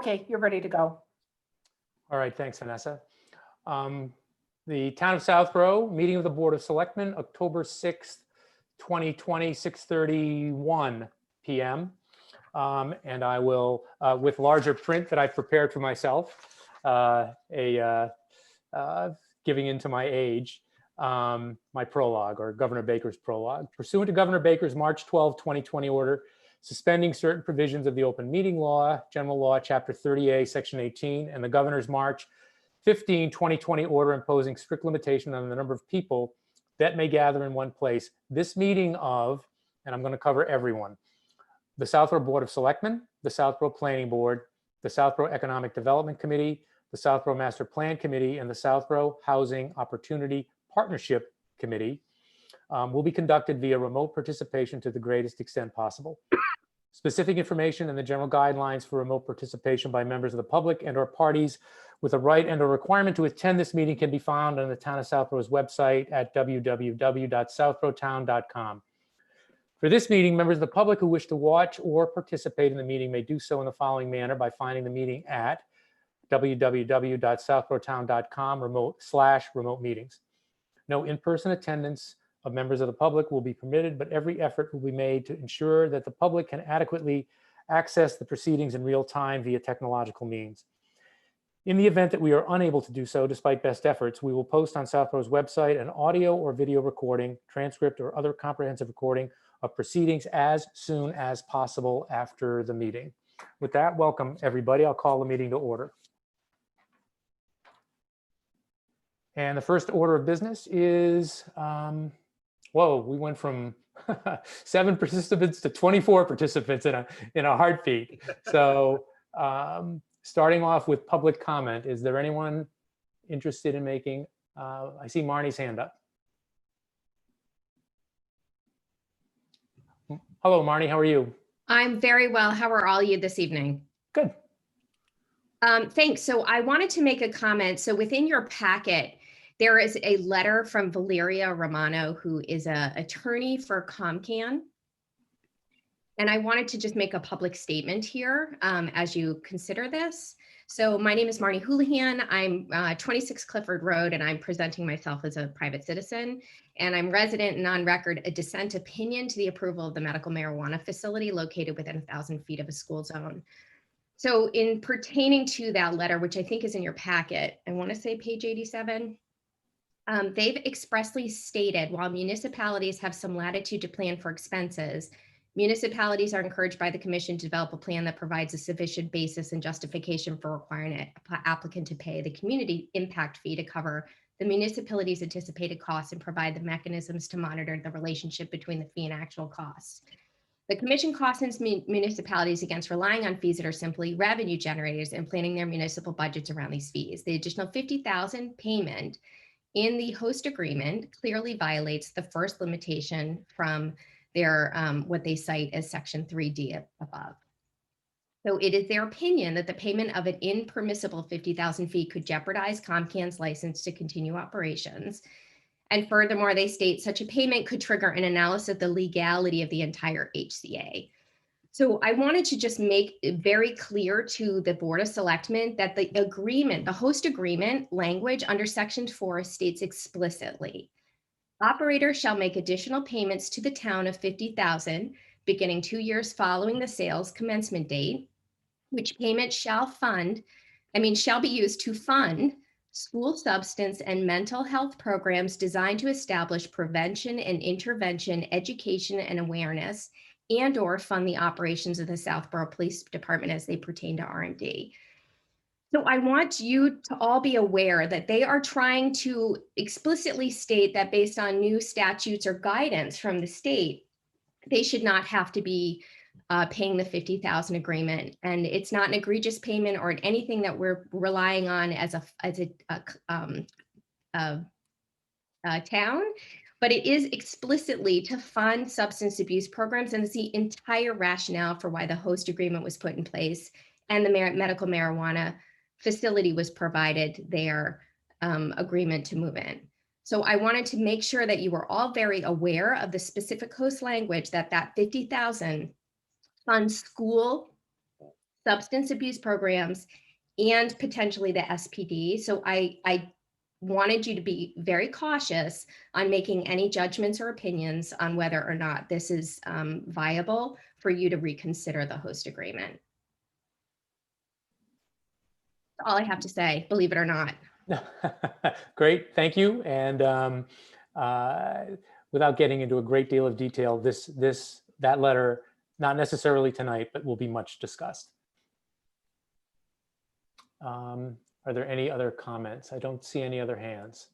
Okay, you're ready to go. All right, thanks, Vanessa. The Town of Southborough, meeting of the Board of Selectmen, October 6th, 2020, 6:31 p.m. And I will, with larger print that I've prepared for myself, giving into my age, my prologue, or Governor Baker's prologue. Pursuant to Governor Baker's March 12, 2020 order, suspending certain provisions of the open meeting law, general law, chapter 30A, section 18, and the governor's March 15, 2020 order imposing strict limitation on the number of people that may gather in one place. This meeting of, and I'm going to cover everyone, the Southborough Board of Selectmen, the Southborough Planning Board, the Southborough Economic Development Committee, the Southborough Master Plan Committee, and the Southborough Housing Opportunity Partnership Committee will be conducted via remote participation to the greatest extent possible. Specific information and the general guidelines for remote participation by members of the public and or parties with a right and a requirement to attend this meeting can be found on the Town of Southborough's website at www.southboroughtown.com. For this meeting, members of the public who wish to watch or participate in the meeting may do so in the following manner by finding the meeting at www.southboroughtown.com/remote meetings. No in-person attendance of members of the public will be permitted, but every effort will be made to ensure that the public can adequately access the proceedings in real time via technological means. In the event that we are unable to do so, despite best efforts, we will post on Southborough's website an audio or video recording, transcript, or other comprehensive recording of proceedings as soon as possible after the meeting. With that, welcome everybody. I'll call the meeting to order. And the first order of business is, whoa, we went from 7 participants to 24 participants in a heartbeat. So starting off with public comment, is there anyone interested in making, I see Marnie's hand up. Hello, Marnie, how are you? I'm very well. How are all you this evening? Good. Thanks. So I wanted to make a comment. So within your packet, there is a letter from Valeria Romano, who is an attorney for ComCan. And I wanted to just make a public statement here as you consider this. So my name is Marnie Houlihan. I'm 26 Clifford Road, and I'm presenting myself as a private citizen. And I'm resident and on record a dissent opinion to the approval of the medical marijuana facility located within 1,000 feet of a school zone. So in pertaining to that letter, which I think is in your packet, I want to say page 87, they've expressly stated while municipalities have some latitude to plan for expenses, municipalities are encouraged by the commission to develop a plan that provides a sufficient basis and justification for requiring an applicant to pay the community impact fee to cover the municipality's anticipated costs and provide the mechanisms to monitor the relationship between the fee and actual costs. The commission cautions municipalities against relying on fees that are simply revenue generators and planning their municipal budgets around these fees. The additional $50,000 payment in the host agreement clearly violates the first limitation from their what they cite as section 3D above. So it is their opinion that the payment of an impermissible $50,000 fee could jeopardize ComCan's license to continue operations. And furthermore, they state such a payment could trigger an analysis of the legality of the entire HCA. So I wanted to just make it very clear to the Board of Selectmen that the agreement, the host agreement language under section 4 states explicitly, operators shall make additional payments to the town of $50,000 beginning 2 years following the sales commencement date, which payment shall be used to fund school substance and mental health programs designed to establish prevention and intervention, education and awareness, and or fund the operations of the Southborough Police Department as they pertain to R&D. So I want you to all be aware that they are trying to explicitly state that based on new statutes or guidance from the state, they should not have to be paying the $50,000 agreement. And it's not an egregious payment or anything that we're relying on as a town, but it is explicitly to fund substance abuse programs, and it's the entire rationale for why the host agreement was put in place and the medical marijuana facility was provided their agreement to move in. So I wanted to make sure that you were all very aware of the specific host language that $50,000 funds school substance abuse programs, and potentially the SPD. So I wanted you to be very cautious on making any judgments or opinions on whether or not this is viable for you to reconsider the host agreement. That's all I have to say, believe it or not. Great, thank you. And without getting into a great deal of detail, that letter, not necessarily tonight, but will be much discussed. Are there any other comments? I don't see any other hands.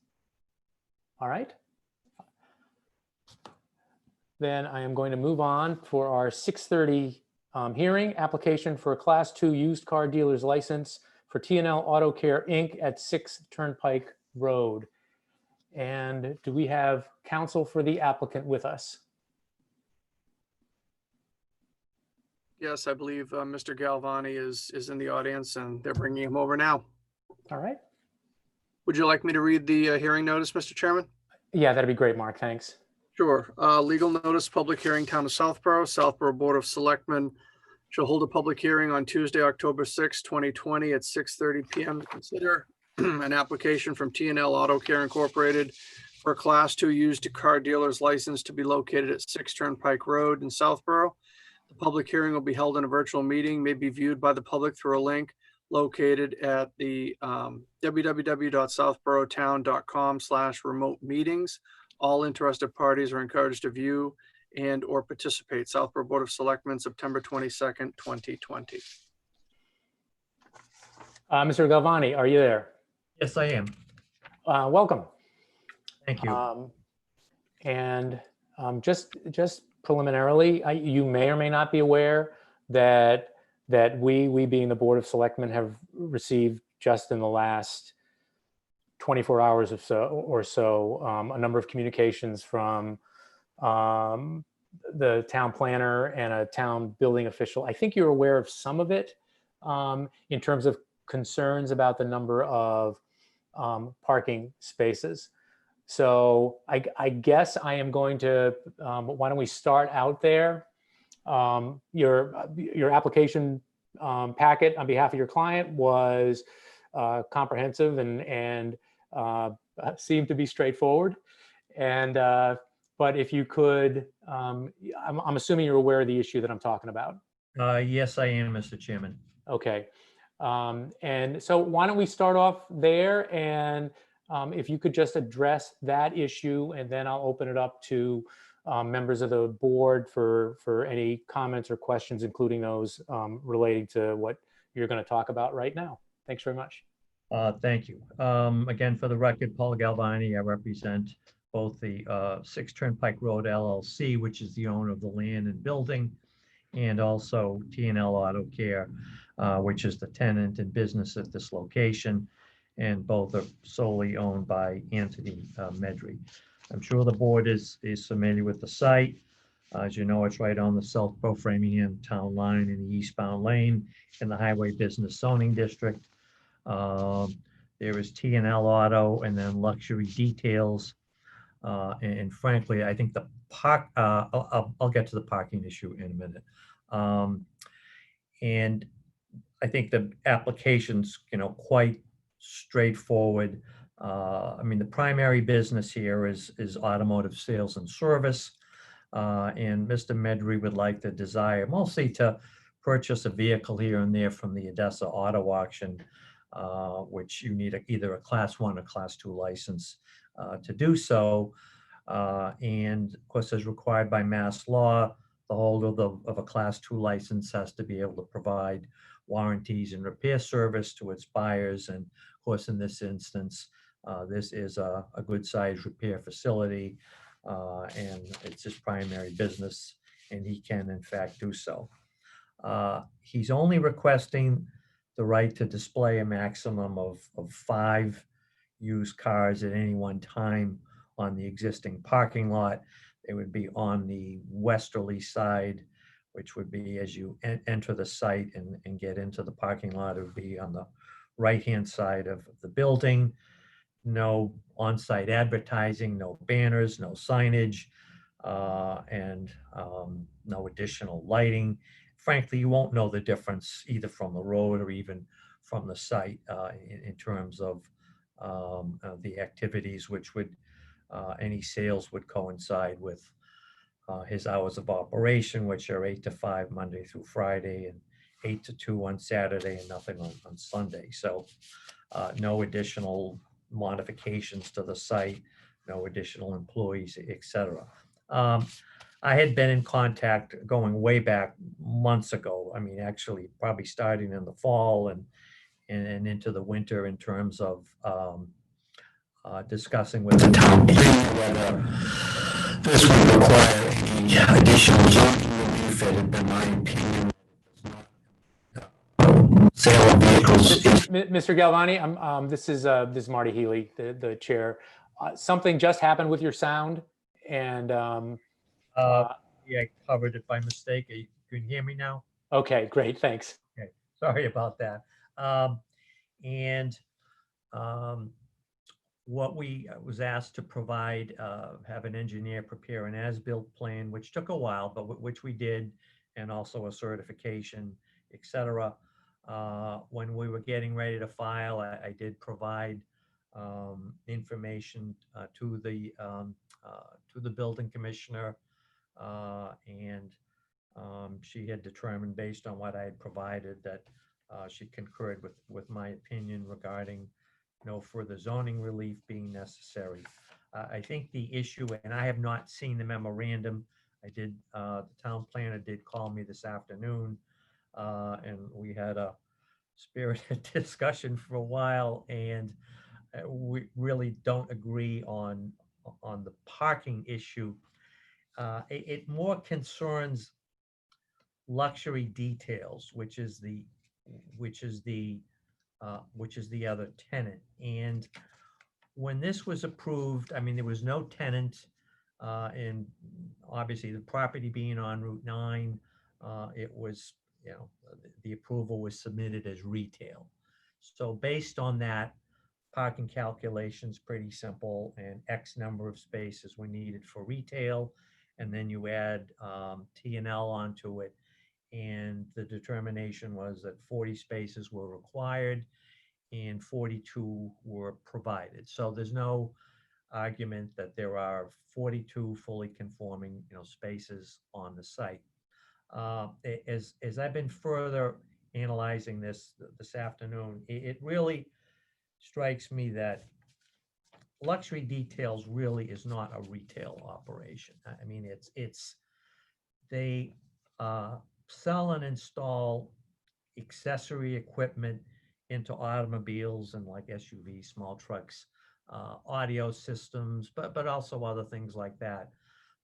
All right. Then I am going to move on for our 6:30 hearing, application for a Class 2 used car dealer's license for T&L Auto Care, Inc. at 6 Turnpike Road. And do we have counsel for the applicant with us? Yes, I believe Mr. Galvani is in the audience and they're bringing him over now. All right. Would you like me to read the hearing notice, Mr. Chairman? Yeah, that'd be great, Mark. Thanks. Sure. Legal notice, public hearing, Town of Southborough Board of Selectmen shall hold a public hearing on Tuesday, October 6, 2020 at 6:30 p.m. to consider an application from T&L Auto Care Incorporated for a Class 2 used car dealer's license to be located at 6 Turnpike Road in Southborough. The public hearing will be held in a virtual meeting, may be viewed by the public through a link located at the www.southboroughtown.com/remote meetings. All interested parties are encouraged to view and or participate. Southborough Board of Selectmen, September 22nd, 2020. Mr. Galvani, are you there? Yes, I am. Welcome. Thank you. And just preliminarily, you may or may not be aware that we being the Board of Selectmen have received just in the last 24 hours or so a number of communications from the town planner and a town building official. I think you're aware of some of it in terms of concerns about the number of parking spaces. So I guess I am going to, why don't we start out there? Your application packet on behalf of your client was comprehensive and seemed to be straightforward. And but if you could, I'm assuming you're aware of the issue that I'm talking about. Yes, I am, Mr. Chairman. Okay. And so why don't we start off there, and if you could just address that issue, and then I'll open it up to members of the board for any comments or questions, including those relating to what you're going to talk about right now. Thanks very much. Thank you. Again, for the record, Paul Galvani, I represent both the 6 Turnpike Road LLC, which is the owner of the land and building, and also T&L Auto Care, which is the tenant and business at this location. And both are solely owned by Anthony Medri. I'm sure the board is familiar with the site. As you know, it's right on the Southborough Framingham town line in the eastbound lane in the Highway Business Zoning District. There is T&L Auto and then Luxury Details. And frankly, I think the I'll get to the parking issue in a minute. And I think the application's, quite straightforward. I mean, the primary business here is automotive sales and service. And Mr. Medri would like to desire mostly to purchase a vehicle here and there from the Odessa Auto Auction, which you need either a Class 1 or Class 2 license to do so. And of course, as required by Mass law, the holder of a Class 2 license has to be able to provide warranties and repair service to its buyers. And of course, in this instance, this is a good sized repair facility, and it's his primary business, and he can in fact do so. He's only requesting the right to display a maximum of 5 used cars at any one time on the existing parking lot. They would be on the westerly side, which would be as you enter the site and get into the parking lot. It would be on the right-hand side of the building. No on-site advertising, no banners, no signage, and no additional lighting. frankly, you won't know the difference either from the road or even from the site in terms of the activities which would, any sales would coincide with his hours of operation, which are 8 to 5 Monday through Friday and 8 to 2 on Saturday and nothing on Sunday. So no additional modifications to the site, no additional employees, et cetera. I had been in contact going way back months ago. I mean, actually probably starting in the fall and into the winter in terms of discussing with the town planner whether this would require any additional zoning relief. It had been my opinion sale of vehicles. Mr. Galvani, this is Marty Healy, the chair. Something just happened with your sound, and Yeah, I covered it by mistake. You can hear me now? okay, great, thanks. Okay, sorry about that. And what we was asked to provide, have an engineer prepare an as-built plan, which took a while, but which we did, and also a certification, et cetera. When we were getting ready to file, I did provide information to the building commissioner, and she had determined, based on what I had provided, that she concurred with my opinion regarding no further zoning relief being necessary. I think the issue, and I have not seen the memorandum, the town planner did call me this afternoon, and we had a spirited discussion for a while, and we really don't agree on the parking issue. It more concerns luxury details, which is the other tenant. And when this was approved, I mean, there was no tenant, and obviously the property being on Route 9, it was, the approval was submitted as retail. So based on that, parking calculation's pretty simple, and X number of spaces were needed for retail, and then you add T&L onto it, and the determination was that 40 spaces were required and 42 were provided. So there's no argument that there are 42 fully conforming, spaces on the site. As I've been further analyzing this afternoon, it really strikes me that luxury details really is not a retail operation. I mean, they sell and install accessory equipment into automobiles and like SUVs, small trucks, audio systems, but also other things like that.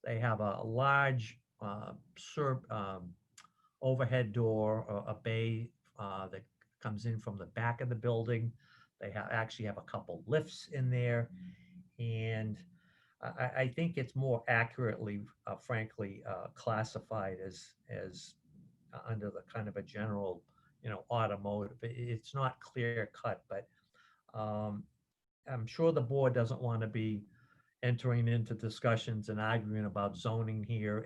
They have a large overhead door, a bay that comes in from the back of the building. They actually have a couple lifts in there, and I think it's more accurately, frankly, classified as under the kind of a general, automotive. It's not clear cut, but I'm sure the board doesn't want to be entering into discussions and arguing about zoning here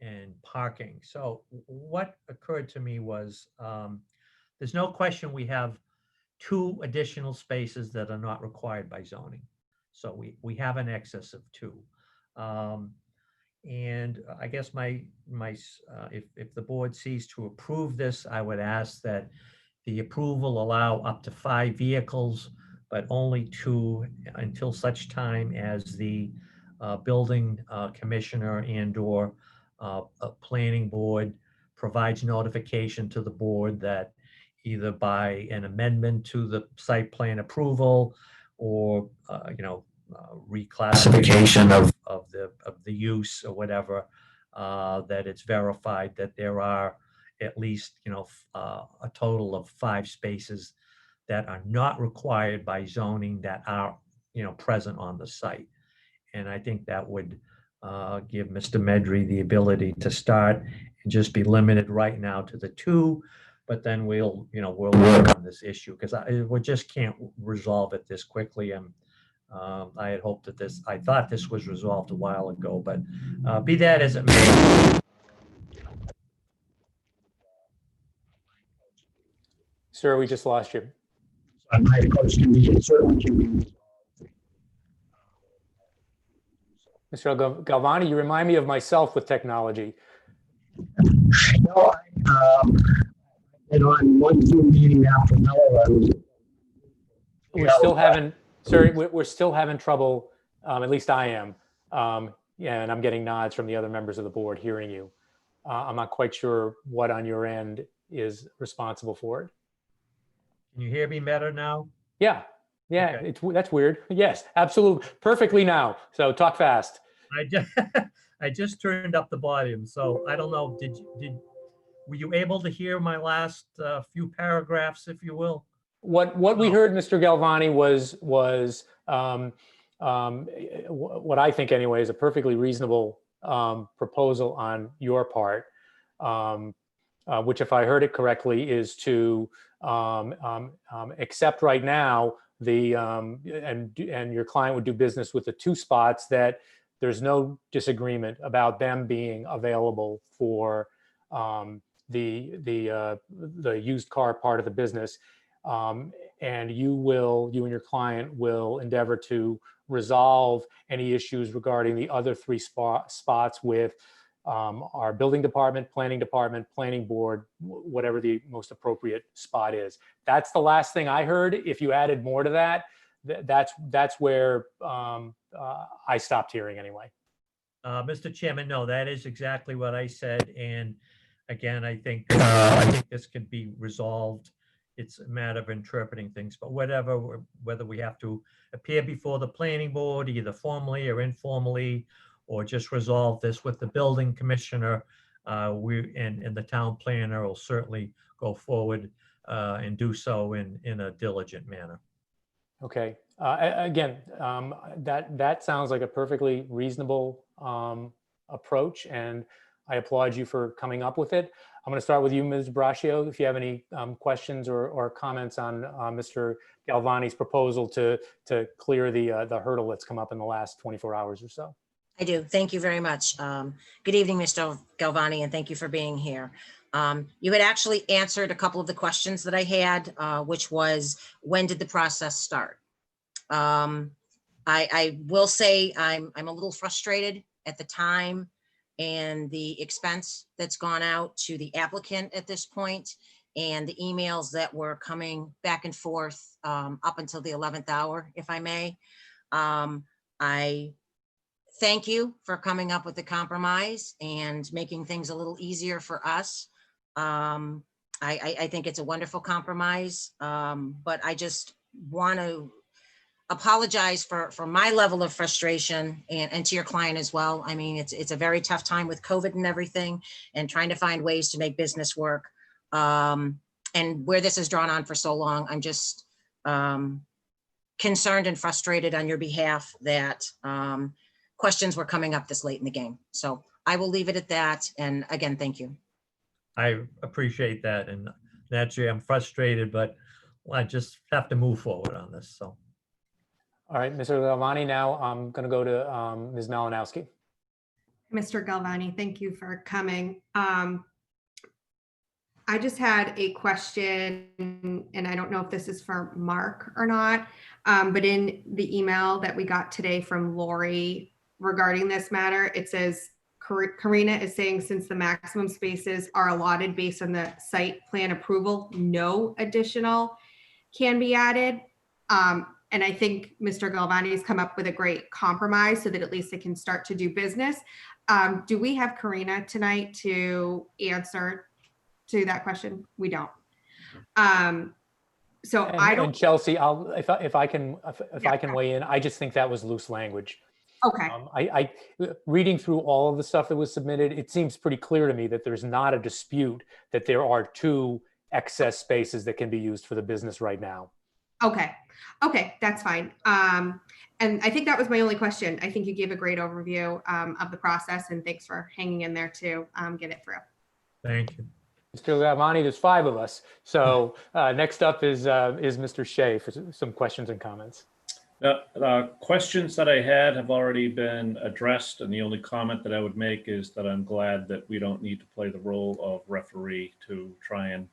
and parking. So what occurred to me was, there's no question we have 2 additional spaces that are not required by zoning. So we have an excess of 2. And I guess if the board sees to approve this, I would ask that the approval allow up to 5 vehicles, but only 2 until such time as the building commissioner and/or planning board provides notification to the board that either by an amendment to the site plan approval or reclassification of the use or whatever, that it's verified that there are at least a total of 5 spaces that are not required by zoning that are present on the site. And I think that would give Mr. Medri the ability to start and just be limited right now to the 2, but then we'll work on this issue, because we just can't resolve it this quickly. And I had hoped that I thought this was resolved a while ago, but be that as it may. Sir, we just lost you. My approach can be, it certainly can be. Mr. Galvani, you remind me of myself with technology. No, and on one Zoom meeting after another, I was. We're still having, sir, we're still having trouble, at least I am. Yeah, and I'm getting nods from the other members of the board hearing you. I'm not quite sure what on your end is responsible for it. Can you hear me better now? Yeah, yeah, Okay. that's weird. Yes, absolutely, perfectly now. So talk fast. I just turned up the volume, so I don't know, were you able to hear my last few paragraphs, if you will? What we heard, Mr. Galvani, was what I think anyway is a perfectly reasonable proposal on your part, which, if I heard it correctly, is to accept right now and your client would do business with the two spots that there's no disagreement about them being available for the used car part of the business. And you and your client will endeavor to resolve any issues regarding the other three spots with our building department, planning board, whatever the most appropriate spot is. That's the last thing I heard. If you added more to that, that's where I stopped hearing anyway. Mr. Chairman, no, that is exactly what I said. And again, I think this could be resolved. It's a matter of interpreting things, but whether we have to appear before the planning board, either formally or informally, or just resolve this with the building commissioner, and the town planner will certainly go forward and do so in a diligent manner. Okay. Again, that sounds like a perfectly reasonable approach, and I applaud you for coming up with it. I'm going to start with you, Ms. Braccio, if you have any questions or comments on Mr. Galvani's proposal to clear the hurdle that's come up in the last 24 hours or so. I do. Thank you very much. Good evening, Mr. Galvani, and thank you for being here. You had actually answered a couple of the questions that I had, which was, when did the process start? I will say I'm a little frustrated at the time and the expense that's gone out to the applicant at this point, and the emails that were coming back and forth up until the 11th hour, if I may. I thank you for coming up with the compromise and making things a little easier for us. I think it's a wonderful compromise, but I just want to apologize for my level of frustration and to your client as well. I mean, it's a very tough time with COVID and everything, and trying to find ways to make business work. And where this has drawn on for so long, I'm just concerned and frustrated on your behalf that questions were coming up this late in the game. So I will leave it at that. And again, thank you. I appreciate that. And naturally, I'm frustrated, but I just have to move forward on this. So. All right, Mr. Galvani, now I'm going to go to Ms. Malinowski. Mr. Galvani, thank you for coming. I just had a question, and I don't know if this is for Mark or not, but in the email that we got today from Lori regarding this matter, it says, Karina is saying, since the maximum spaces are allotted based on the site plan approval, no additional can be added. And I think Mr. Galvani has come up with a great compromise so that at least they can start to do business. Do we have Karina tonight to answer to that question? We don't. So I don't. And Chelsea, if I can weigh in, I just think that was loose language. Okay. I reading through all of the stuff that was submitted, it seems pretty clear to me that there's not a dispute that there are two excess spaces that can be used for the business right now. Okay. Okay, that's fine. And I think that was my only question. I think you gave a great overview of the process, and thanks for hanging in there to get it through. Thank you. Mr. Galvani, there's 5 of us. So next up is Mr. Shea for some questions and comments. The questions that I had have already been addressed, and the only comment that I would make is that I'm glad that we don't need to play the role of referee to try and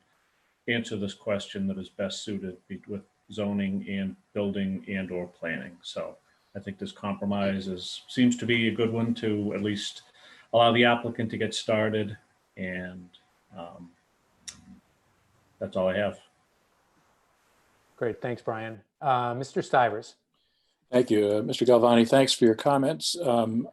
answer this question that is best suited with zoning and building and or planning. So I think this compromise seems to be a good one to at least allow the applicant to get started. And that's all I have. Great, thanks, Brian. Mr. Stivers. Thank you. Mr. Galvani, thanks for your comments.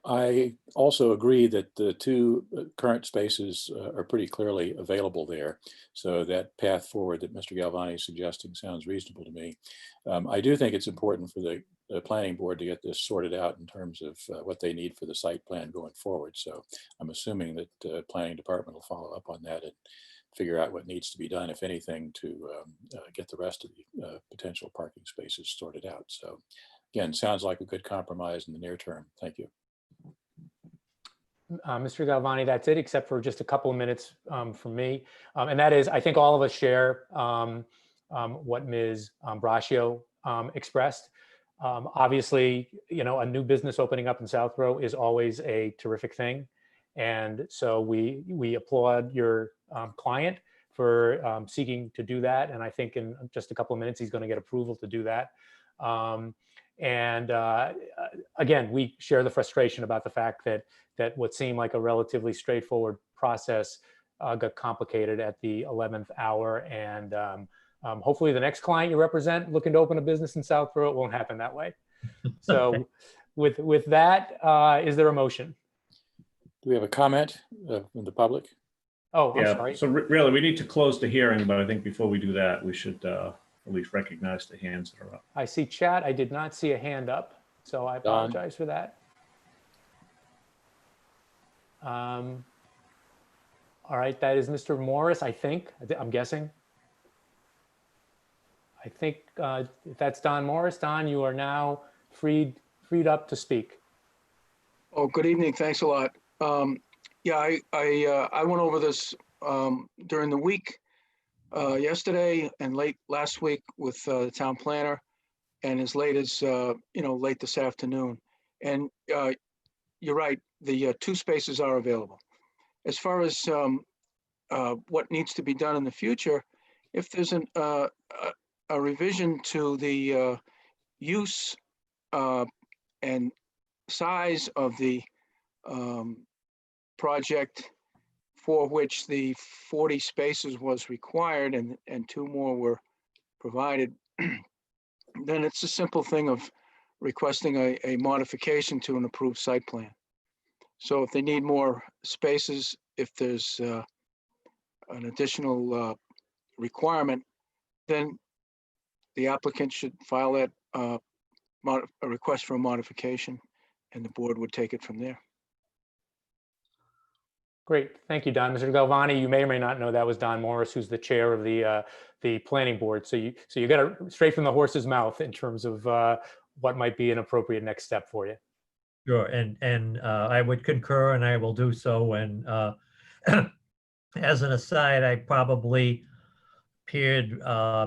I also agree that the two current spaces are pretty clearly available there. So that path forward that Mr. Galvani is suggesting sounds reasonable to me. I do think it's important for the planning board to get this sorted out in terms of what they need for the site plan going forward. So I'm assuming that the planning department will follow up on that and figure out what needs to be done, if anything, to get the rest of the potential parking spaces sorted out. So again, sounds like a good compromise in the near term. Thank you. Mr. Galvani, that's it, except for just a couple of minutes from me. And that is, I think all of us share what Ms. Braccio expressed. Obviously, you know, a new business opening up in Southborough is always a terrific thing. And so we applaud your client for seeking to do that. And I think in just a couple of minutes, he's going to get approval to do that. Again, we share the frustration about the fact that what seemed like a relatively straightforward process got complicated at the 11th hour. And hopefully the next client you represent looking to open a business in Southborough, it won't happen that way. So with that, is there a motion? Do we have a comment from the public? Oh, I'm Yeah, sorry. so really we need to close the hearing, but I think before we do that, we should at least recognize the hands that are up. I see chat. I did not see a hand up, so I apologize for that. All right, that is Mr. Morris, I think. I'm guessing. I think if that's Don Morris, Don, you are now freed up to speak. Oh, good evening. Thanks a lot. Yeah, I went over this during the week, yesterday and late last week with the town planner, and as late as late this afternoon. And you're right, the two spaces are available. As far as what needs to be done in the future, if there's a revision to the use and size of the project for which the 40 spaces was required and two more were provided, then it's a simple thing of requesting a modification to an approved site plan. So if they need more spaces, if there's an additional requirement, then the applicant should file that a request for a modification, and the board would take it from there. Great, thank you, Don. Mr. Galvani, you may or may not know that was Don Morris, who's the chair of the planning board. So you got it straight from the horse's mouth in terms of what might be an appropriate next step for you. Sure, and I would concur, and I will do so. And as an aside, I probably appeared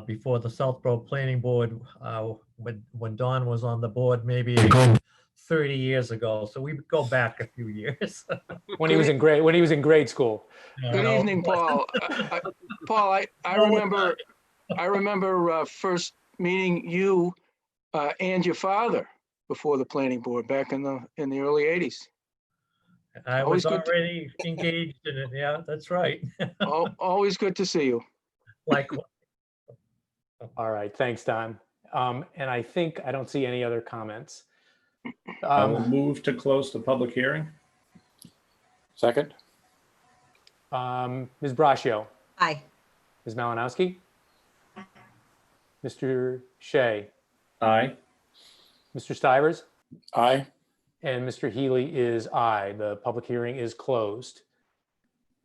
before the Southborough Planning Board when Don was on the board, maybe a good 30 years ago. So we go back a few years. When he was in grade school. Good evening, Paul. Paul, I remember first meeting you and your father before the planning board back in the early 80s. I was already engaged in it. Yeah, that's right. Always good to see you. Likewise. All right, thanks, Don. And I think I don't see any other comments. I will move to close the public hearing. Second. Ms. Braccio, Aye. Ms. Malinowski, Mr. Shea, Aye. Mr. Stivers, Aye. and Mr. Healy is aye. The public hearing is closed.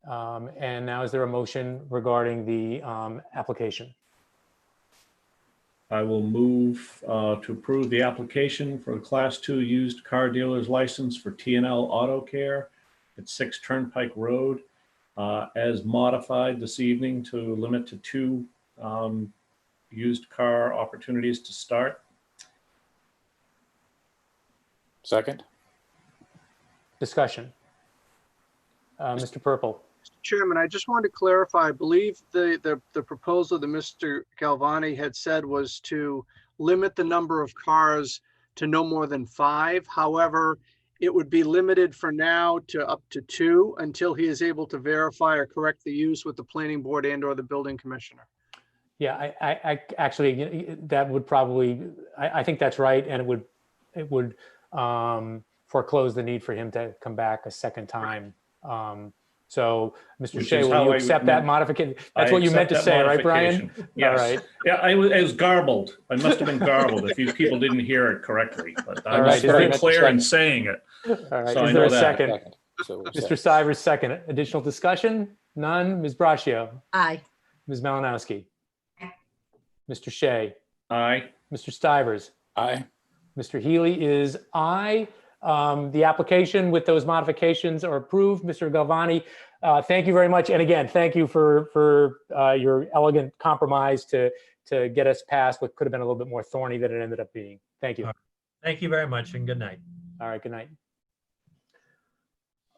And now is there a motion regarding the application? I will move to approve the application for a Class 2 used car dealer's license for T&L Auto Care at 6 Turnpike Road, as modified this evening to limit to 2 used car opportunities to start. Second. Discussion. Mr. Purple. Chairman, I just wanted to clarify, I believe the proposal that Mr. Galvani had said was to limit the number of cars to no more than 5. However, it would be limited for now to up to 2 until he is able to verify or correct the use with the planning board and or the building commissioner. Yeah, I actually, that would probably, I think that's right. And it would foreclose the need for him to come back a second time. So, Mr. Which Shea, is will how you I accept that modification? That's I what you meant to accept that say, right, Brian? modification. Yes. All right. Yeah, it was garbled. I must have been garbled if you people didn't hear it correctly, but I All was right, is very there- clear in saying it. All right, So I is there know a that. second? So we're Mr. set. Stivers, second. Additional discussion? None. Ms. Braccio? Aye. Ms. Malinowski? Mr. Shea? Aye. Mr. Stivers? Aye. Mr. Healy is aye. The application with those modifications are approved. Mr. Galvani, thank you very much. And again, thank you for your elegant compromise to get us past what could have been a little bit more thorny than it ended up being. Thank you. Thank you very much and good night. All right, good night.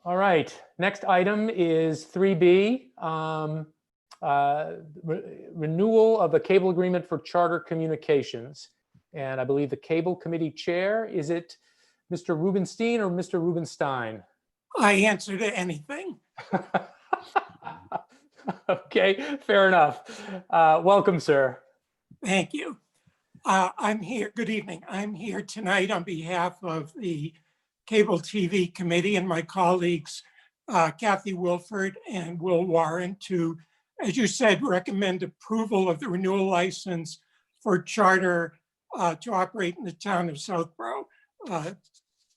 All right, next item is 3B, renewal of the cable agreement for Charter Communications. And I believe the cable committee chair, is it Mr. Rubenstein or Mr. Rubenstein? I answer to anything. Okay, fair enough. Welcome, sir. Thank you. I'm here, good evening. I'm here tonight on behalf of the Cable TV Committee and my colleagues, Kathy Wilford and Will Warren, to, as you said, recommend approval of the renewal license for Charter to operate in the town of Southborough.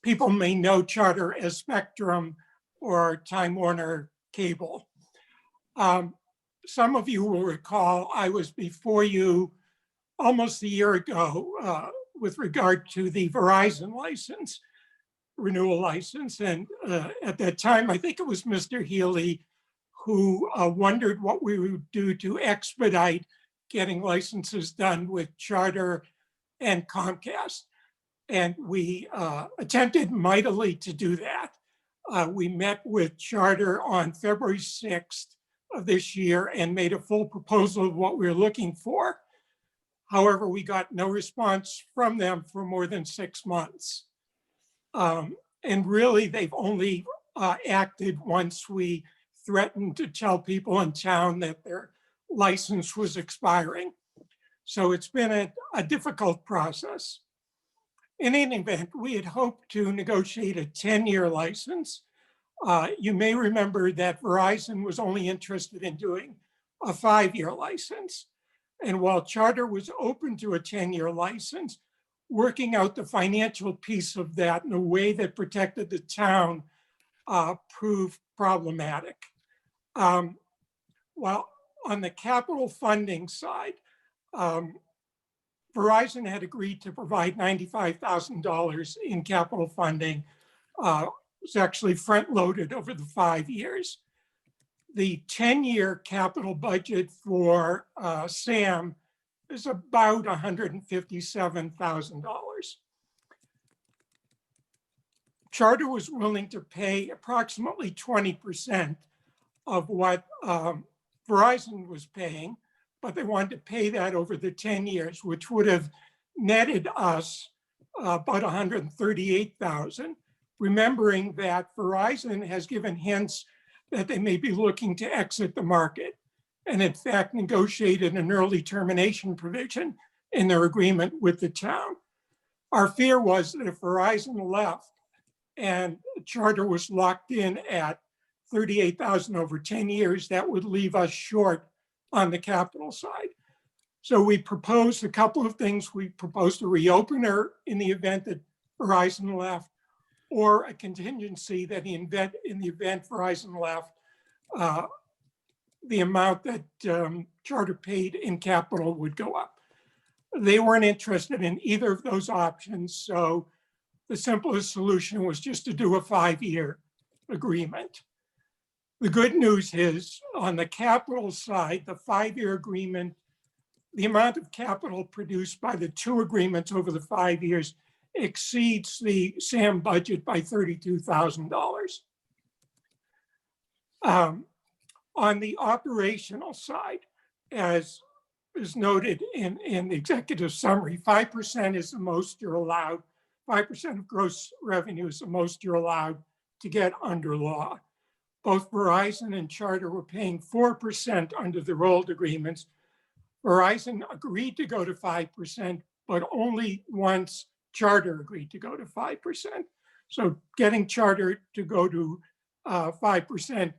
People may know Charter as Spectrum or Time Warner Cable. Some of you will recall I was before you almost a year ago with regard to the Verizon license, renewal license. And at that time, I think it was Mr. Healy who wondered what we would do to expedite getting licenses done with Charter and Comcast. And we attempted mightily to do that. We met with Charter on February 6th of this year and made a full proposal of what we were looking for. However, we got no response from them for more than 6 months. And really, they've only acted once we threatened to tell people in town that their license was expiring. So it's been a difficult process. In any event, we had hoped to negotiate a 10-year license. You may remember that Verizon was only interested in doing a 5-year license. And while Charter was open to a 10-year license, working out the financial piece of that in a way that protected the town proved problematic. Well, on the capital funding side, Verizon had agreed to provide $95,000 in capital funding. It's actually front-loaded over the 5 years. The 10-year capital budget for SAM is about $157,000. Charter was willing to pay approximately 20% of what Verizon was paying, but they wanted to pay that over the 10 years, which would have netted us about $138,000, remembering that Verizon has given hints that they may be looking to exit the market, and in fact negotiated an early termination provision in their agreement with the town. Our fear was that if Verizon left and Charter was locked in at $38,000 over 10 years, that would leave us short on the capital side. So we proposed a couple of things. We proposed a reopener in the event that Verizon left, or a contingency that in the event Verizon left, the amount that Charter paid in capital would go up. They weren't interested in either of those options, so the simplest solution was just to do a 5-year agreement. The good news is, on the capital side, the 5-year agreement, the amount of capital produced by the 2 agreements over the 5 years exceeds the SAM budget by $32,000. On the operational side, as is noted in the executive summary, 5% is the most you're allowed. 5% of gross revenue is the most you're allowed to get under law. Both Verizon and Charter were paying 4% under the old agreements. Verizon agreed to go to 5%, but only once Charter agreed to go to 5%. So getting Charter to go to 5%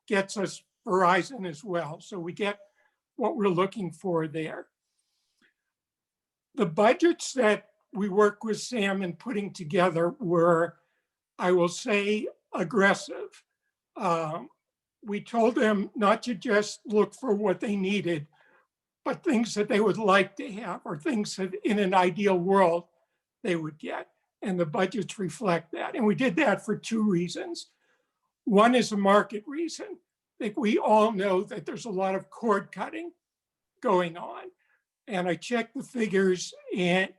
gets us Verizon as well. So we get what we're looking for there. The budgets that we work with Sam in putting together were, I will say, aggressive. We told them not to just look for what they needed, but things that they would like to have, or things that in an ideal world they would get. And the budgets reflect that. And we did that for two reasons. One is a market reason. I think we all know that there's a lot of cord cutting going on. And I checked the figures, and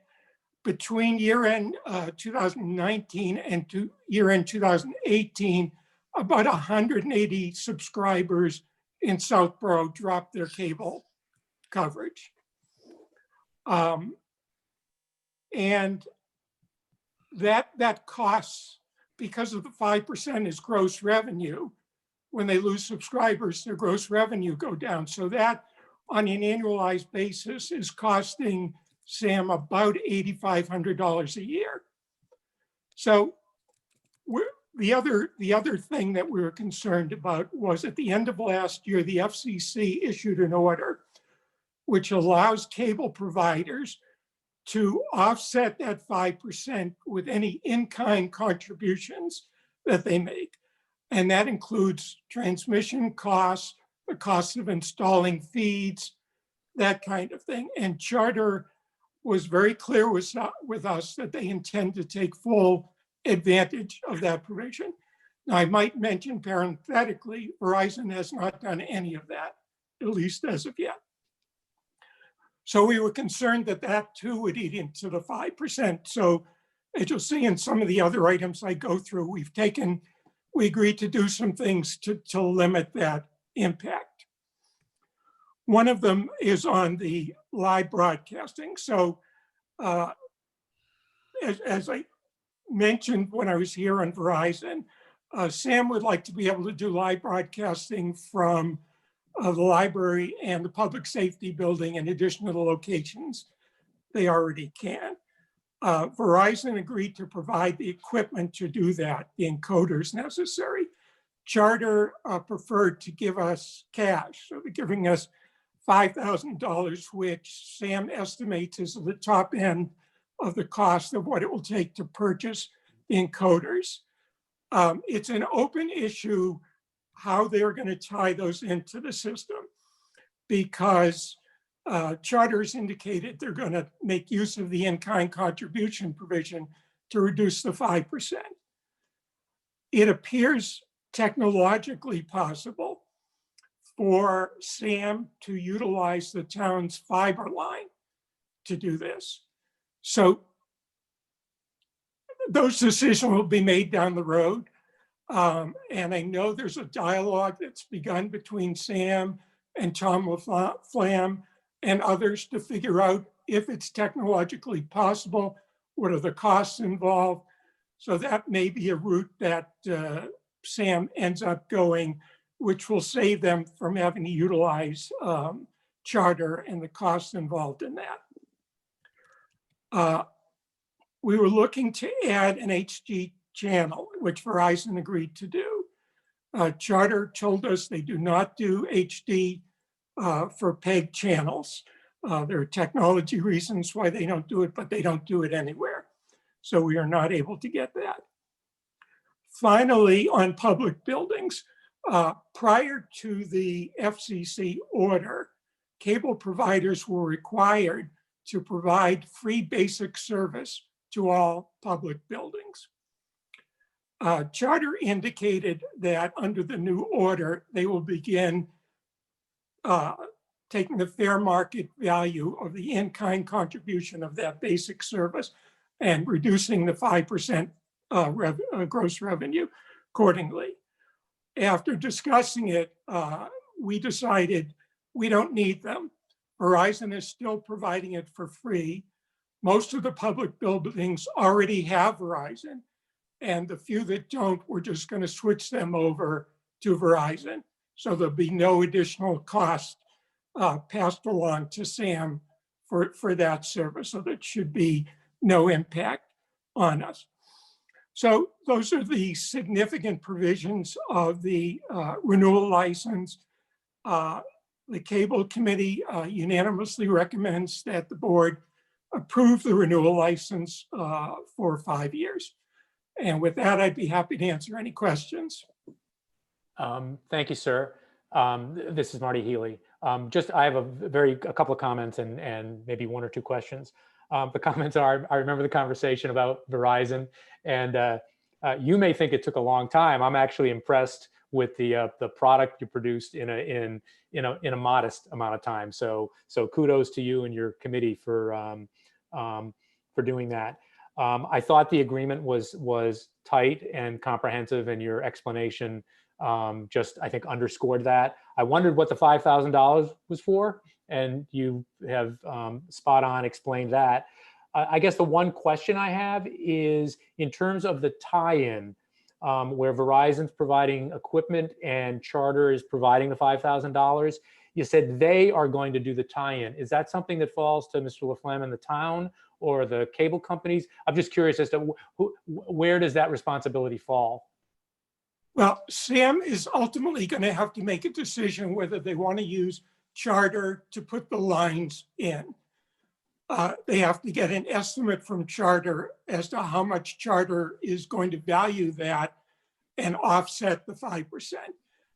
between year-end 2019 and year-end 2018, about 180 subscribers in Southborough dropped their cable coverage. And that costs, because of the 5% is gross revenue. When they lose subscribers, their gross revenue go down. So that on an annualized basis is costing Sam about $8,500 a year. So the other thing that we were concerned about was at the end of last year, the FCC issued an order which allows cable providers to offset that 5% with any in-kind contributions that they make. And that includes transmission costs, the cost of installing feeds, that kind of thing. And Charter was very clear with us that they intend to take full advantage of that provision. Now, I might mention parenthetically, Verizon has not done any of that, at least as of yet. So we were concerned that that too would eat into the 5%. So as you'll see in some of the other items I go through, we agreed to do some things to limit that impact. One of them is on the live broadcasting. So as I mentioned when I was here on Verizon, Sam would like to be able to do live broadcasting from the library and the public safety building in addition to the locations they already can. Verizon agreed to provide the equipment to do that, the encoders necessary. Charter preferred to give us cash, so they're giving us $5,000, which Sam estimates is the top end of the cost of what it will take to purchase the encoders. It's an open issue how they're going to tie those into the system, because Charter has indicated they're going to make use of the in-kind contribution provision to reduce the 5%. It appears technologically possible for Sam to utilize the town's fiber line to do this. So those decisions will be made down the road. And I know there's a dialogue that's begun between Sam and Tom LaFlamme and others to figure out if it's technologically possible, what are the costs involved. So that may be a route that Sam ends up going, which will save them from having to utilize Charter and the costs involved in that. We were looking to add an HD channel, which Verizon agreed to do. Charter told us they do not do HD for PEG channels. There are technology reasons why they don't do it, but they don't do it anywhere. So we are not able to get that. Finally, on public buildings, prior to the FCC order, cable providers were required to provide free basic service to all public buildings. Charter indicated that under the new order, they will begin taking the fair market value of the in-kind contribution of that basic service and reducing the 5% gross revenue accordingly. After discussing it, we decided we don't need them. Verizon is still providing it for free. Most of the public buildings already have Verizon, and the few that don't, we're just going to switch them over to Verizon. So there'll be no additional cost passed along to Sam for that service. So there should be no impact on us. So those are the significant provisions of the renewal license. The Cable Committee unanimously recommends that the board approve the renewal license for 5 years. And with that, I'd be happy to answer any questions. Thank you, sir. This is Marty Healy. I have a couple of comments and maybe one or two questions. The comments are, I remember the conversation about Verizon, and you may think it took a long time. I'm actually impressed with the product you produced in a modest amount of time. So kudos to you and your committee for doing that. I thought the agreement was tight and comprehensive, and your explanation just, I think, underscored that. I wondered what the $5,000 was for, and you have spot on explained that. I guess the one question I have is in terms of the tie-in, where Verizon's providing equipment and Charter is providing the $5,000. You said they are going to do the tie-in. Is that something that falls to Mr. LaFlamme and the town or the cable companies? I'm just curious as to where does that responsibility fall? Well, Sam is ultimately going to have to make a decision whether they want to use Charter to put the lines in. They have to get an estimate from Charter as to how much Charter is going to value that and offset the 5%.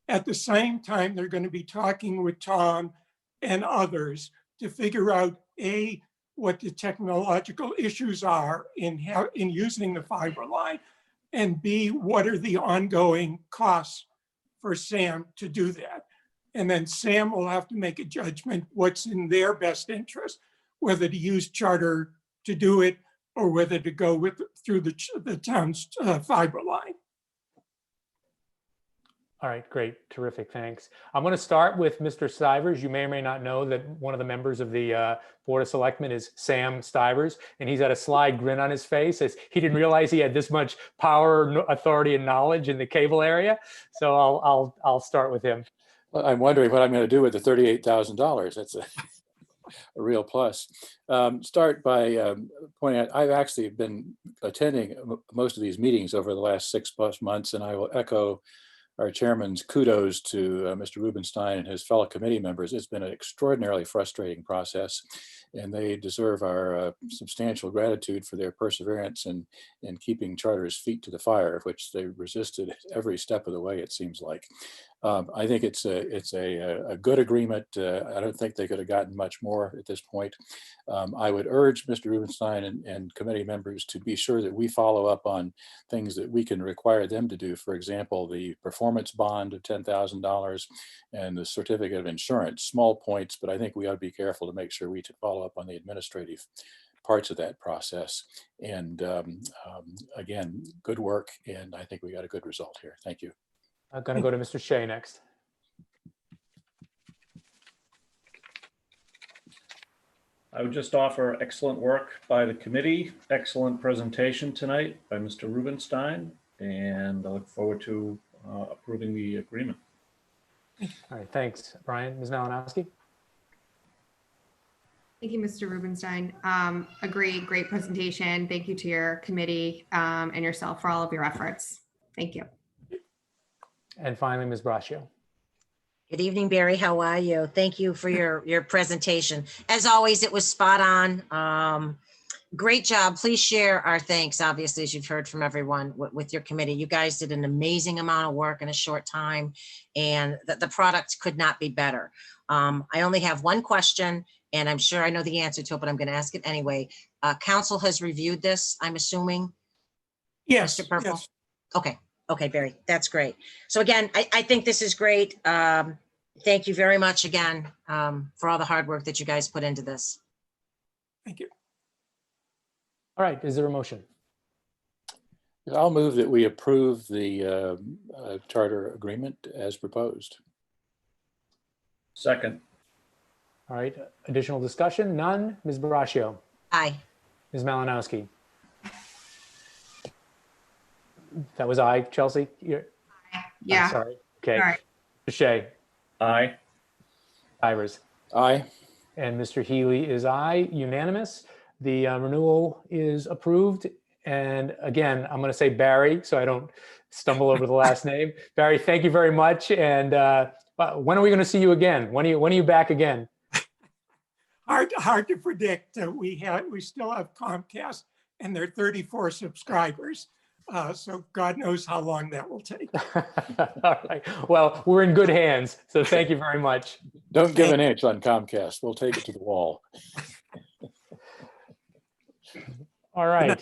At the same time, they're going to be talking with Tom and others to figure out, A, what the technological issues are in using the fiber line, and B, what are the ongoing costs for Sam to do that. And then Sam will have to make a judgment what's in their best interest, whether to use Charter to do it or whether to go through the town's fiber line. All right, great, terrific, thanks. I'm going to start with Mr. Stivers. You may or may not know that one of the members of the Board of Selectmen is Sam Stivers, and he's got a sly grin on his face as he didn't realize he had this much power, authority, and knowledge in the cable area. So I'll start with him. Well, I'm wondering what I'm going to do with the $38,000. That's a real plus. Start by pointing out, I've actually been attending most of these meetings over the last 6+ months, and I will echo our chairman's kudos to Mr. Rubenstein and his fellow committee members. It's been an extraordinarily frustrating process, and they deserve our substantial gratitude for their perseverance in keeping Charter's feet to the fire, which they resisted every step of the way, it seems like. I think it's a good agreement. I don't think they could have gotten much more at this point. I would urge Mr. Rubenstein and committee members to be sure that we follow up on things that we can require them to do. For example, the performance bond of $10,000 and the certificate of insurance. Small points, but I think we ought to be careful to make sure we follow up on the administrative parts of that process. And again, good work, and I think we got a good result here. Thank you. I'm going to go to Mr. Shea next. I would just offer excellent work by the committee, excellent presentation tonight by Mr. Rubenstein, and I look forward to approving the agreement. All right, thanks, Brian. Ms. Malinowski? Thank you, Mr. Rubenstein. Agree, great presentation. Thank you to your committee and yourself for all of your efforts. Thank you. And finally, Ms. Braccio. Good evening, Barry. How are you? Thank you for your presentation. As always, it was spot on. Great job. Please share our thanks, obviously, as you've heard from everyone with your committee. You guys did an amazing amount of work in a short time, and the product could not be better. I only have one question, and I'm sure I know the answer to it, but I'm going to ask it anyway. Council has reviewed this, I'm assuming? Yes. Mr. Purple? Yes. Okay. Okay, Barry, that's great. So again, I think this is great. Thank you very much again for all the hard work that you guys put into this. Thank you. All right, is there a motion? I'll move that we approve the charter agreement as proposed. Second. All right, additional discussion? None? Ms. Braccio? Aye. Ms. Malinowski? That was I, Chelsea? Yeah. Sorry. Okay. All right. Shea? Aye. Ivers? Aye. And Mr. Healy is aye, unanimous. The renewal is approved. And again, I'm going to say Barry, so I don't stumble over the last name. Barry, thank you very much. And when are we going to see you again? When are you back again? Hard to predict. We still have Comcast and their 34 subscribers. So God knows how long that will take. All right. Well, we're in good hands. So thank you very much. Don't give an inch on Comcast. We'll take it to the wall. All right.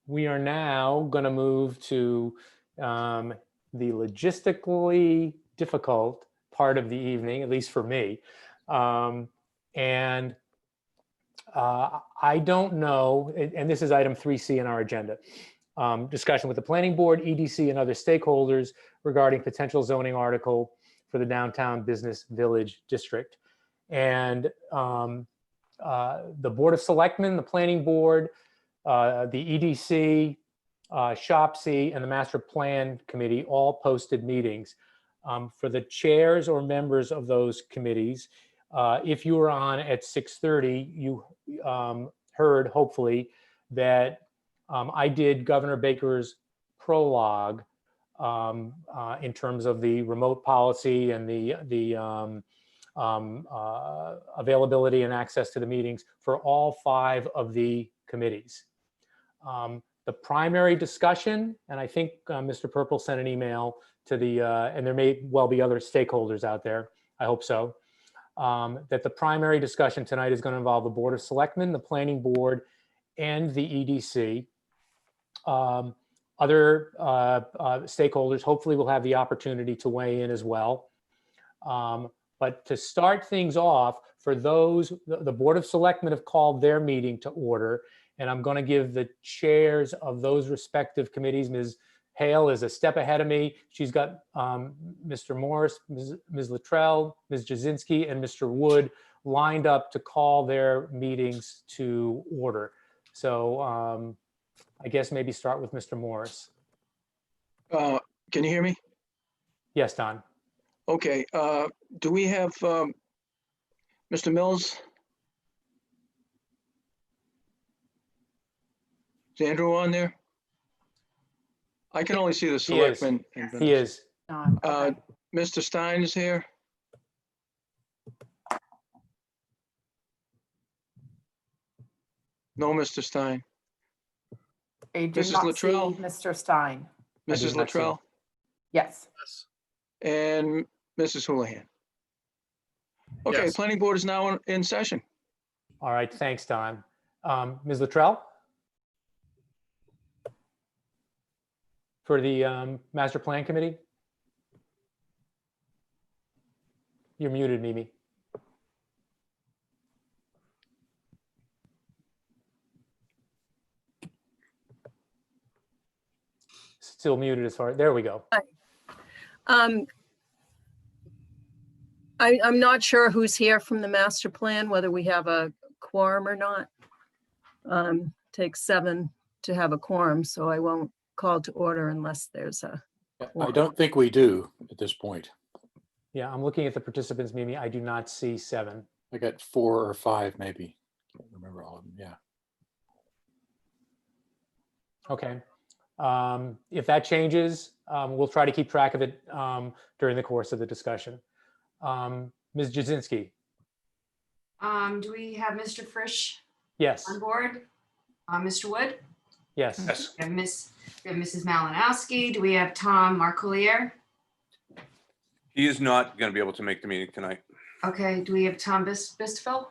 We are now going to move to the logistically difficult part of the evening, at least for me. I don't know, and this is item 3C in our agenda. Discussion with the planning board, EDC, and other stakeholders regarding potential zoning article for the downtown business village district. And the Board of Selectmen, the planning board, the EDC, SHOPC, and the Master Plan Committee all posted meetings. For the chairs or members of those committees, if you were on at 6:30, you heard, hopefully, that I did Governor Baker's prologue in terms of the remote policy and the availability and access to the meetings for all 5 of the committees. The primary discussion, and I think Mr. Purple sent an email to the, and there may well be other stakeholders out there, I hope so, that the primary discussion tonight is going to involve the Board of Selectmen, the Planning Board, and the EDC. Other stakeholders hopefully will have the opportunity to weigh in as well. But to start things off, for those, the Board of Selectmen have called their meeting to order, and I'm going to give the chairs of those respective committees. Ms. Hale is a step ahead of me. She's got Mr. Morris, Ms. Luttrell, Ms. Jasinski, and Mr. Wood lined up to call their meetings to order. So I guess maybe start with Mr. Morris. Can you hear me? Yes, Don. Okay, do we have Mr. Mills? Is Andrew on there? I can only see the selectmen. He is. Mr. Stein is here. No, Mr. Stein. I do Mrs. not Luttrell? see Mr. Stein. I do Mrs. not see Luttrell Yes. Yes. and Mrs. Houlihan. Okay, Yes. planning board is now in session. All right, thanks, Don. Ms. Luttrell? For the Master Plan Committee? You're muted, Mimi. Still muted as far, there we go. I'm not sure who's here from the master plan, whether we have a quorum or not. Takes 7 to have a quorum, so I won't call to order unless there's a I quorum. don't think we do at this point. Yeah, I'm looking at the participants, Mimi. I do not see 7. I got 4 or 5 maybe. Can't remember all of them. Yeah. Okay. If that changes, we'll try to keep track of it during the course of the discussion. Ms. Jasinski? Do we have Mr. Frisch Yes. on board? Mr. Wood? Yes. Yes. We have Mrs. Malinowski. Do we have Tom Marcolier? He is not going to be able to make the meeting tonight. Okay, do we have Tom Bistfeld?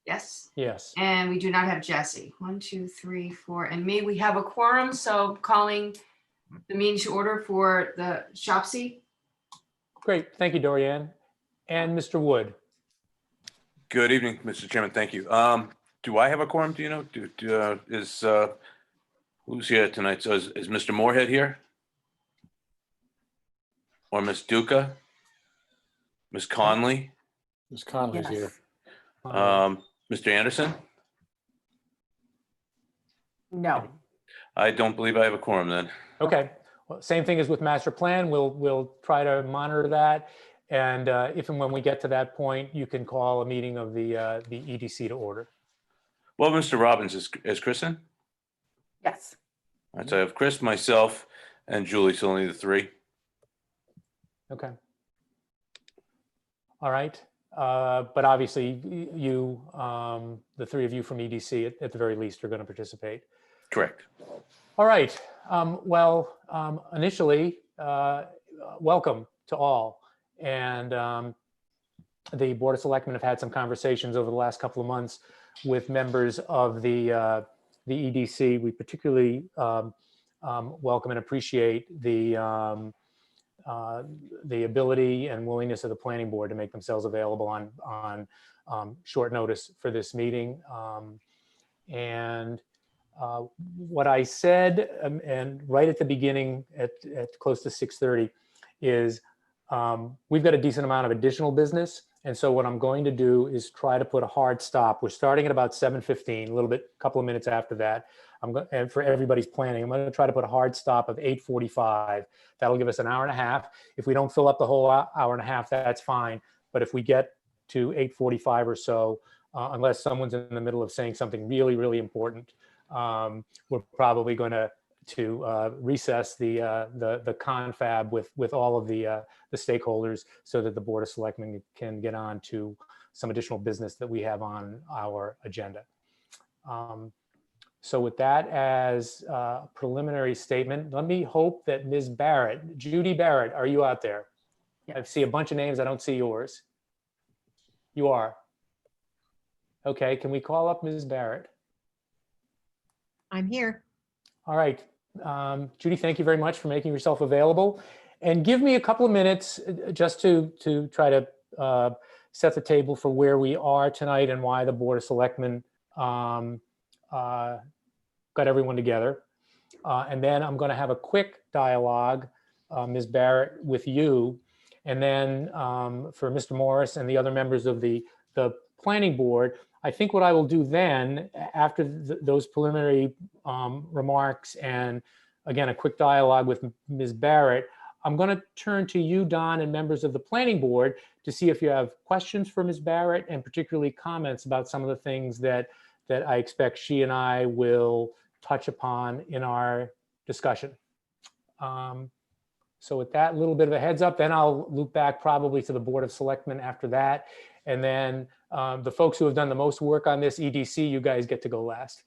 Yes. Yes. And we do not have Jesse. 1, 2, 3, 4, and me. We have a quorum, so calling the meeting to order for the SHOPC. Great. Thank you, Dorianne. And Mr. Wood? Good evening, Mr. Chairman. Thank you. Do I have a quorum? Do you know? Who's here tonight? So is Mr. Moorhead here? Or Ms. Duca? Ms. Conley, Ms. Conley's Yes. here. Mr. Anderson. No. I don't believe I have a quorum then. Okay, well, same thing as with master plan. We'll try to monitor that. And if and when we get to that point, you can call a meeting of the EDC to order. Well, Mr. Robbins, is Chris in? Yes. All right, so I have Chris, myself, and Julie, so only the three. Okay. All right. But obviously you, the three of you from EDC at the very least are going to participate. Correct. All right. Initially, welcome to all. And the Board of Selectmen have had some conversations over the last couple of months with members of the EDC. We particularly welcome and appreciate the ability and willingness of the planning board to make themselves available on short notice for this meeting. What I said, and right at the beginning at close to 6:30 is we've got a decent amount of additional business. And so what I'm going to do is try to put a hard stop. We're starting at about 7:15, a little bit, a couple of minutes after that. And for everybody's planning, I'm going to try to put a hard stop of 8:45. That'll give us an hour and a half. If we don't fill up the whole hour and a half, that's fine. But if we get to 8:45 or so, unless someone's in the middle of saying something really, really important, we're probably going to recess the confab with all of the stakeholders so that the Board of Selectmen can get on to some additional business that we have on our agenda. So with that as a preliminary statement, let me hope that Ms. Barrett, Judy Barrett, are you out there? Yes. I see a bunch of names. I don't see yours. You are. Okay, can we call up Ms. Barrett? I'm here. All right. Judy, thank you very much for making yourself available. And give me a couple of minutes just to try to set the table for where we are tonight and why the Board of Selectmen got everyone together. And then I'm going to have a quick dialogue, Ms. Barrett, with you. And then for Mr. Morris and the other members of the planning board, I think what I will do then, after those preliminary remarks and again, a quick dialogue with Ms. Barrett, I'm going to turn to you, Don, and members of the planning board to see if you have questions for Ms. Barrett and particularly comments about some of the things that I expect she and I will touch upon in our discussion. So with that little bit of a heads up, then I'll loop back probably to the Board of Selectmen after that. And then the folks who have done the most work on this, EDC, you guys get to go last.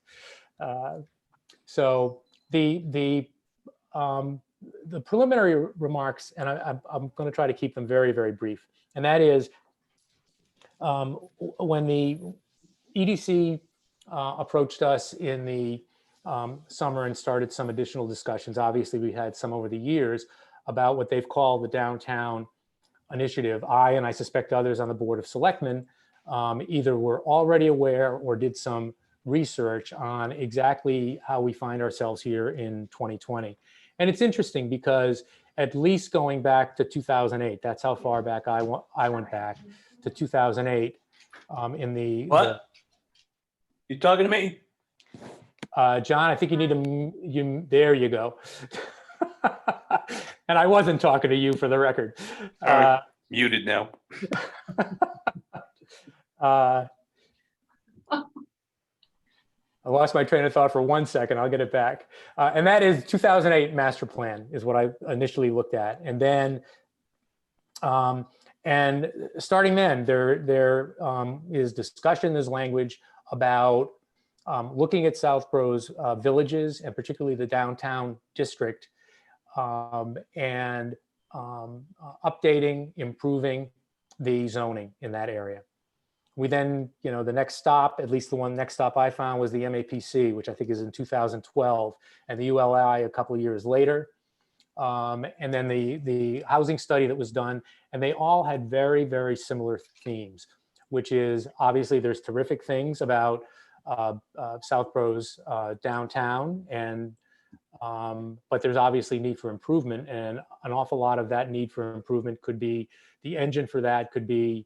So the preliminary remarks, and I'm going to try to keep them very, very brief. And that is when the EDC approached us in the summer and started some additional discussions. Obviously, we had some over the years about what they've called the downtown initiative. And I suspect others on the Board of Selectmen either were already aware or did some research on exactly how we find ourselves here in 2020. And it's interesting because at least going back to 2008, that's how far back I went back to 2008 in the... What? You talking to me? John, I think you need to, there you go. And I wasn't talking to you for the record. Muted now. I lost my train of thought for 1 second. I'll get it back. And that is 2008 master plan is what I initially looked at. And then, and starting then, there is discussion, there's language about looking at Southborough's villages and particularly the downtown district and updating, improving the zoning in that area. We then, the next stop, at least the next stop I found was the MAPC, which I think is in 2012, and the ULI a couple of years later. And then the housing study that was done, and they all had very, very similar themes, which is obviously there's terrific things about Southborough's downtown and But there's obviously need for improvement, and an awful lot of that need for improvement could be, the engine for that could be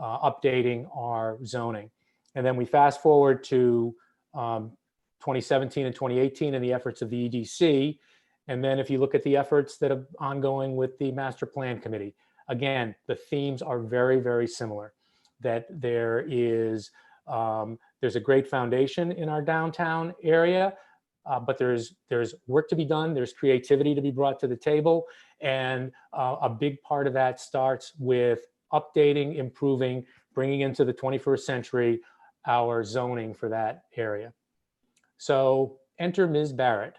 updating our zoning. And then we fast forward to 2017 and 2018 and the efforts of the EDC. And then if you look at the efforts that are ongoing with the Master Plan Committee, again, the themes are very, very similar. That there's a great foundation in our downtown area, but there's work to be done. There's creativity to be brought to the table. And a big part of that starts with updating, improving, bringing into the 21st century our zoning for that area. So enter Ms. Barrett.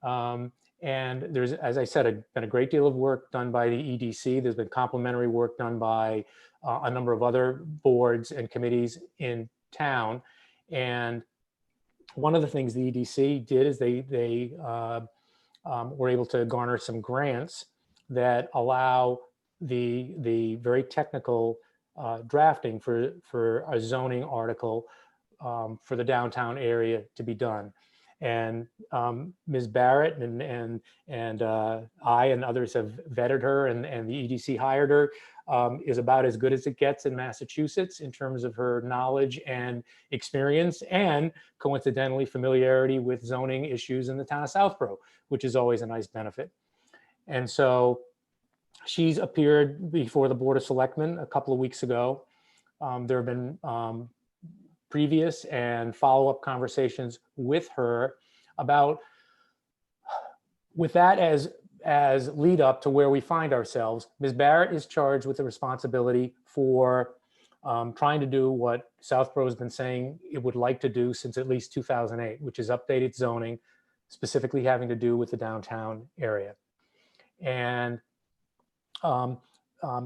And there's, as I said, been a great deal of work done by the EDC. There's been complementary work done by a number of other boards and committees in town. And one of the things the EDC did is they were able to garner some grants that allow the very technical drafting for a zoning article for the downtown area to be done. And Ms. Barrett and I and others have vetted her, and the EDC hired her, is about as good as it gets in Massachusetts in terms of her knowledge and experience, and coincidentally familiarity with zoning issues in the town of Southborough, which is always a nice benefit. And so she's appeared before the Board of Selectmen a couple of weeks ago. There have been previous and follow-up conversations with her about, with that as lead up to where we find ourselves. Ms. Barrett is charged with the responsibility for trying to do what Southborough has been saying it would like to do since at least 2008, which is update its zoning, specifically having to do with the downtown area. And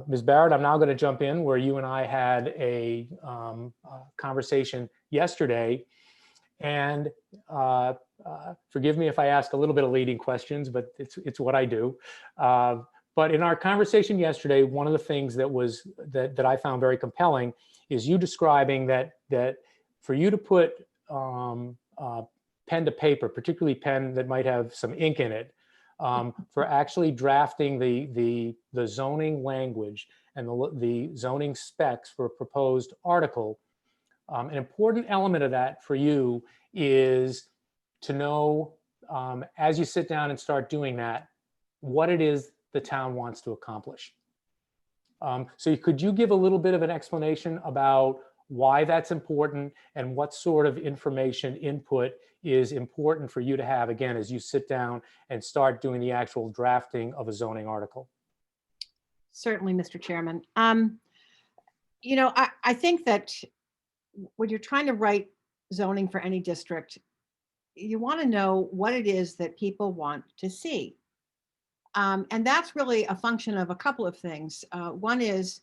Ms. Barrett, I'm now going to jump in where you and I had a conversation yesterday. And forgive me if I ask a little bit of leading questions, but it's what I do. But in our conversation yesterday, one of the things that I found very compelling is you describing that for you to put pen to paper, particularly pen that might have some ink in it, for actually drafting the zoning language and the zoning specs for a proposed article. An important element of that for you is to know, as you sit down and start doing that, what it is the town wants to accomplish. So could you give a little bit of an explanation about why that's important and what sort of information input is important for you to have, again, as you sit down and start doing the actual drafting of a zoning article? Certainly, Mr. Chairman. I think that when you're trying to write zoning for any district, you want to know what it is that people want to see. And that's really a function of a couple of things. One is,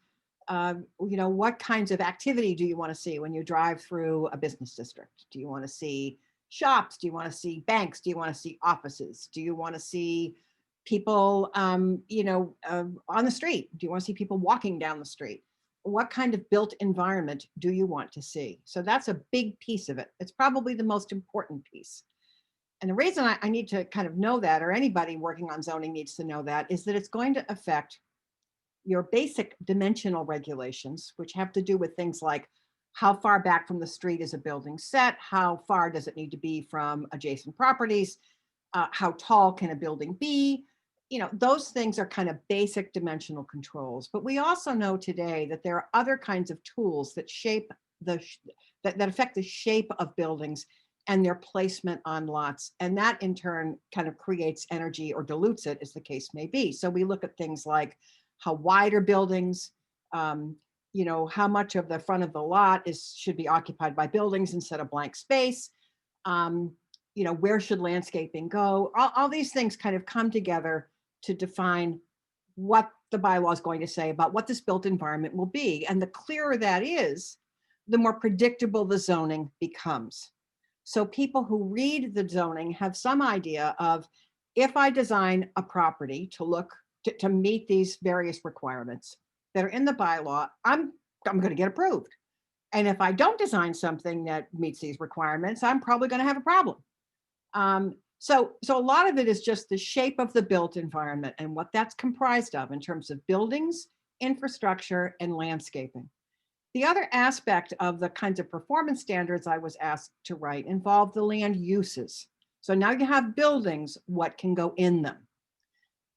what kinds of activity do you want to see when you drive through a business district? Do you want to see shops? Do you want to see banks? Do you want to see offices? Do you want to see people, on the street? Do you want to see people walking down the street? What kind of built environment do you want to see? So that's a big piece of it. It's probably the most important piece. And the reason I need to kind of know that, or anybody working on zoning needs to know that, is that it's going to affect your basic dimensional regulations, which have to do with things like how far back from the street is a building set, how far does it need to be from adjacent properties, how tall can a building be. Those things are kind of basic dimensional controls. But we also know today that there are other kinds of tools that that affect the shape of buildings and their placement on lots. And that in turn kind of creates energy or dilutes it, as the case may be. So we look at things like how wide are buildings, how much of the front of the lot should be occupied by buildings instead of blank space. Where should landscaping go? All these things kind of come together to define what the bylaw is going to say about what this built environment will be. And the clearer that is, the more predictable the zoning becomes. So people who read the zoning have some idea of, if I design a property to meet these various requirements that are in the bylaw, I'm going to get approved. And if I don't design something that meets these requirements, I'm probably going to have a problem. So a lot of it is just the shape of the built environment and what that's comprised of in terms of buildings, infrastructure, and landscaping. The other aspect of the kinds of performance standards I was asked to write involved the land uses. So now you have buildings, what can go in them?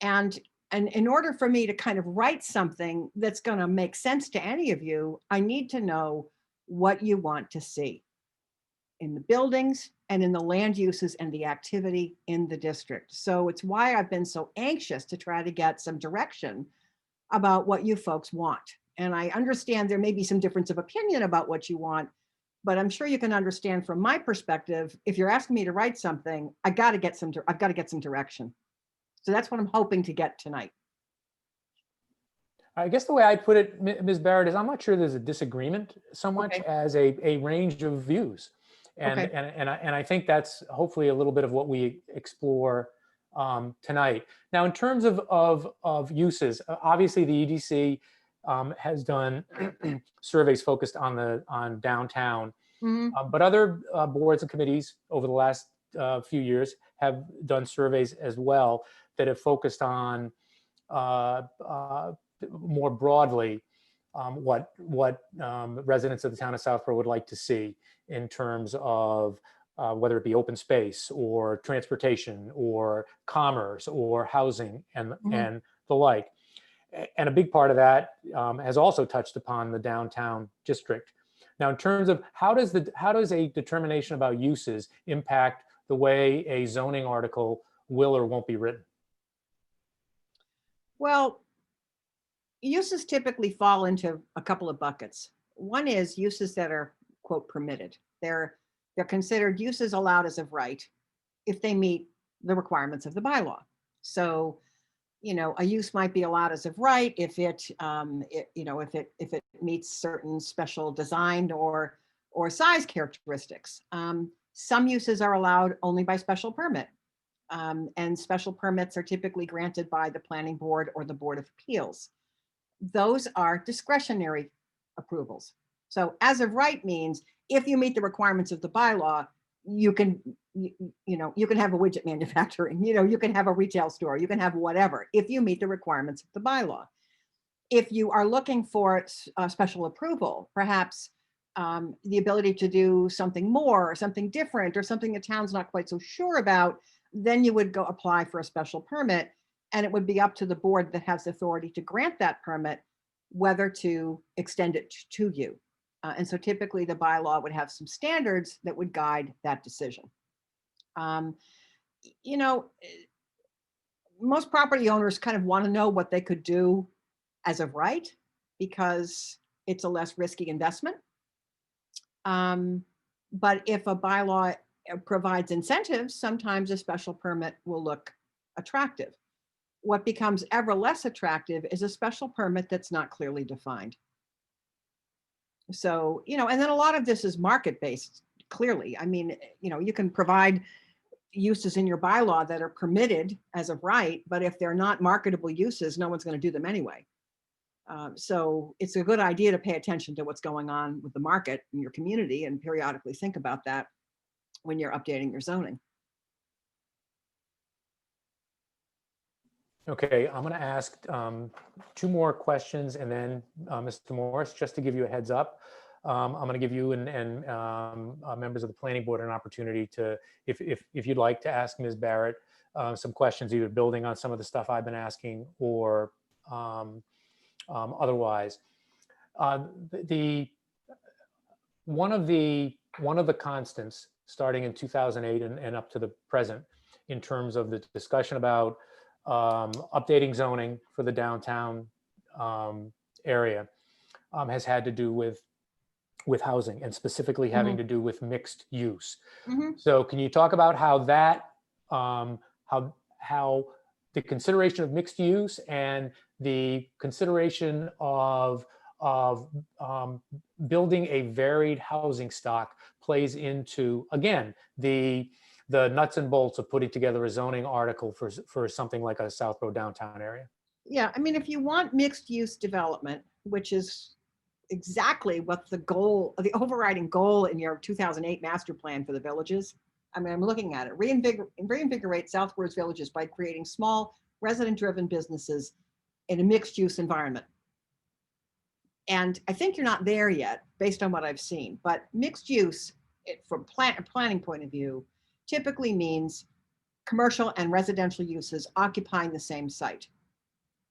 And in order for me to kind of write something that's going to make sense to any of you, I need to know what you want to see in the buildings and in the land uses and the activity in the district. So it's why I've been so anxious to try to get some direction about what you folks want. And I understand there may be some difference of opinion about what you want, but I'm sure you can understand from my perspective, if you're asking me to write something, I've got to get some direction. So that's what I'm hoping to get tonight. I guess the way I put it, Ms. Barrett, is I'm not sure there's a disagreement so much Okay. as a range of views. And, Okay. and I think that's hopefully a little bit of what we explore tonight. Now, in terms of uses, obviously the EDC has done surveys focused on downtown, but other boards and committees over the last few years have done surveys as well that have focused on more broadly what residents of the town of Southborough would like to see in terms of whether it be open space or transportation or commerce or housing and the like. And a big part of that has also touched upon the downtown district. Now, in terms of how does a determination about uses impact the way a zoning article will or won't be written? Well, uses typically fall into a couple of buckets. One is uses that are, quote, permitted. They're considered uses allowed as of right if they meet the requirements of the bylaw. So, you know, a use might be allowed as of right if it meets certain special design or size characteristics. Some uses are allowed only by special permit. And special permits are typically granted by the planning board or the Board of Appeals. Those are discretionary approvals. So as of right means if you meet the requirements of the bylaw, you can have a widget manufacturing, you can have a retail store, you can have whatever if you meet the requirements of the bylaw. If you are looking for a special approval, perhaps the ability to do something more or something different or something the town's not quite so sure about, then you would go apply for a special permit, and it would be up to the board that has authority to grant that permit whether to extend it to you. And so typically the bylaw would have some standards that would guide that decision. Most property owners kind of want to know what they could do as of right because it's a less risky investment. But if a bylaw provides incentives, sometimes a special permit will look attractive. What becomes ever less attractive is a special permit that's not clearly defined. So, and then a lot of this is market-based, clearly. I mean, you can provide uses in your bylaw that are permitted as of right, but if they're not marketable uses, no one's going to do them anyway. So it's a good idea to pay attention to what's going on with the market in your community and periodically think about that when you're updating your zoning. Okay, I'm going to ask 2 more questions, and then Mr. Morris, just to give you a heads up, I'm going to give you and members of the planning board an opportunity to, if you'd like to ask Ms. Barrett some questions, either building on some of the stuff I've been asking or otherwise. One of the constants starting in 2008 and up to the present in terms of the discussion about updating zoning for the downtown area has had to do with housing, and specifically having to do with mixed use. So can you talk about how that how the consideration of mixed use and the consideration of building a varied housing stock plays into, again, the nuts and bolts of putting together a zoning article for something like a Southborough downtown area? Yeah, I mean, if you want mixed use development, which is exactly what the overriding goal in your 2008 master plan for the villages, I mean, I'm looking at it, reinvigorate Southborough's villages by creating small resident-driven businesses in a mixed-use environment. And I think you're not there yet, based on what I've seen, but mixed use, from a planning point of view, typically means commercial and residential uses occupying the same site.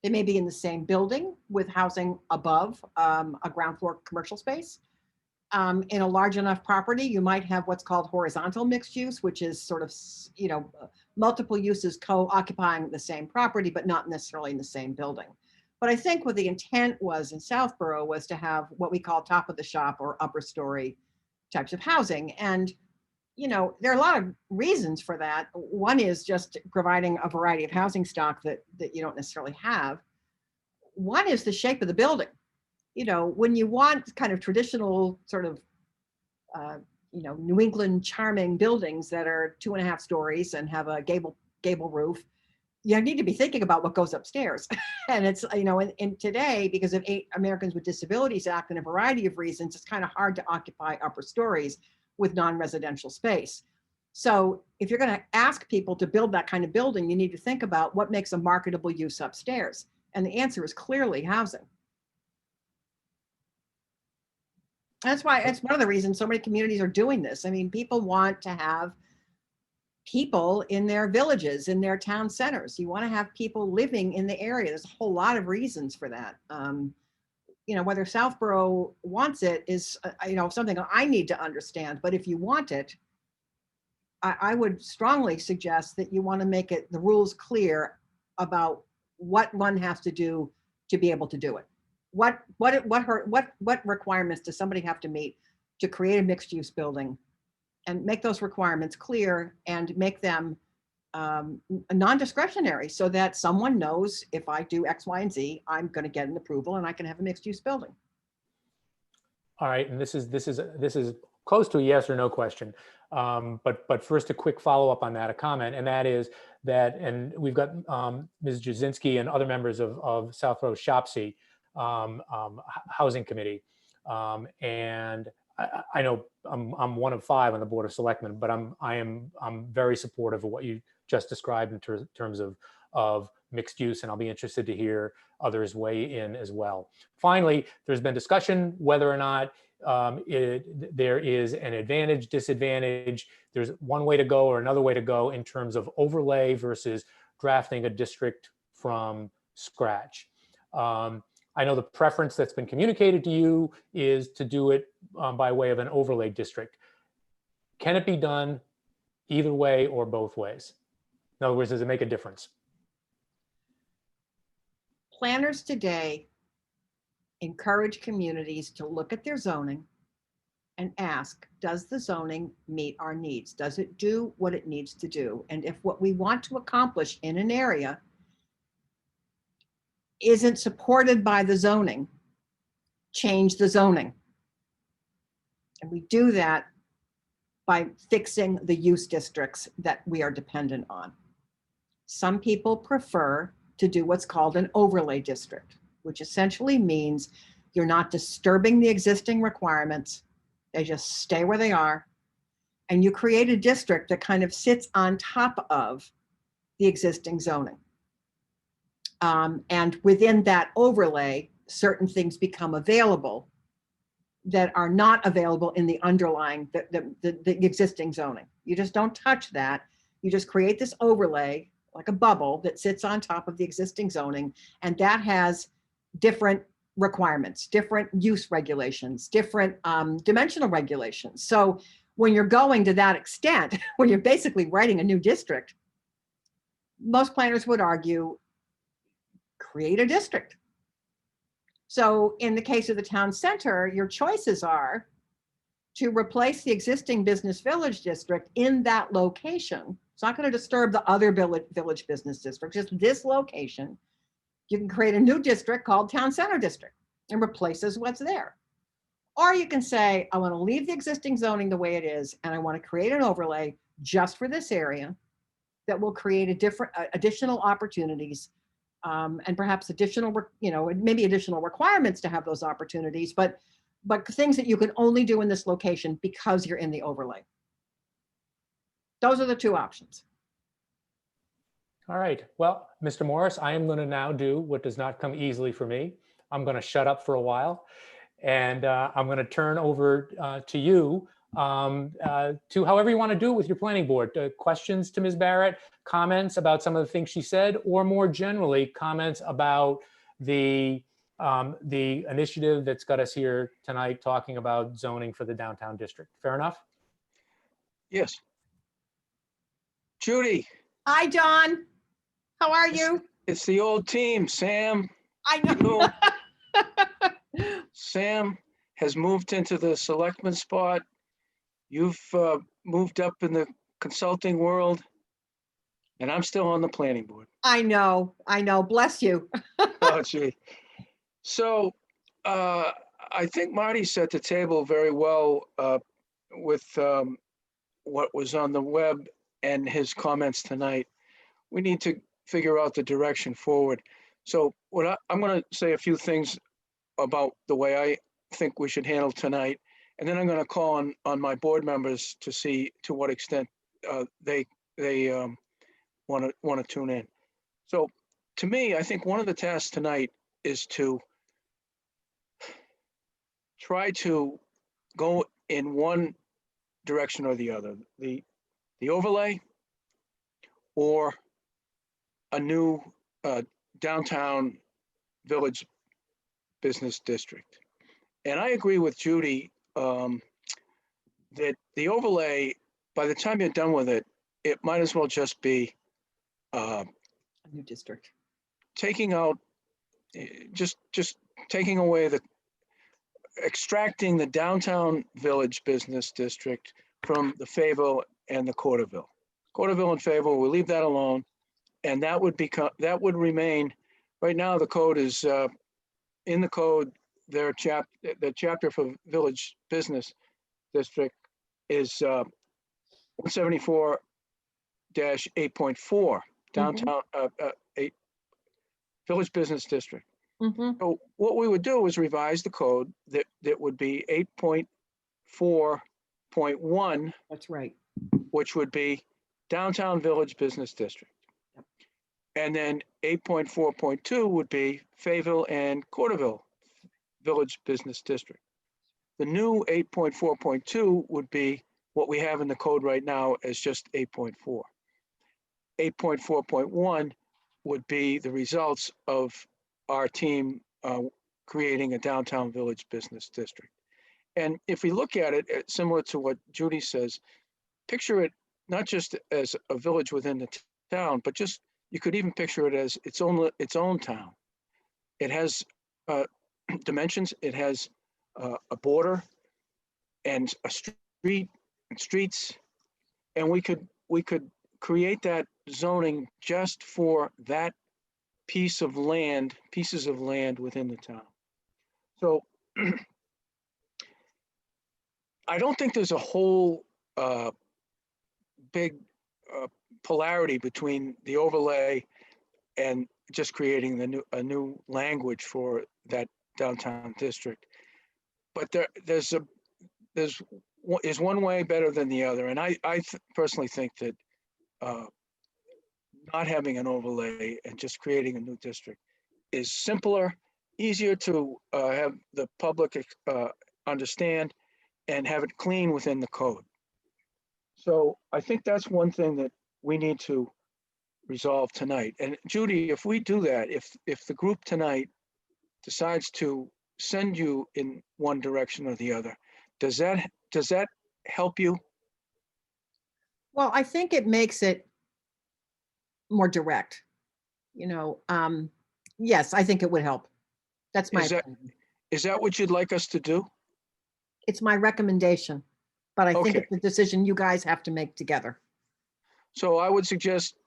They may be in the same building with housing above a ground floor commercial space. In a large enough property, you might have what's called horizontal mixed use, which is sort of, multiple uses co-occupying the same property, but not necessarily in the same building. But I think what the intent was in Southborough was to have what we call top of the shop or upper story types of housing. And, there are a lot of reasons for that. One is just providing a variety of housing stock that you don't necessarily have. One is the shape of the building. When you want kind of traditional sort of, New England charming buildings that are 2.5 stories and have a gable roof, you need to be thinking about what goes upstairs. And it's, in today, because of Americans with Disabilities Act and a variety of reasons, it's kind of hard to occupy upper stories with non-residential space. So if you're going to ask people to build that kind of building, you need to think about what makes a marketable use upstairs. And the answer is clearly housing. That's one of the reasons so many communities are doing this. I mean, people want to have people in their villages, in their town centers. You want to have people living in the area. There's a whole lot of reasons for that. Whether Southborough wants it is, something I need to understand. But if you want it, I would strongly suggest that you want to make the rules clear about what one has to do to be able to do it. What requirements does somebody have to meet to create a mixed use building, and make those requirements clear and make them non-discretionary, so that someone knows if I do X, Y, and Z, I'm going to get an approval and I can have a mixed use building. All right, and this is close to a yes or no question, but first a quick follow up on that, a comment, and that is that, and we've got Ms. Jasinski and other members of Southborough SHOPSI Housing Committee, and I know I'm one of 5 on the Board of Selectmen, but I'm very supportive of what you just described in terms of mixed use, and I'll be interested to hear others weigh in as well. Finally, there's been discussion whether or not there is an advantage, disadvantage. There's one way to go or another way to go in terms of overlay versus drafting a district from scratch. I know the preference that's been communicated to you is to do it by way of an overlay district. Can it be done either way or both ways? In other words, does it make a difference? Planners today encourage communities to look at their zoning and ask, does the zoning meet our needs? Does it do what it needs to do? And if what we want to accomplish in an area isn't supported by the zoning, change the zoning. And we do that by fixing the use districts that we are dependent on. Some people prefer to do what's called an overlay district, which essentially means you're not disturbing the existing requirements. They just stay where they are. And you create a district that kind of sits on top of the existing zoning. And within that overlay, certain things become available that are not available in the underlying, the existing zoning. You just don't touch that. You just create this overlay, like a bubble that sits on top of the existing zoning, and that has different requirements, different use regulations, different dimensional regulations. So when you're going to that extent, when you're basically writing a new district, most planners would argue, create a district. So in the case of the town center, your choices are to replace the existing business village district in that location. It's not going to disturb the other village business district, just this location. You can create a new district called town center district and replaces what's there. Or you can say, I want to leave the existing zoning the way it is, and I want to create an overlay just for this area that will create additional opportunities, and perhaps additional, maybe additional requirements to have those opportunities, but things that you can only do in this location because you're in the overlay. Those are the two options. All right. Well, Mr. Morris, I am going to now do what does not come easily for me. I'm going to shut up for a while, and I'm going to turn over to you to however you want to do it with your planning board. Questions to Ms. Barrett, comments about some of the things she said, or more generally, comments about the initiative that's got us here tonight talking about zoning for the downtown district. Fair enough? Yes. Judy, Hi, John. How are you? it's the old team, Sam. I know. Sam has moved into the selectman spot. You've moved up in the consulting world, and I'm still on the planning board. I know. Bless you. Oh, gee. So I think Marty set the table very well with what was on the web and his comments tonight. We need to figure out the direction forward. So I'm going to say a few things about the way I think we should handle tonight, and then I'm going to call on my board members to see to what extent they want to tune in. So to me, I think one of the tasks tonight is to try to go in one direction or the other, the overlay or a new downtown village business district. And I agree with Judy that the overlay, by the time you're done with it, it might as well just be A new district. taking out, just taking away extracting the downtown village business district from the Fayetteville and the Corderville. Corderville and Fayetteville, we'll leave that alone. And that would remain, right now the code is, in the code, the chapter for village business district is 174-8.4, downtown, 8, village business district. So what we would do is revise the code that would be 8.4.1. That's right. Which would be downtown village business district. And then 8.4.2 would be Fayetteville and Corderville village business district. The new 8.4.2 would be what we have in the code right now as just 8.4. 8.4.1 would be the results of our team creating a downtown village business district. And if we look at it, similar to what Judy says, picture it not just as a village within the town, but just, you could even picture it as its own town. It has dimensions, it has a border and a street and streets, and we could create that zoning just for that pieces of land within the town. So I don't think there's a whole big polarity between the overlay and just creating a new language for that downtown district. But there's one way better than the other, and I personally think that not having an overlay and just creating a new district is simpler, easier to have the public understand, and have it clean within the code. So I think that's one thing that we need to resolve tonight. And Judy, if we do that, if the group tonight decides to send you in one direction or the other, does that help you? Well, I think it makes it more direct. Yes, I think it would help. That's my opinion. Is that what you'd like us to do? It's my recommendation, but I think Okay. it's a decision you guys have to make together. So I would suggest,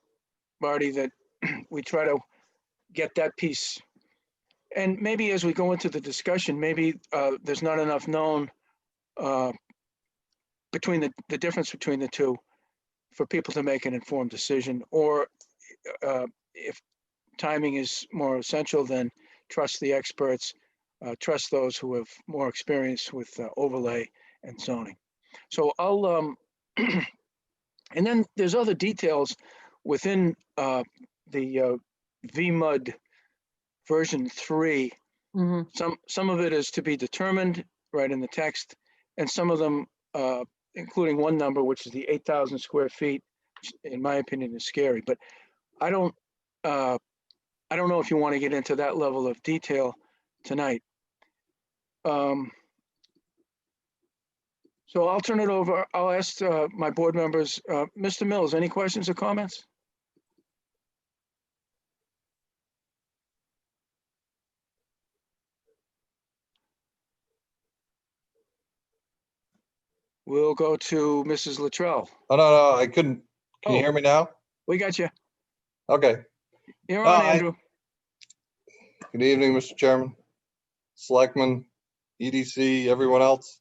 Marty, that we try to get that piece. And maybe as we go into the discussion, maybe there's not enough known between the difference between the two for people to make an informed decision, or if timing is more essential, then trust the experts, trust those who have more experience with overlay and zoning. So I'll And then there's other details within the VMUD version 3. Some of it is to be determined right in the text, and some of them, including one number, which is the 8,000 square feet, which in my opinion is scary. But I don't know if you want to get into that level of detail tonight. So I'll turn it over. I'll ask my board members. Mr. Mills, any questions or comments? We'll go to Mrs. Luttrell. Oh, no, I couldn't. Can you hear me now? We got you. Okay. You're on, Andrew. Good evening, Mr. Chairman, Selectmen, EDC, everyone else.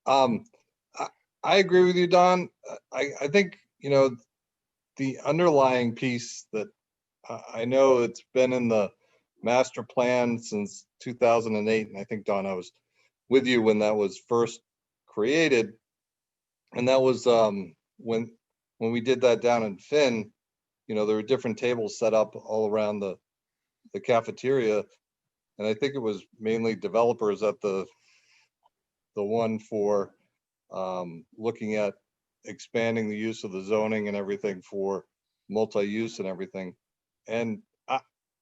I agree with you, Don. I think, the underlying piece that I know it's been in the master plan since 2008. And I think, Don, I was with you when that was first created. And that was when we did that down in Finn, there were different tables set up all around the cafeteria. And I think it was mainly developers at the one for looking at expanding the use of the zoning and everything for multi-use and everything. And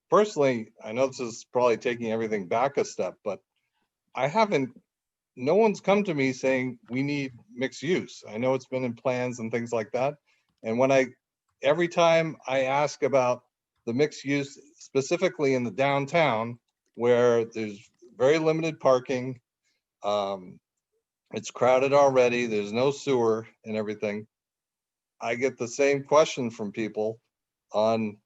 personally, I know this is probably taking everything back a step, but no one's come to me saying we need mixed use. I know it's been in plans and things like that. And every time I ask about the mixed use, specifically in the downtown, where there's very limited parking, it's crowded already, there's no sewer and everything, I get the same question from people on,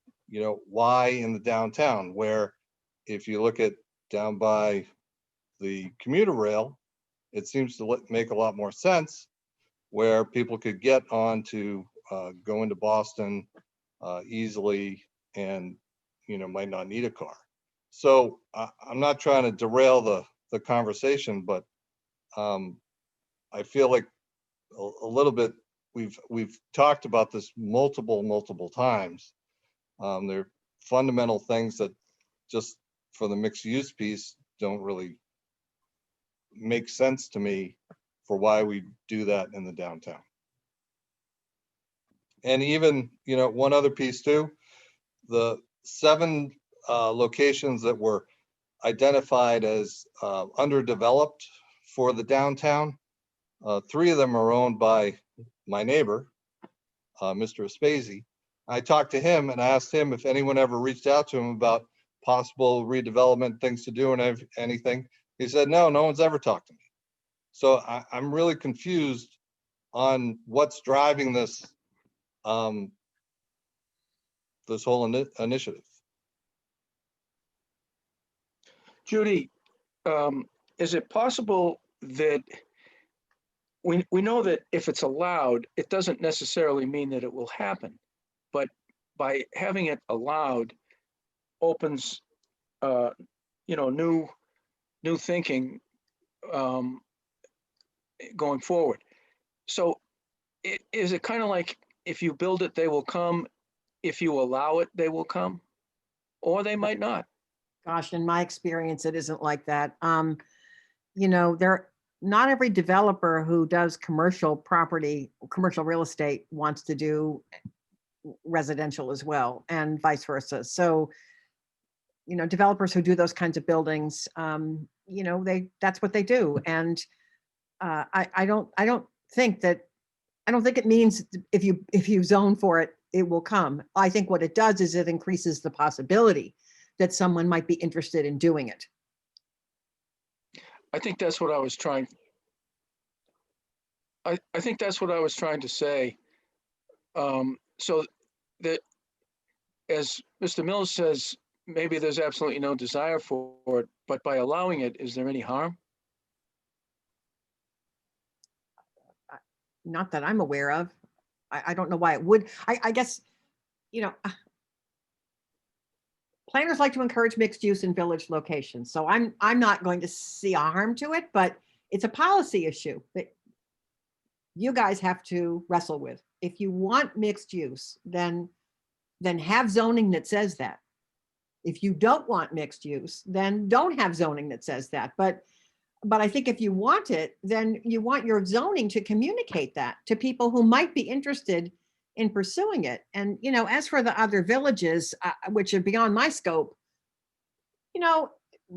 why in the downtown, where if you look at down by the commuter rail, it seems to make a lot more sense, where people could get on to go into Boston easily and, might not need a car. So I'm not trying to derail the conversation, but I feel like a little bit, we've talked about this multiple times. There are fundamental things that just for the mixed use piece don't really make sense to me for why we do that in the downtown. And even, one other piece too, the 7 locations that were identified as underdeveloped for the downtown, 3 of them are owned by my neighbor, Mr. Aspesi. I talked to him and asked him if anyone ever reached out to him about possible redevelopment, things to do and anything. He said, no one's ever talked to me. So I'm really confused on what's driving this, this whole initiative. Judy, is it possible that we know that if it's allowed, it doesn't necessarily mean that it will happen, but by having it allowed opens, new thinking going forward. So is it kind of like if you build it, they will come. If you allow it, they will come, or they might not. Gosh, in my experience, it isn't like that. Not every developer who does commercial property, commercial real estate wants to do residential as well, and vice versa. So, developers who do those kinds of buildings, that's what they do. And I don't think it means if you zone for it, it will come. I think what it does is it increases the possibility that someone might be interested in doing it. I think that's what I was trying. I think that's what I was trying to say. So that, as Mr. Mills says, maybe there's absolutely no desire for it, but by allowing it, is there any harm? Not that I'm aware of. I don't know why it would. I guess, planners like to encourage mixed use in village locations. So I'm not going to see a harm to it, but it's a policy issue that you guys have to wrestle with. If you want mixed use, then have zoning that says that. If you don't want mixed use, then don't have zoning that says that. But I think if you want it, then you want your zoning to communicate that to people who might be interested in pursuing it. And, you know, as for the other villages, which are beyond my scope, you know,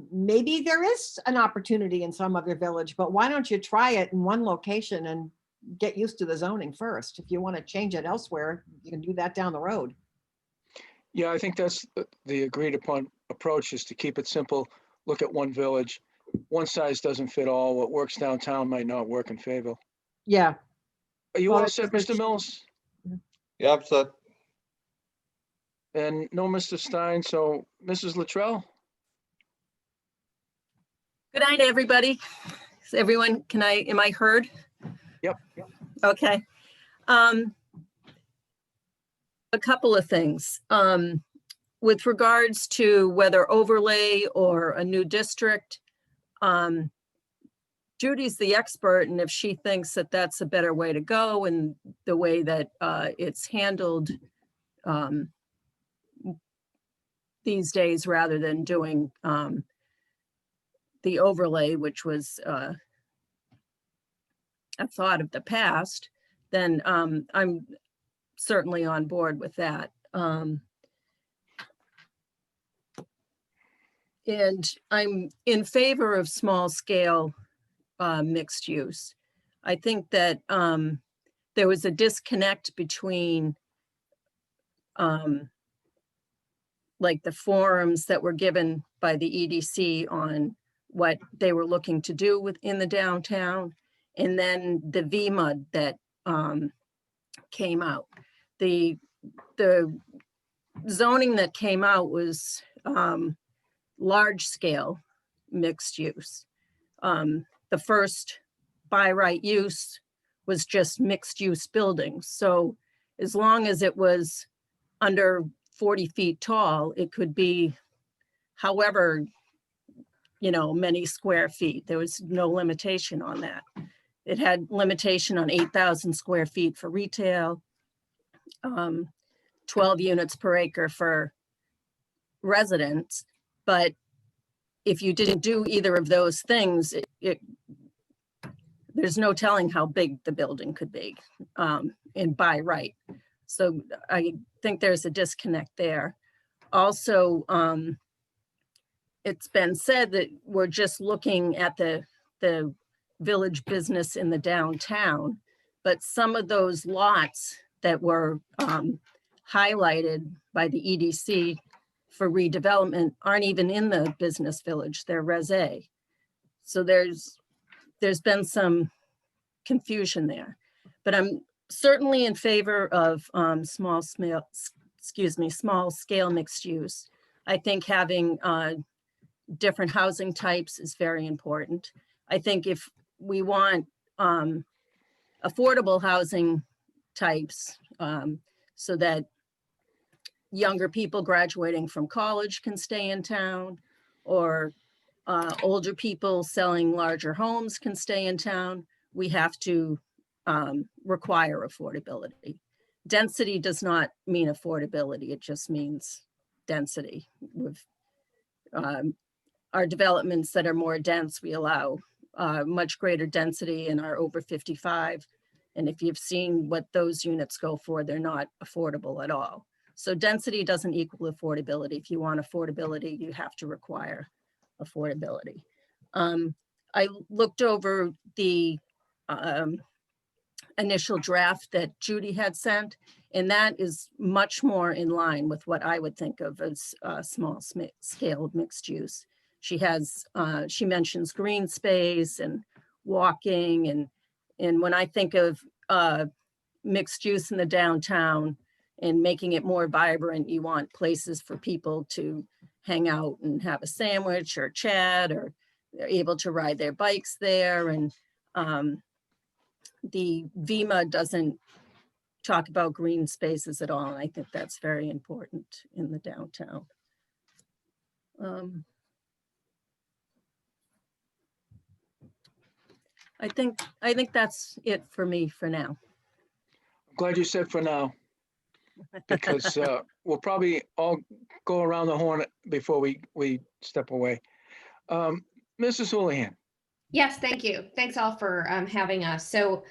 maybe there is an opportunity in some other village, but why don't you try it in one location and get used to the zoning first? If you want to change it elsewhere, you can do that down the road. Yeah, I think that's the agreed upon approach, is to keep it simple. Look at one village. One size doesn't fit all. What works downtown might not work in Fayetteville. Yeah. Are you Well, all it's set, just- Mr. Mills? Yeah, I'm set. And no, Mr. Stein. So Mrs. Luttrell? Good night, everybody. Is everyone, am I heard? Yep. Okay. A couple of things. With regards to whether overlay or a new district, Judy's the expert, and if she thinks that that's a better way to go and the way that it's handled these days, rather than doing the overlay, which was a thought of the past, then I'm certainly on board with that. And I'm in favor of small scale mixed use. I think that there was a disconnect between like the forums that were given by the EDC on what they were looking to do within the downtown, and then the VMUD that came out. The zoning that came out was large scale mixed use. The first by right use was just mixed use buildings. So as long as it was under 40 feet tall, it could be however, you know, many square feet. There was no limitation on that. It had limitation on 8,000 square feet for retail, 12 units per acre for residents. But if you didn't do either of those things, there's no telling how big the building could be in by right. So I think there's a disconnect there. Also, it's been said that we're just looking at the village business in the downtown, but some of those lots that were highlighted by the EDC for redevelopment aren't even in the business village, they're Res A. So there's been some confusion there, but I'm certainly in favor of small scale mixed use. I think having different housing types is very important. I think if we want affordable housing types so that younger people graduating from college can stay in town, or older people selling larger homes can stay in town, we have to require affordability. Density does not mean affordability, it just means density. With our developments that are more dense, we allow much greater density and are over 55. And if you've seen what those units go for, they're not affordable at all. So density doesn't equal affordability. If you want affordability, you have to require affordability. I looked over the initial draft that Judy had sent, and that is much more in line with what I would think of as small scale mixed use. She has, she mentions green space and walking, and when I think of mixed use in the downtown and making it more vibrant, you want places for people to hang out and have a sandwich or chat, or they're able to ride their bikes there. And the VMA doesn't talk about green spaces at all. And I think that's very important in the downtown. I think that's it for me for now. glad you said for now, because we'll probably all go around the horn before we step away. Mrs. Houlihan. Yes, thank you. Thanks all for having us. So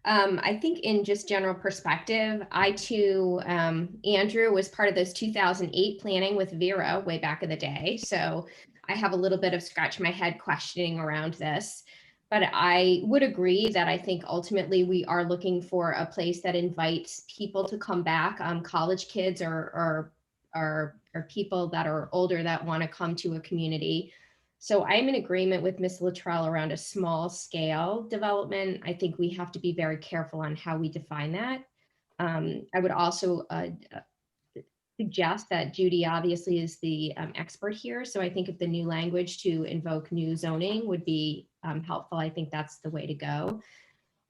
I think in just general perspective, I too, Andrew was part of those 2008 planning with Vera way back in the day. So I have a little bit of scratch my head questioning around this. But I would agree that I think ultimately we are looking for a place that invites people to come back, college kids or people that are older that want to come to a community. So I'm in agreement with Ms. Luttrell around a small scale development. I think we have to be very careful on how we define that. I would also suggest that Judy obviously is the expert here. So I think if the new language to invoke new zoning would be helpful, I think that's the way to go.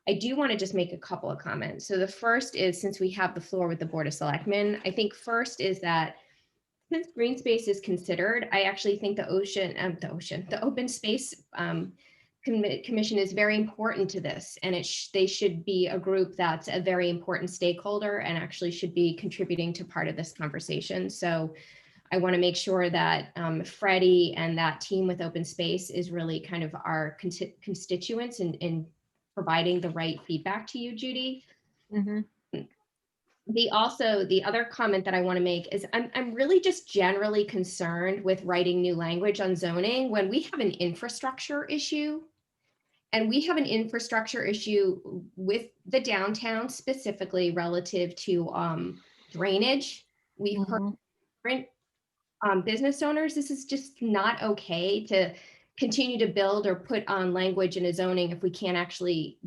I do want to just make a couple of comments. So the first is, since we have the floor with the Board of Selectmen, I think first is that since green space is considered, I actually think the open space commission is very important to this, and they should be a group that's a very important stakeholder and actually should be contributing to part of this conversation. So I want to make sure that Freddie and that team with open space is really kind of our constituents in providing the right feedback to you, Judy. Mm-hmm. The other comment that I want to make is I'm really just generally concerned with writing new language on zoning when we have an infrastructure issue. And we have an infrastructure issue with the downtown specifically relative to drainage. We've heard different business owners, this is just not okay to continue to build or put on language in a zoning if we can't actually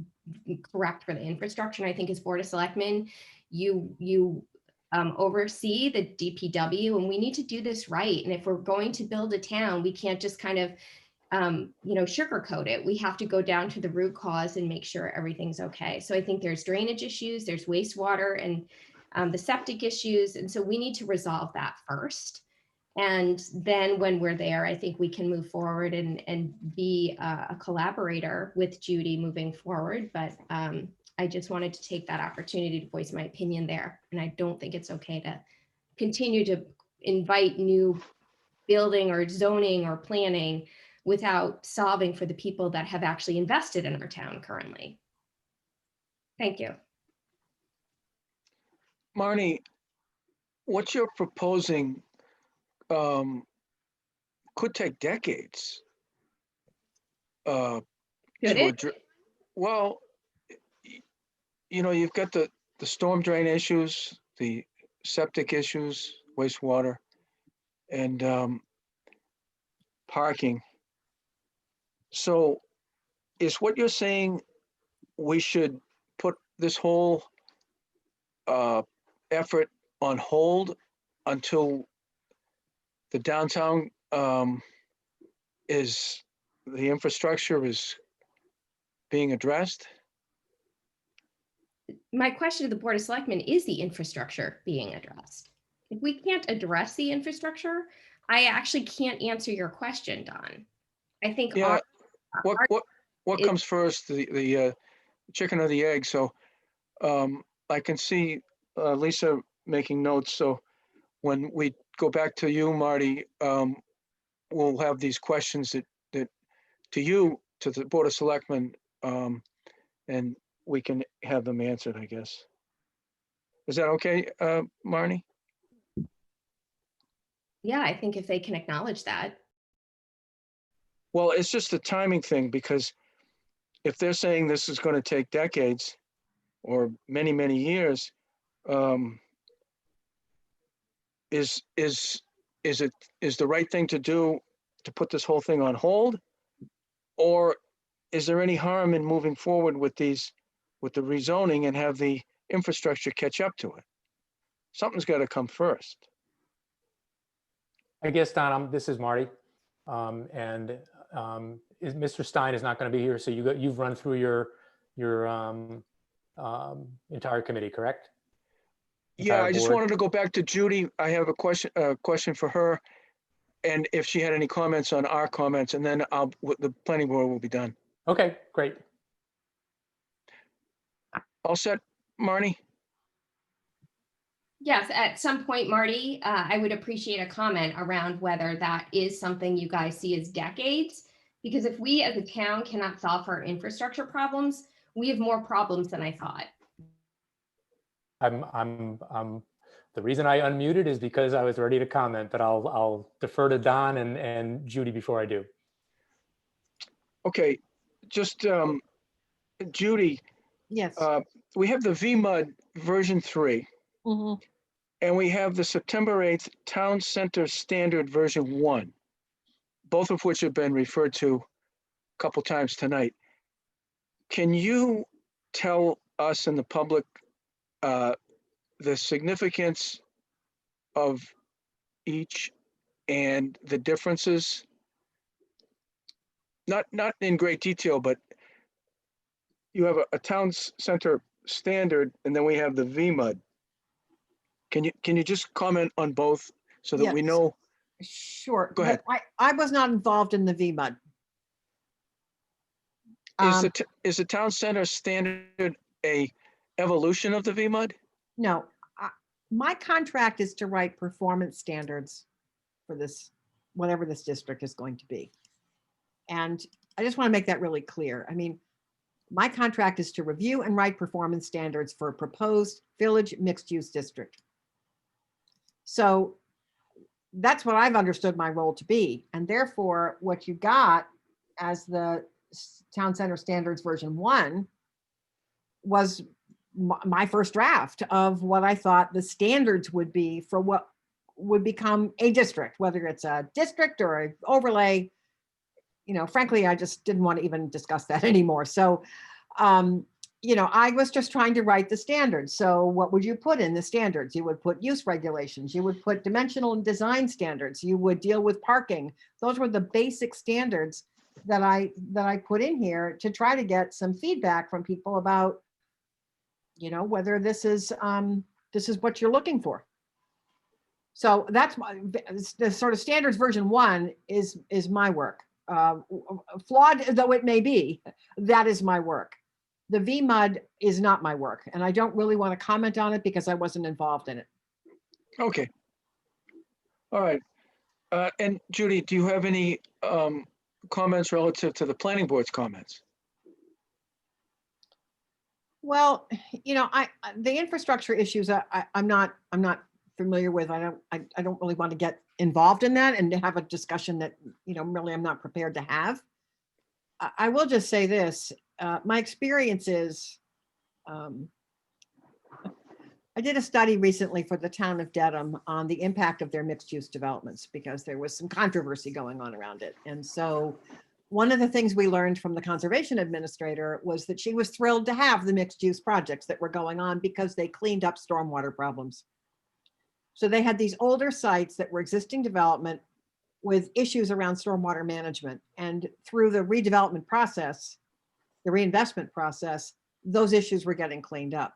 correct for the infrastructure. And I think as Board of Selectmen, you oversee the DPW, and we need to do this right. And if we're going to build a town, we can't just kind of sugarcoat it. We have to go down to the root cause and make sure everything's okay. So I think there's drainage issues, there's wastewater and the septic issues. And so we need to resolve that first. And then when we're there, I think we can move forward and be a collaborator with Judy moving forward. But I just wanted to take that opportunity to voice my opinion there. And I don't think it's okay to continue to invite new building or zoning or planning without solving for the people that have actually invested in our town currently. Thank you. Marnie, what you're proposing could take decades. Could it? Well, you've got the storm drain issues, the septic issues, wastewater, and parking. So is what you're saying we should put this whole effort on hold until the downtown the infrastructure is being addressed? My question to the Board of Selectmen, is the infrastructure being addressed? If we can't address the infrastructure, I actually can't answer your question, Don. I think what comes first, the chicken or the egg? So I can see Lisa making notes. So when we go back to you, Marty, we'll have these questions that to you, to the Board of Selectmen, and we can have them answered, I guess. Is that okay, Marnie? Yeah, I think if they can acknowledge that. Well, it's just a timing thing, because if they're saying this is going to take decades or many, many years, is the right thing to do to put this whole thing on hold? Or is there any harm in moving forward with the rezoning and have the infrastructure catch up to it? Something's got to come first. I guess, Don, this is Marty. Mr. Stein is not going to be here, so you've run through your entire committee, correct? Yeah, I just wanted to go back to Judy. I have a question for her, and if she had any comments on our comments, and then the planning board will be done. Okay, great. All set, Marnie? Yes, at some point, Marty, I would appreciate a comment around whether that is something you guys see as decades. Because if we as a town cannot solve our infrastructure problems, we have more problems than I thought. The reason I unmuted is because I was ready to comment, but I'll defer to Don and Judy before I do. Okay, just Judy, Yes. we have the VMUD version 3, Mhm. and we have the September 8th Town Center Standard version 1, both of which have been referred to a couple times tonight. Can you tell us and the public the significance of each and the differences? Not in great detail, but you have a town center standard, and then we have the VMUD. Can you just comment on both so that we Yes. know? Sure. Go ahead. But I was not involved in the VMUD. Is the town center standard a evolution of the VMUD? No, my contract is to write performance standards for this, whatever this district is going to be. And I just want to make that really clear. I mean, my contract is to review and write performance standards for a proposed village mixed use district. So that's what I've understood my role to be. And therefore, what you got as the Town Center Standards version 1 was my first draft of what I thought the standards would be for what would become a district, whether it's a district or an overlay. You know, frankly, I just didn't want to even discuss that anymore. So, you know, I was just trying to write the standards. So what would you put in the standards? You would put use regulations, you would put dimensional and design standards, you would deal with parking. Those were the basic standards that I put in here to try to get some feedback from people about, you know, whether this is what you're looking for. So that's the sort of standards version 1 is my work. Flawed though it may be, that is my work. The VMUD is not my work, and I don't really want to comment on it because I wasn't involved in it. Okay. All right. And Judy, do you have any comments relative to the planning board's comments? Well, you know, the infrastructure issues I'm not familiar with. I don't really want to get involved in that and have a discussion that, you know, really I'm not prepared to have. I will just say this, my experience is, I did a study recently for the town of Dedham on the impact of their mixed use developments because there was some controversy going on around it. And so one of the things we learned from the conservation administrator was that she was thrilled to have the mixed use projects that were going on because they cleaned up stormwater problems. So they had these older sites that were existing development with issues around stormwater management. And through the redevelopment process, the reinvestment process, those issues were getting cleaned up.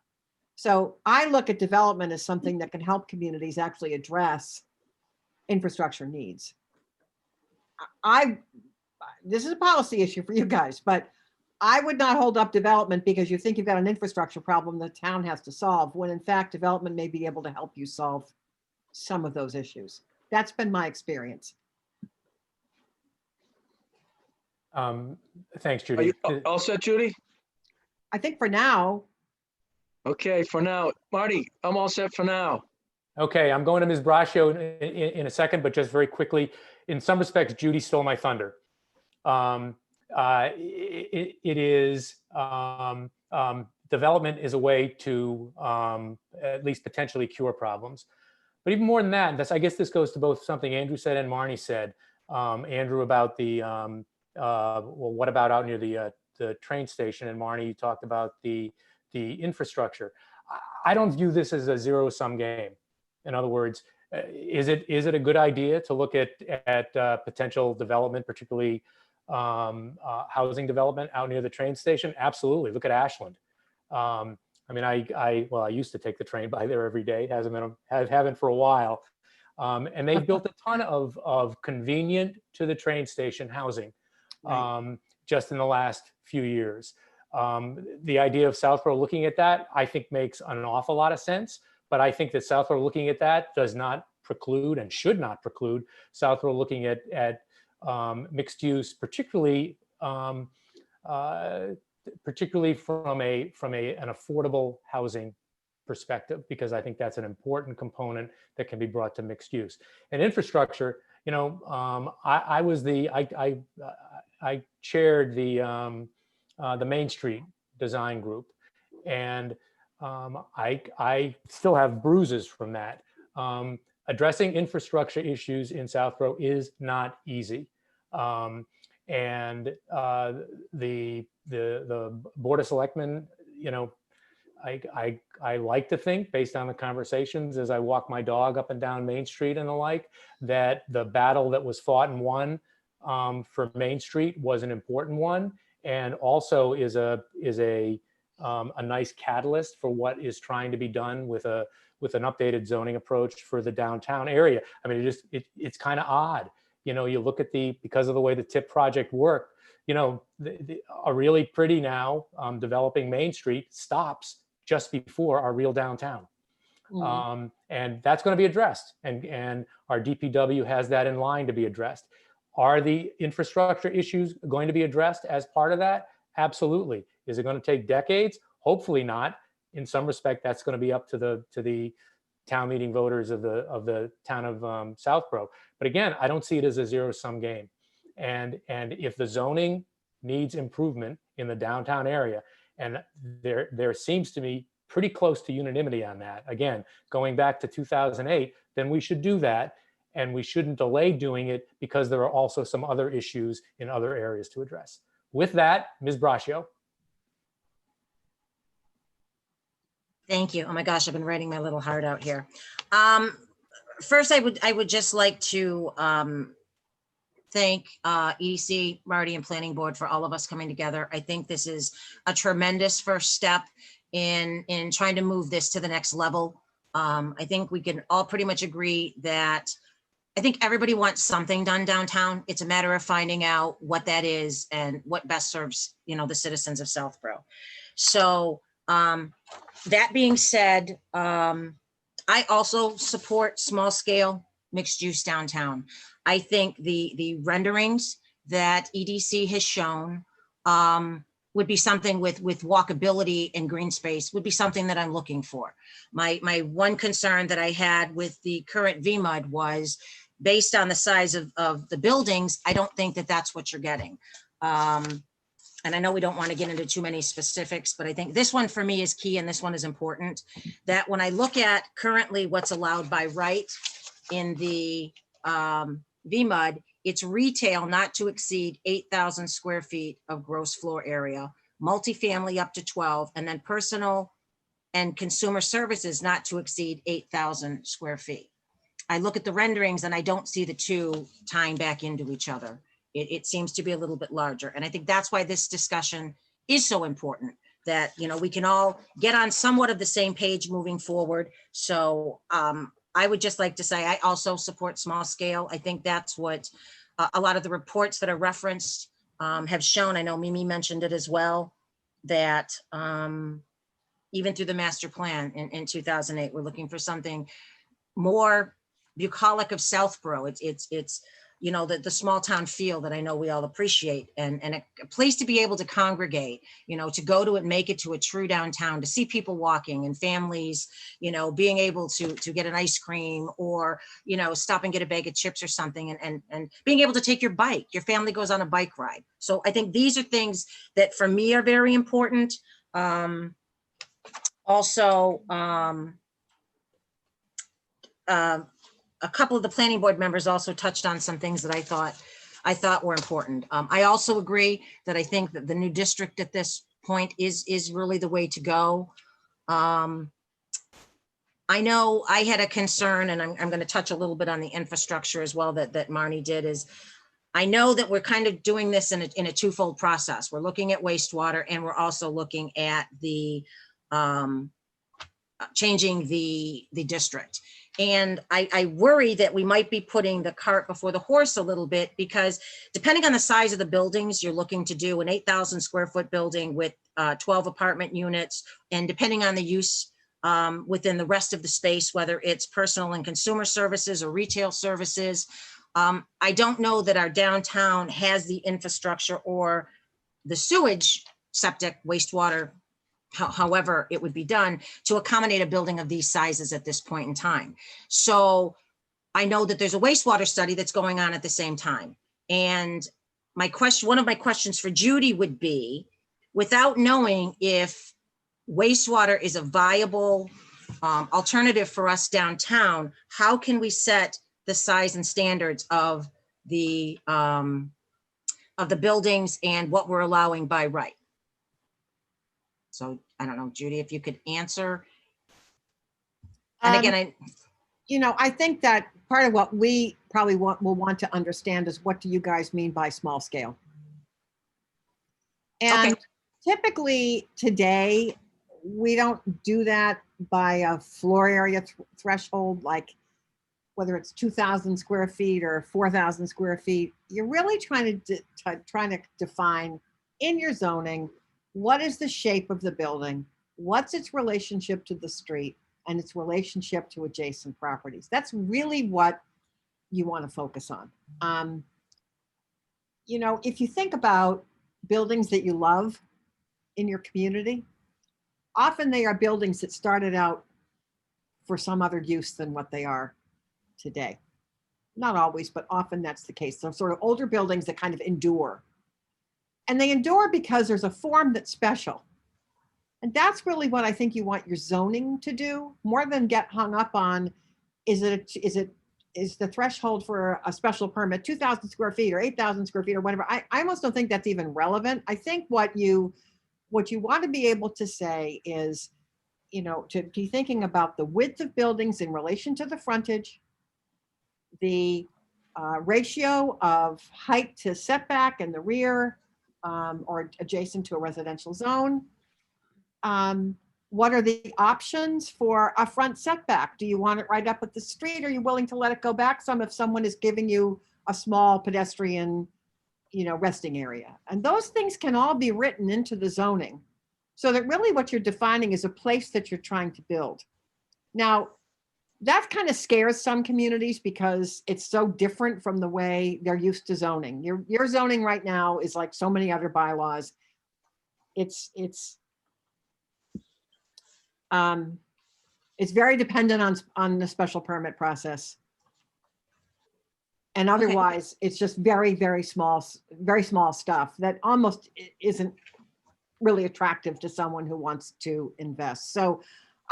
So I look at development as something that can help communities actually address infrastructure needs. This is a policy issue for you guys, but I would not hold up development because you think you've got an infrastructure problem the town has to solve, when in fact development may be able to help you solve some of those issues. That's been my experience. Thanks, Are Judy. you all set, Judy? I think for now. Okay, for now. Marty, I'm all set for now. Okay, I'm going to Ms. Braccio in a second, but just very quickly, in some respects, Judy stole my thunder. Development is a way to at least potentially cure problems. But even more than that, I guess this goes to both something Andrew said and Marnie said. Andrew about the, well, what about out near the train station? And Marnie, you talked about the infrastructure. I don't view this as a zero-sum game. In other words, is it a good idea to look at potential development, particularly housing development out near the train station? Absolutely. Look at Ashland. I mean, I used to take the train by there every day. Haven't for a while. And they've built a ton of convenient to the train station housing just in the last few years. The idea of Southborough looking at that, I think, makes an awful lot of sense. But I think that Southborough looking at that does not preclude and should not preclude Southborough looking at mixed use, particularly particularly from an affordable housing perspective, because I think that's an important component that can be brought to mixed use. And infrastructure, you know, I chaired the Main Street Design Group, and I still have bruises from that. Addressing infrastructure issues in Southborough is not easy. And the Board of Selectmen, you know, I like to think, based on the conversations as I walk my dog up and down Main Street and the like, that the battle that was fought and won for Main Street was an important one, and also is a nice catalyst for what is trying to be done with an updated zoning approach for the downtown area. I mean, it's kind of odd. You know, you look at because of the way the TIP project worked, you know, a really pretty now developing Main Street stops just before our real downtown. And that's going to be addressed. And our DPW has that in line to be addressed. Are the infrastructure issues going to be addressed as part of that? Absolutely. Is it going to take decades? Hopefully not. In some respect, that's going to be up to the town meeting voters of the town of Southborough. But again, I don't see it as a zero-sum game. And if the zoning needs improvement in the downtown area, and there seems to be pretty close to unanimity on that, again, going back to 2008, then we should do that. And we shouldn't delay doing it because there are also some other issues in other areas to address. With that, Ms. Braccio. Thank you. Oh my gosh, I've been writing my little heart out here. First, I would just like to thank EDC, Marty, and Planning Board for all of us coming together. I think this is a tremendous first step in trying to move this to the next level. I think we can all pretty much agree that I think everybody wants something done downtown. It's a matter of finding out what that is and what best serves, you know, the citizens of Southborough. So that being said, I also support small scale mixed use downtown. I think the renderings that EDC has shown would be something with walkability and green space would be something that I'm looking for. My one concern that I had with the current VMUD was based on the size of the buildings, I don't think that that's what you're getting. And I know we don't want to get into too many specifics, but I think this one for me is key, and this one is important, that when I look at currently what's allowed by right in the VMUD, it's retail not to exceed 8,000 square feet of gross floor area, multifamily up to 12, and then personal and consumer services not to exceed 8,000 square feet. I look at the renderings and I don't see the two tying back into each other. It seems to be a little bit larger. And I think that's why this discussion is so important, that, you know, we can all get on somewhat of the same page moving forward. So I would just like to say, I also support small scale. I think that's what a lot of the reports that are referenced have shown. I know Mimi mentioned it as well, that even through the master plan in 2008, we're looking for something more bucolic of Southborough. It's you know, the small town feel that I know we all appreciate, and a place to be able to congregate, you know, to go to it, make it to a true downtown, to see people walking and families, you know, being able to get an ice cream or, you know, stop and get a bag of chips or something, and being able to take your bike. Your family goes on a bike ride. So I think these are things that for me are very important. Also, a couple of the planning board members also touched on some things that I thought were important. I also agree that I think that the new district at this point is really the way to go. I know I had a concern, and I'm going to touch a little bit on the infrastructure as well that Marnie did, is I know that we're kind of doing this in a twofold process. We're looking at wastewater, and we're also looking at the changing the district. And I worry that we might be putting the cart before the horse a little bit, because depending on the size of the buildings you're looking to do, an 8,000 square foot building with 12 apartment units, and depending on the use within the rest of the space, whether it's personal and consumer services or retail services. I don't know that our downtown has the infrastructure or the sewage, septic, wastewater, however it would be done, to accommodate a building of these sizes at this point in time. So I know that there's a wastewater study that's going on at the same time. And my question, one of my questions for Judy would be, without knowing if wastewater is a viable alternative for us downtown, how can we set the size and standards of the buildings and what we're allowing by right? So I don't know, Judy, if you could answer. And again, I think that part of what we probably will want to understand is, what do you guys mean by small scale? And typically today, we don't do that by a floor area threshold, like whether it's 2,000 square feet or 4,000 square feet. You're really trying to define in your zoning, what is the shape of the building? What's its relationship to the street and its relationship to adjacent properties? That's really what you want to focus on. If you think about buildings that you love in your community, often they are buildings that started out for some other use than what they are today. Not always, but often that's the case. They're sort of older buildings that kind of endure. And they endure because there's a form that's special. And that's really what I think you want your zoning to do, more than get hung up on, is the threshold for a special permit 2,000 square feet or 8,000 square feet or whatever. I almost don't think that's even relevant. I think what you want to be able to say is, to be thinking about the width of buildings in relation to the frontage, the ratio of height to setback in the rear or adjacent to a residential zone. What are the options for a front setback? Do you want it right up at the street? Are you willing to let it go back some if someone is giving you a small pedestrian, resting area? And those things can all be written into the zoning, so that really what you're defining is a place that you're trying to build. Now, that kind of scares some communities because it's so different from the way they're used to zoning. Your zoning right now is like so many other bylaws. It's very dependent on the special permit process. And otherwise, it's just very, very small stuff that almost isn't really attractive to someone who wants to invest. So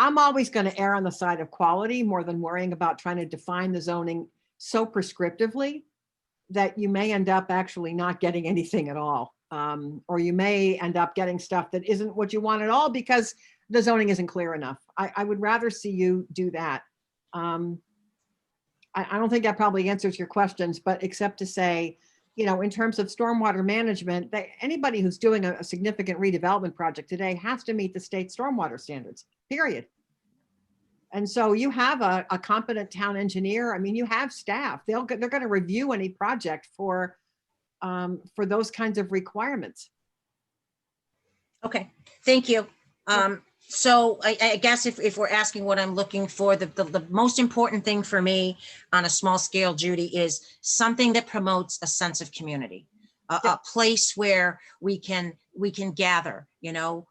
I'm always going to err on the side of quality more than worrying about trying to define the zoning so prescriptively that you may end up actually not getting anything at all. Or you may end up getting stuff that isn't what you want at all because the zoning isn't clear enough. I would rather see you do that. I don't think that probably answers your questions, but except to say, in terms of stormwater management, anybody who's doing a significant redevelopment project today has to meet the state stormwater standards, period. And so you have a competent town engineer. I mean, you have staff. They're going to review any project for those kinds of requirements. Okay, thank you. So I guess if we're asking what I'm looking for, the most important thing for me on a small scale, Judy, is something that promotes a sense of community, a place where we can gather,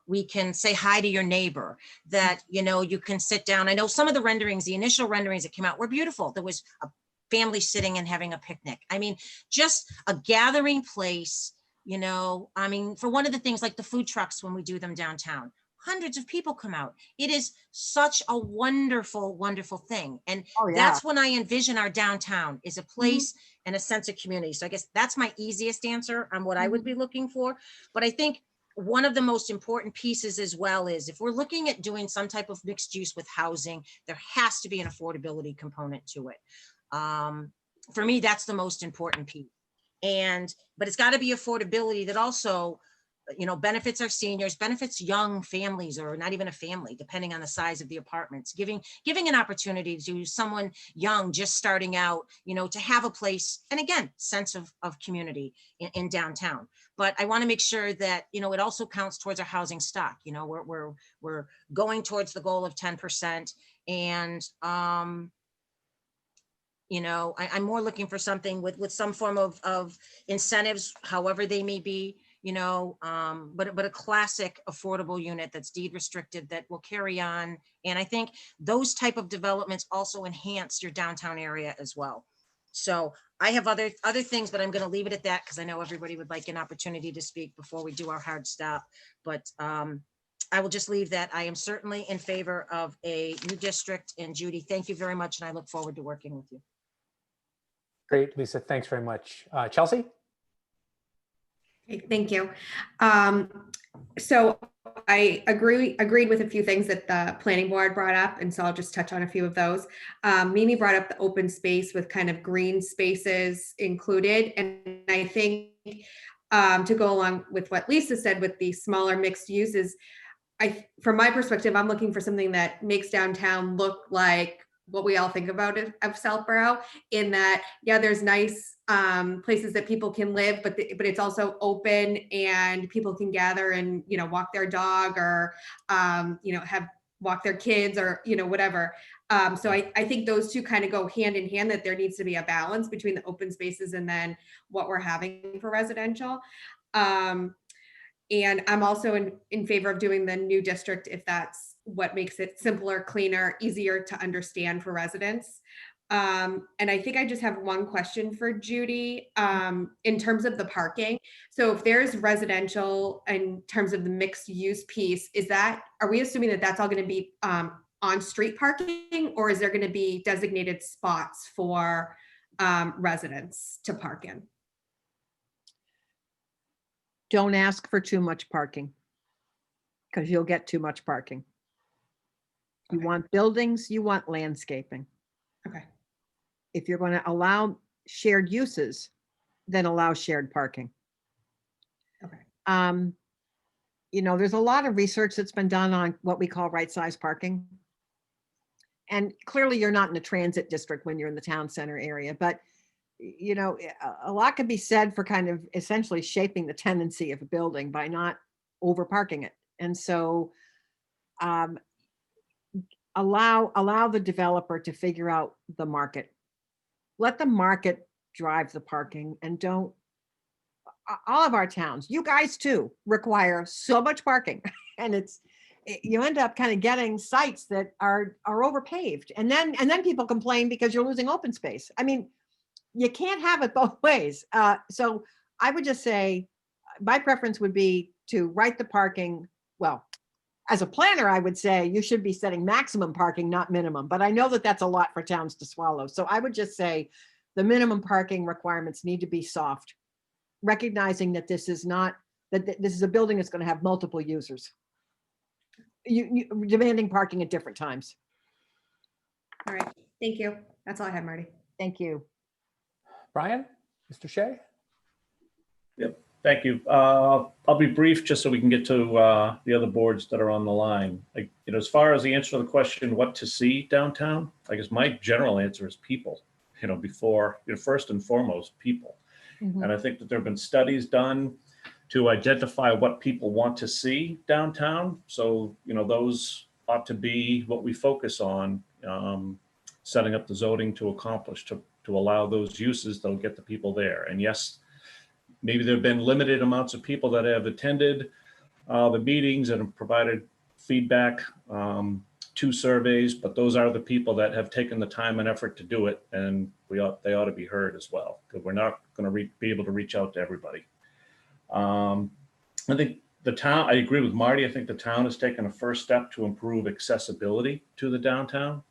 we can say hi to your neighbor, that, you can sit down. I know some of the renderings, the initial renderings that came out were beautiful. There was a family sitting and having a picnic. I mean, just a gathering place, for one of the things like the food trucks, when we do them downtown, hundreds of people come out. It is such a wonderful, wonderful thing. And that's when I envision our downtown is a place and a sense of community. So I guess that's my easiest answer on what I would be looking for. But I think one of the most important pieces as well is, if we're looking at doing some type of mixed use with housing, there has to be an affordability component to it. For me, that's the most important piece. But it's got to be affordability that also benefits our seniors, benefits young families, or not even a family, depending on the size of the apartments, giving an opportunity to someone young just starting out, to have a place, and again, sense of community in downtown. But I want to make sure that, it also counts towards our housing stock. We're going towards the goal of 10%. And, I'm more looking for something with some form of incentives, however they may be, but a classic affordable unit that's deed restricted that will carry on. And I think those type of developments also enhance your downtown area as well. So I have other things, but I'm going to leave it at that because I know everybody would like an opportunity to speak before we do our hard stop. But I will just leave that. I am certainly in favor of a new district. And Judy, thank you very much. And I look forward to working with you. Great, Lisa, thanks very much. Chelsea? Okay, thank you. So I agreed with a few things that the planning board brought up, and so I'll just touch on a few of those. Mimi brought up the open space with kind of green spaces included, and I think to go along with what Lisa said with the smaller mixed uses, from my perspective, I'm looking for something that makes downtown look like what we all think about it of Southborough, in that, yeah, there's nice places that people can live, but it's also open and people can gather and, walk their dog or, walk their kids or, whatever. So I think those two kind of go hand in hand, that there needs to be a balance between the open spaces and then what we're having for residential. And I'm also in favor of doing the new district if that's what makes it simpler, cleaner, easier to understand for residents. And I think I just have one question for Judy in terms of the parking. So if there's residential in terms of the mixed use piece, are we assuming that that's all going to be on street parking, or is there going to be designated spots for residents to park in? Don't ask for too much parking, because you'll get too much parking. You want buildings, you want landscaping. Okay. If you're going to allow shared uses, then allow shared parking. Okay. There's a lot of research that's been done on what we call right size parking. And clearly you're not in a transit district when you're in the town center area, but a lot can be said for kind of essentially shaping the tendency of a building by not over parking it. And so allow the developer to figure out the market. Let the market drive the parking, and don't, all of our towns, you guys too, require so much parking. And you end up kind of getting sites that are overpaved. And then people complain because you're losing open space. I mean, you can't have it both ways. So I would just say my preference would be to write the parking. Well, as a planner, I would say you should be setting maximum parking, not minimum. But I know that that's a lot for towns to swallow. So I would just say the minimum parking requirements need to be soft, recognizing that this is a building that's going to have multiple users. You demanding parking at different times. All right. Thank you. That's all I have, Marty. Thank you. Brian, Mr. Shea? Yep, thank you. I'll be brief just so we can get to the other boards that are on the line. As far as the answer to the question, what to see downtown, I guess my general answer is people, before, first and foremost, people. Mm-hmm. And I think that there have been studies done to identify what people want to see downtown. So, those ought to be what we focus on, setting up the zoning to accomplish, to allow those uses that'll get the people there. And yes, maybe there have been limited amounts of people that have attended the meetings and have provided feedback to surveys, but those are the people that have taken the time and effort to do it, and they ought to be heard as well, because we're not going to be able to reach out to everybody. I think the town, I agree with Marty, I think the town has taken a first step to improve accessibility to the downtown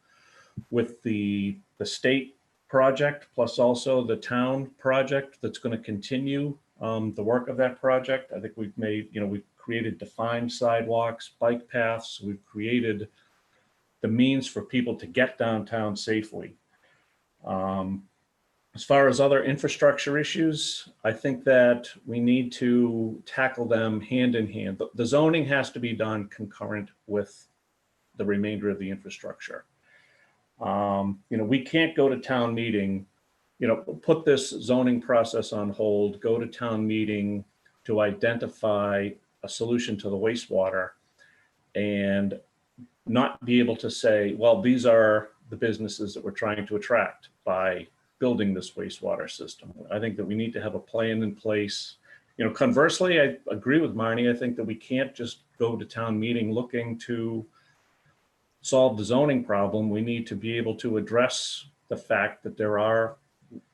with the state project, plus also the town project that's going to continue the work of that project. I think we've created defined sidewalks, bike paths. We've created the means for people to get downtown safely. As far as other infrastructure issues, I think that we need to tackle them hand in hand. The zoning has to be done concurrent with the remainder of the infrastructure. We can't go to town meeting, put this zoning process on hold, go to town meeting to identify a solution to the wastewater and not be able to say, well, these are the businesses that we're trying to attract by building this wastewater system. I think that we need to have a plan in place. Conversely, I agree with Marnie. I think that we can't just go to town meeting looking to solve the zoning problem. We need to be able to address the fact that there are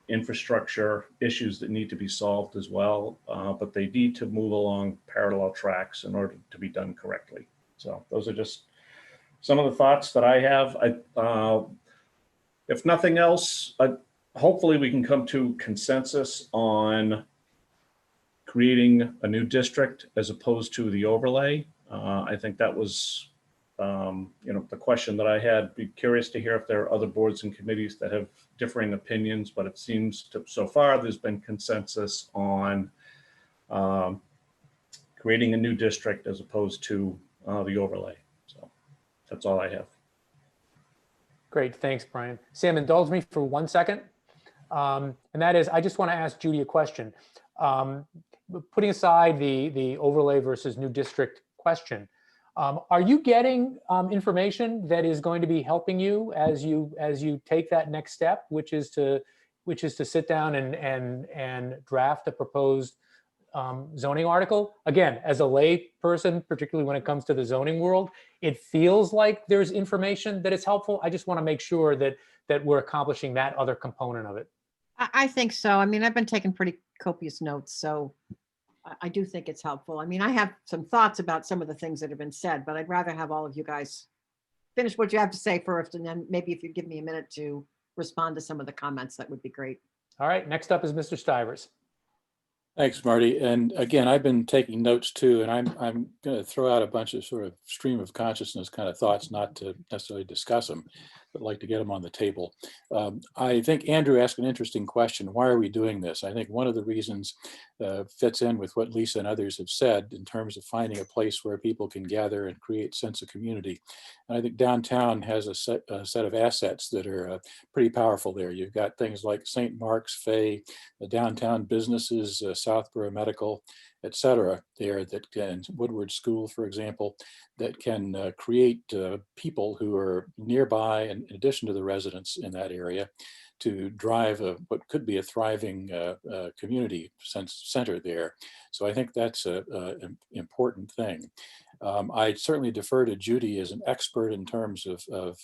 infrastructure issues that need to be solved as well, but they need to move along parallel tracks in order to be done correctly. So those are just some of the thoughts that I have. If nothing else, hopefully we can come to consensus on creating a new district as opposed to the overlay. I think that was, the question that I had. Be curious to hear if there are other boards and committees that have differing opinions, but it seems to, so far there's been consensus on creating a new district as opposed to the overlay. So that's all I have. Great, thanks, Brian. Sam, indulge me for 1 second. And that is, I just want to ask Judy a question. Putting aside the overlay versus new district question, are you getting information that is going to be helping you as you take that next step, which is to sit down and draft a proposed zoning article? Again, as a lay person, particularly when it comes to the zoning world, it feels like there's information that is helpful. I just want to make sure that we're accomplishing that other component of it. I think so. I mean, I've been taking pretty copious notes, so I do think it's helpful. I mean, I have some thoughts about some of the things that have been said, but I'd rather have all of you guys finish what you have to say first, and then maybe if you give me a minute to respond to some of the comments, that would be great. All right, next up is Mr. Stivers. Thanks, Marty. And again, I've been taking notes too, and I'm going to throw out a bunch of sort of stream of consciousness kind of thoughts, not to necessarily discuss them, but like to get them on the table. I think Andrew asked an interesting question. Why are we doing this? I think one of the reasons fits in with what Lisa and others have said in terms of finding a place where people can gather and create sense of community. And I think downtown has a set of assets that are pretty powerful there. You've got things like St. Mark's, Fay, the downtown businesses, Southborough Medical, et cetera, there that can, Woodward School, for example, that can create people who are nearby, and in addition to the residents in that area, to drive what could be a thriving community center there. So I think that's an important thing. I certainly defer to Judy as an expert in terms of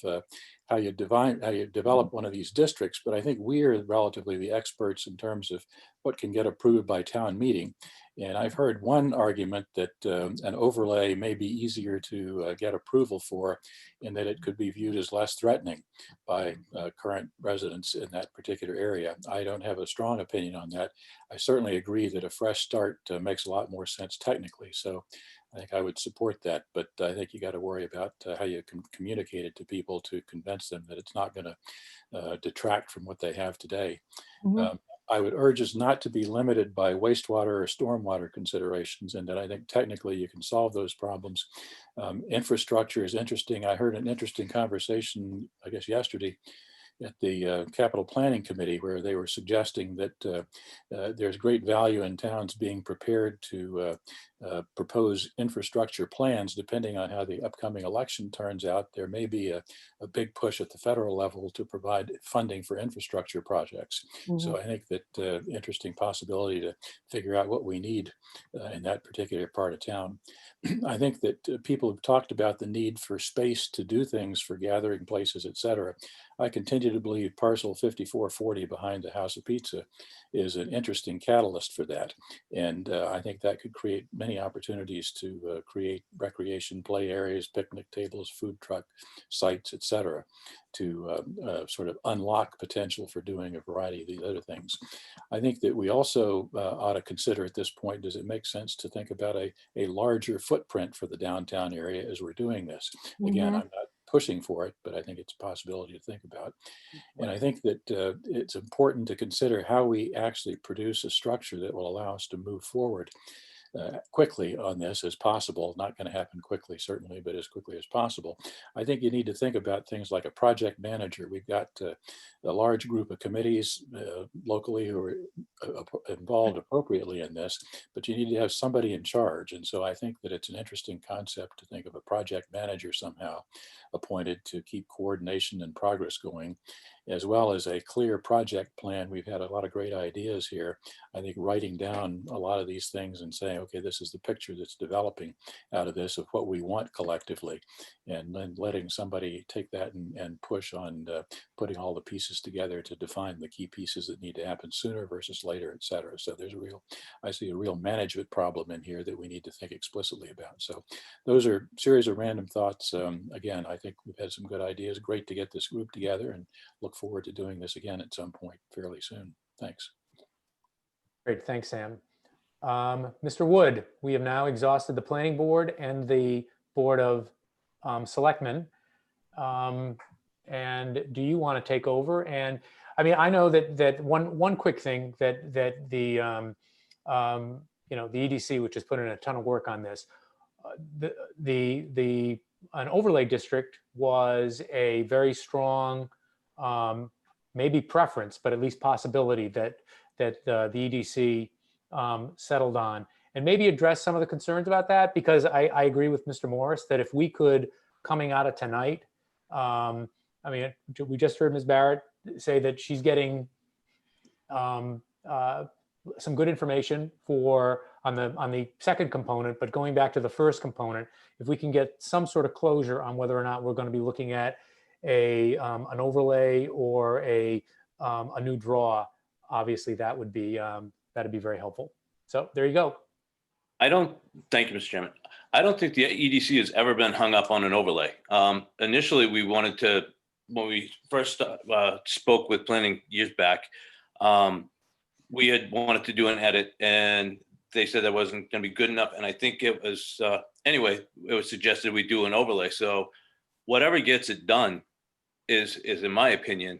how you develop one of these districts, but I think we're relatively the experts in terms of what can get approved by town meeting. And I've heard one argument that an overlay may be easier to get approval for, in that it could be viewed as less threatening by current residents in that particular area. I don't have a strong opinion on that. I certainly agree that a fresh start makes a lot more sense technically. So I think I would support that, but I think you got to worry about how you can communicate it to people to convince them that it's not going to detract from what they have today. Mm-hmm. I would urge us not to be limited by wastewater or stormwater considerations, and that I think technically you can solve those problems. Infrastructure is interesting. I heard an interesting conversation, I guess yesterday, at the Capital Planning Committee, where they were suggesting that there's great value in towns being prepared to propose infrastructure plans. Depending on how the upcoming election turns out, there may be a big push at the federal level to provide funding for infrastructure projects. Mm-hmm. So I think that interesting possibility to figure out what we need in that particular part of town. I think that people have talked about the need for space to do things, for gathering places, et cetera. I continue to believe parcel 5440 behind the House of Pizza is an interesting catalyst for that. And I think that could create many opportunities to create recreation play areas, picnic tables, food truck sites, et cetera, to sort of unlock potential for doing a variety of these other things. I think that we also ought to consider at this point, does it make sense to think about a larger footprint for the downtown area as we're doing this? Mm-hmm. Again, I'm not pushing for it, but I think it's a possibility to think about. And I think that it's important to consider how we actually produce a structure that will allow us to move forward quickly on this as possible. Not going to happen quickly, certainly, but as quickly as possible. I think you need to think about things like a project manager. We've got a large group of committees locally who are involved appropriately in this, but you need to have somebody in charge. And so I think that it's an interesting concept to think of a project manager somehow appointed to keep coordination and progress going, as well as a clear project plan. We've had a lot of great ideas here. I think writing down a lot of these things and saying, okay, this is the picture that's developing out of this of what we want collectively, and then letting somebody take that and push on putting all the pieces together to define the key pieces that need to happen sooner versus later, et cetera. So there's I see a real management problem in here that we need to think explicitly about. So those are a series of random thoughts. Again, I think we've had some good ideas. Great to get this group together, and look forward to doing this again at some point fairly soon. Thanks. Great, thanks, Sam. Mr. Wood, we have now exhausted the planning board and the board of selectmen. And do you want to take over? And I mean, I know that one quick thing that the the EDC, which has put in a ton of work on this, an overlay district was a very strong maybe preference, but at least possibility that the EDC settled on, and maybe address some of the concerns about that, because I agree with Mr. Morris that if we could, coming out of tonight, I mean, we just heard Ms. Barrett say that she's getting some good information on the second component, but going back to the first component, if we can get some sort of closure on whether or not we're going to be looking at an overlay or a new draw, obviously that would be that'd be very helpful. So there you go. Thank you, Mr. Chairman. I don't think the EDC has ever been hung up on an overlay. Initially, we wanted to, when we first spoke with planning years back, we had wanted to do an edit, and they said that wasn't going to be good enough. And I think it was, anyway, it was suggested we do an overlay. So whatever gets it done is in my opinion,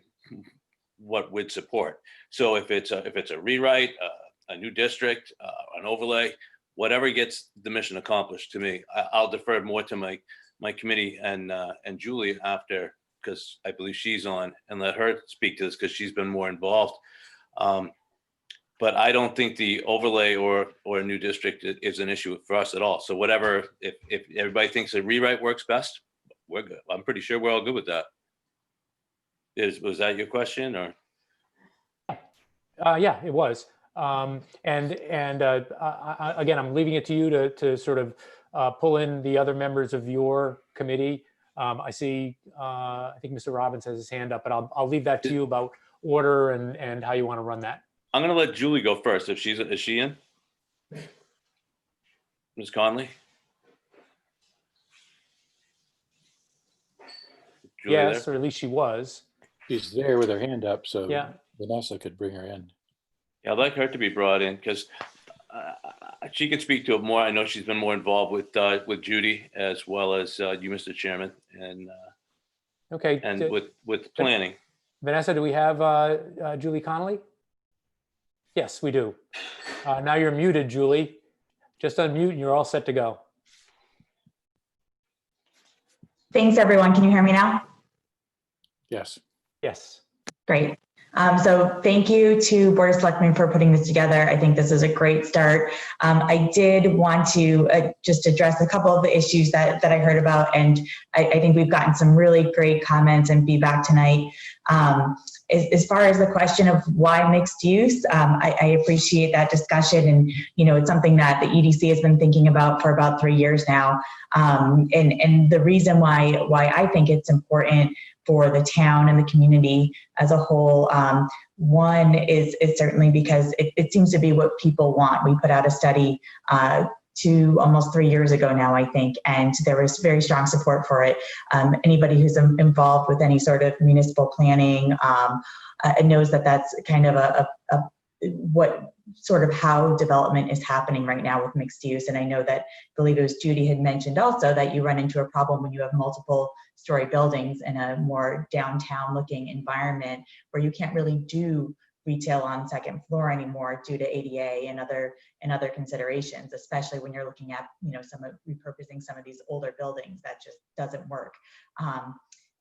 what we'd support. So if it's a rewrite, a new district, an overlay, whatever gets the mission accomplished, to me, I'll defer more to my committee and Julie after, because I believe she's on, and let her speak to this because she's been more involved. But I don't think the overlay or a new district is an issue for us at all. So whatever, if everybody thinks a rewrite works best, we're good. I'm pretty sure we're all good with that. Was that your question, or? Yeah, it was. Again, I'm leaving it to you to sort of pull in the other members of your committee. I see, I think Mr. Robbins has his hand up, but I'll leave that to you about order and how you want to run that. I'm going to let Julie go first. Is she in? Ms. Conley? Julie yes, there? or at least she was. She's there with her hand up, so yeah, Vanessa could bring her in. Yeah, I'd like her to be brought in because she could speak to it more. I know she's been more involved with Judy as well as you, Mr. Chairman, and okay, and with planning. Vanessa, do we have Julie Connolly? Yes, we do. Now you're muted, Julie. Just unmute and you're all set to go. Thanks, everyone. Can you hear me now? Yes. Yes. Great. So thank you to Board of Selectmen for putting this together. I think this is a great start. I did want to just address a couple of the issues that I heard about, and I think we've gotten some really great comments and feedback tonight. As far as the question of why mixed use, I appreciate that discussion, and it's something that the EDC has been thinking about for about 3 years now. And the reason why I think it's important for the town and the community as a whole, one is certainly because it seems to be what people want. We put out a study almost 3 years ago now, I think, and there was very strong support for it. Anybody who's involved with any sort of municipal planning knows that that's kind of a what sort of how development is happening right now with mixed use. And I know that, I believe it was Judy had mentioned also that you run into a problem when you have multiple story buildings in a more downtown looking environment where you can't really do retail on second floor anymore due to ADA and other considerations, especially when you're looking at, you know, some of repurposing some of these older buildings. That just doesn't work.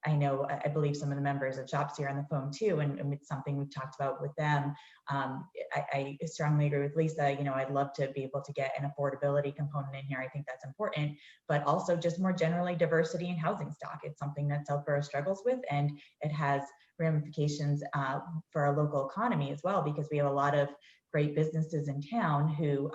I know, I believe some of the members of Shops here on the phone too, and it's something we've talked about with them. I strongly agree with Lisa. You know, I'd love to be able to get an affordability component in here. I think that's important, but also just more generally diversity in housing stock. It's something that Southborough struggles with, and it has ramifications for our local economy as well, because we have a lot of great businesses in town who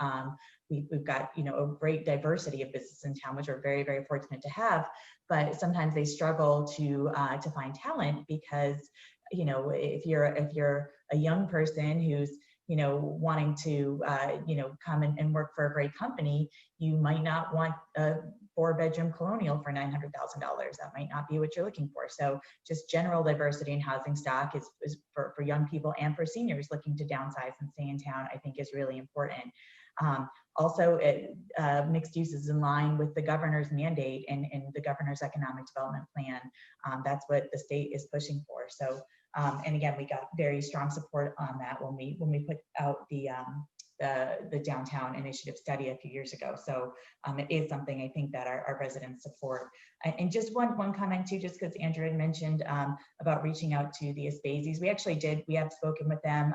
we've got, you know, a great diversity of businesses in town, which we're very, very fortunate to have. But sometimes they struggle to find talent because, you know, if you're a young person who's, you know, wanting to, you know, come and work for a great company, you might not want a 4-bedroom colonial for $900,000. That might not be what you're looking for. So just general diversity in housing stock is for young people and for seniors looking to downsize and stay in town, I think is really important. Also, mixed use is in line with the governor's mandate and the governor's economic development plan. That's what the state is pushing for. So, and again, we got very strong support on that when we put out the downtown initiative study a few years ago. So it is something I think that our residents support. And just one comment too, just because Andrew had mentioned about reaching out to the Aspazies. We have spoken with them.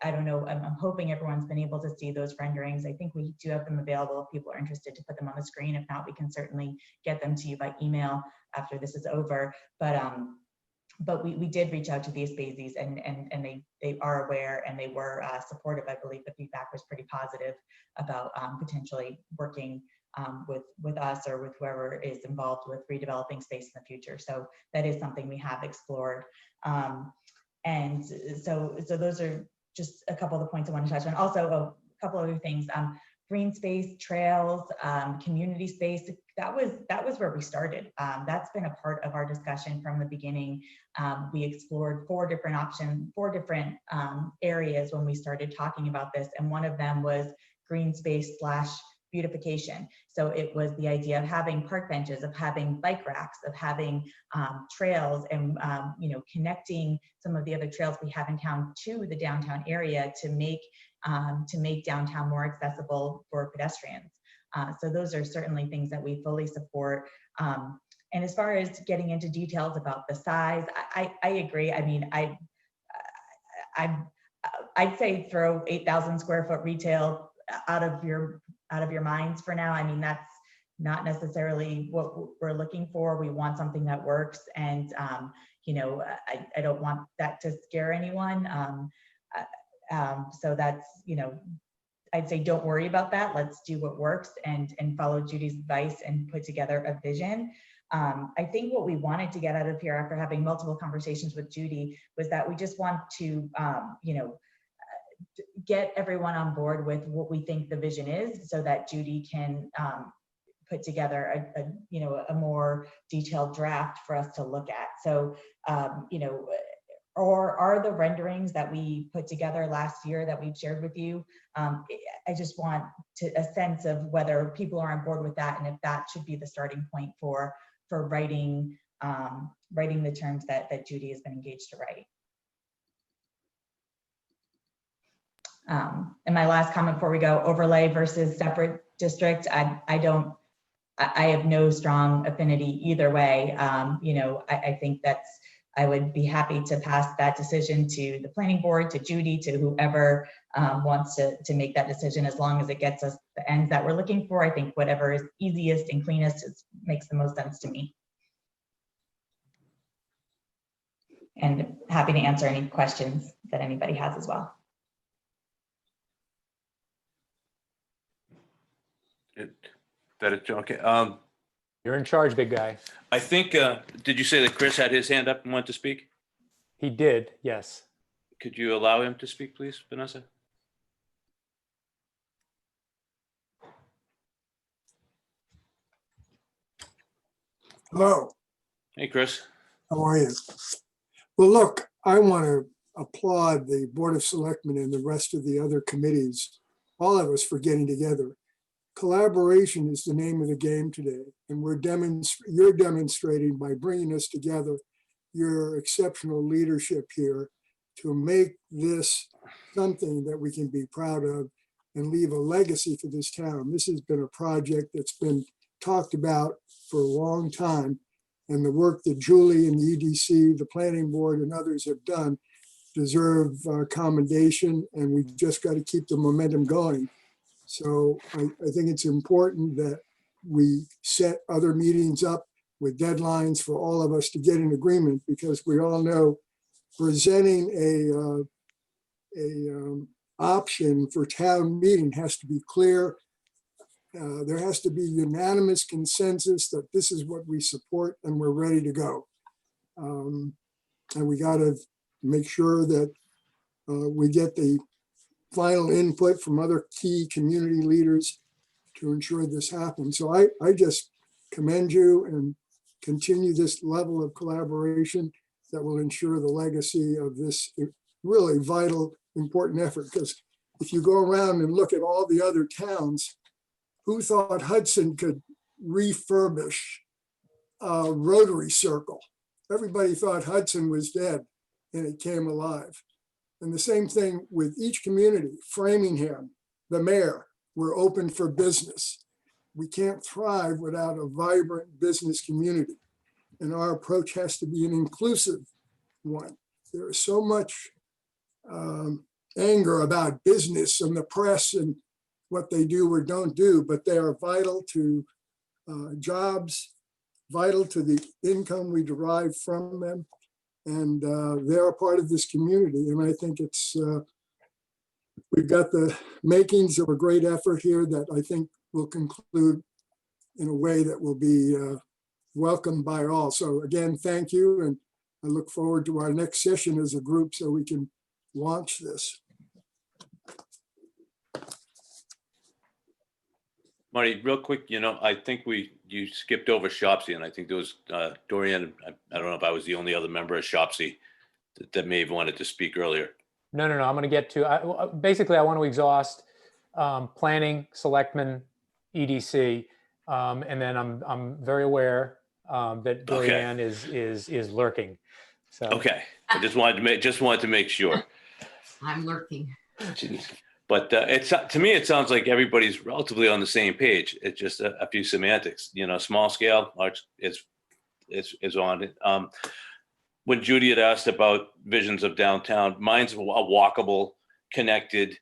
I don't know, I'm hoping everyone's been able to see those renderings. I think we do have them available if people are interested to put them on the screen. If not, we can certainly get them to you by email after this is over. But we did reach out to the Aspazies and they are aware and they were supportive. I believe the feedback was pretty positive about potentially working with us or with whoever is involved with redeveloping space in the future. So that is something we have explored. And so those are just a couple of the points I want to touch on. Also, a couple other things, green space, trails, community space, that was where we started. That's been a part of our discussion from the beginning. We explored 4 different options, 4 different areas when we started talking about this. And one of them was green space / beautification. So it was the idea of having park benches, of having bike racks, of having trails, and you know, connecting some of the other trails we have in town to the downtown area to make downtown more accessible for pedestrians. So those are certainly things that we fully support. And as far as getting into details about the size, I agree. I mean, I'd say throw 8,000 square foot retail out of your minds for now. I mean, that's not necessarily what we're looking for. We want something that works, and you know, I don't want that to scare anyone. So that's, you know, I'd say don't worry about that. Let's do what works and follow Judy's advice and put together a vision. I think what we wanted to get out of here after having multiple conversations with Judy was that we just want to, you know, get everyone on board with what we think the vision is, so that Judy can put together you know, a more detailed draft for us to look at. So, you know, or are the renderings that we put together last year that we've shared with you, I just want a sense of whether people are on board with that, and if that should be the starting point for writing the terms that Judy has been engaged to write. And my last comment before we go, overlay versus separate district, I have no strong affinity either way. You know, I think I would be happy to pass that decision to the planning board, to Judy, to whoever wants to make that decision, as long as it gets us the ends that we're looking for. I think whatever is easiest and cleanest makes the most sense to me. And happy to answer any questions that anybody has as well. Okay. You're in charge, big guy. I think, did you say that Chris had his hand up and wanted to speak? He did, yes. Could you allow him to speak, please, Vanessa? Hello. Hey, Chris. How are you? Well, look, I want to applaud the Board of Selectmen and the rest of the other committees, all of us, for getting together. Collaboration is the name of the game today, and you're demonstrating by bringing us together your exceptional leadership here to make this something that we can be proud of and leave a legacy for this town. This has been a project that's been talked about for a long time, and the work that Julie and the EDC, the Planning Board, and others have done deserve commendation, and we've just got to keep the momentum going. So I think it's important that we set other meetings up with deadlines for all of us to get in agreement, because we all know presenting a option for town meeting has to be clear. There has to be unanimous consensus that this is what we support and we're ready to go. And we got to make sure that we get the final input from other key community leaders to ensure this happens. So I just commend you and continue this level of collaboration that will ensure the legacy of this really vital, important effort. Because if you go around and look at all the other towns, who thought Hudson could refurbish a Rotary Circle? Everybody thought Hudson was dead, and it came alive. And the same thing with each community. Framingham, the mayor, we're open for business. We can't thrive without a vibrant business community. And our approach has to be an inclusive one. There is so much anger about business and the press and what they do or don't do, but they are vital to jobs, vital to the income we derive from them. And they're a part of this community. And I think we've got the makings of a great effort here that I think will conclude in a way that will be welcomed by all. So again, thank you. And I look forward to our next session as a group so we can launch this. Marty, real quick, I think you skipped over Shopsy, and I think there was Dorian. I don't know if I was the only other member of Shopsy that may have wanted to speak earlier. No. I'm going to get to, basically, I want to exhaust planning, selectmen, EDC, and then I'm very aware that Dorian is lurking. So okay, I just wanted to make sure. I'm lurking. But to me, it sounds like everybody's relatively on the same page. It's just a few semantics, small scale, large is on it. When Judy had asked about visions of downtown, mine's a walkable, connected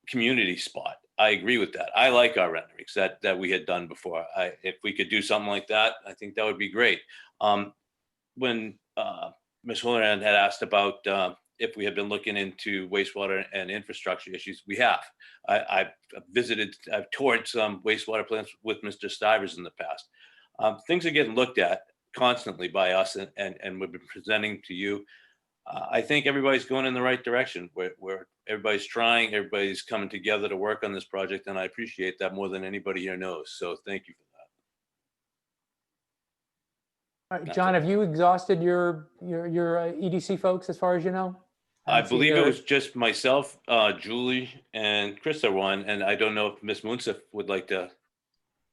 community spot. I agree with that. I like our renderings that we had done before. If we could do something like that, I think that would be great. When Ms. Holoran had asked about if we have been looking into wastewater and infrastructure issues, we have. I've toured some wastewater plants with Mr. Stivers in the past. Things are getting looked at constantly by us, and we've been presenting to you. I think everybody's going in the right direction. Where everybody's trying, everybody's coming together to work on this project, and I appreciate that more than anybody here knows. So thank you for that. all right, John, have you exhausted your EDC folks as far as you know? I believe it was just myself, Julie, and Chris are one, and I don't know if Ms. Munsif would like to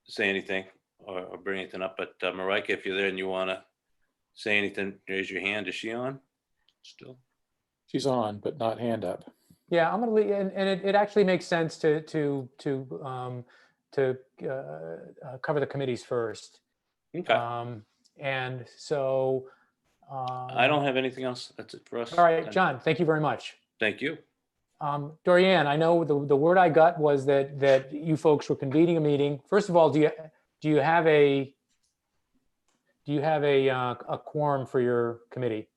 say anything or bring anything up, but Marika, if you're there and you want to say anything, raise your hand. Is she on still? She's on, but not hand up. Yeah, I'm gonna leave, and it actually makes sense to cover the committees first. Okay. And so. I don't have anything else. That's it for us. All right, John, thank you very much. Thank you. Dorian, I know the word I got was that you folks were convening a meeting. First of all, do you have a quorum for your committee?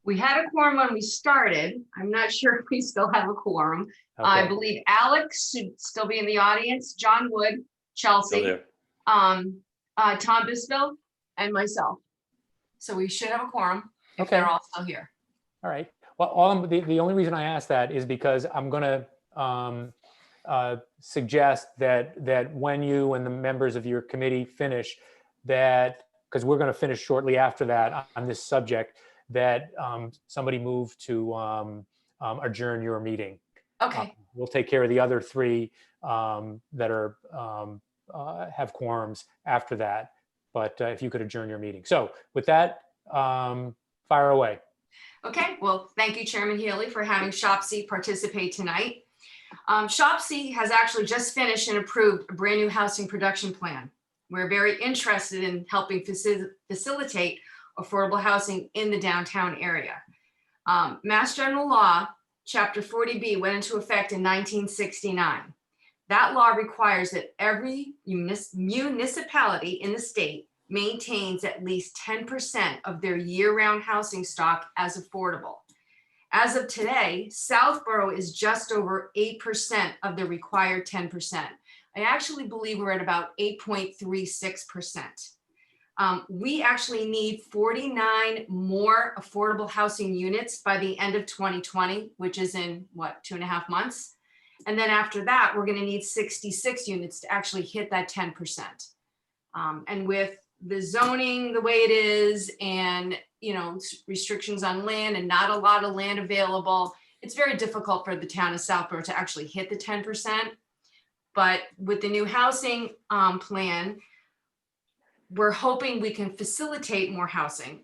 We had a quorum when we started. I'm not sure if we still have a quorum. Okay. I believe Alex should still be in the audience, John Wood, Chelsea, Tom Bisville, and myself. So we should have a quorum if they're all still here. All right. Well, the only reason I ask that is because I'm going to suggest that when you and the members of your committee finish, that because we're going to finish shortly after that on this subject, that somebody move to adjourn your meeting. Okay, We'll take care of the other three that are have quorums after that. But if you could adjourn your meeting. So with that, fire away. okay. Well, thank you, Chairman Healy, for having ShopC participate tonight. ShopC has actually just finished and approved a brand new housing production plan. We're very interested in helping facilitate affordable housing in the downtown area. Mass General Law, Chapter 40B, went into effect in 1969. That law requires that every municipality in the state maintains at least 10% of their year-round housing stock as affordable. As of today, Southborough is just over 8% of the required 10%. I actually believe we're at about 8.36%. We actually need 49 more affordable housing units by the end of 2020, which is in what, 2.5 months? And then after that, we're going to need 66 units to actually hit that 10%. And with the zoning the way it is, and restrictions on land and not a lot of land available, it's very difficult for the town of Southborough to actually hit the 10%. But with the new housing plan, we're hoping we can facilitate more housing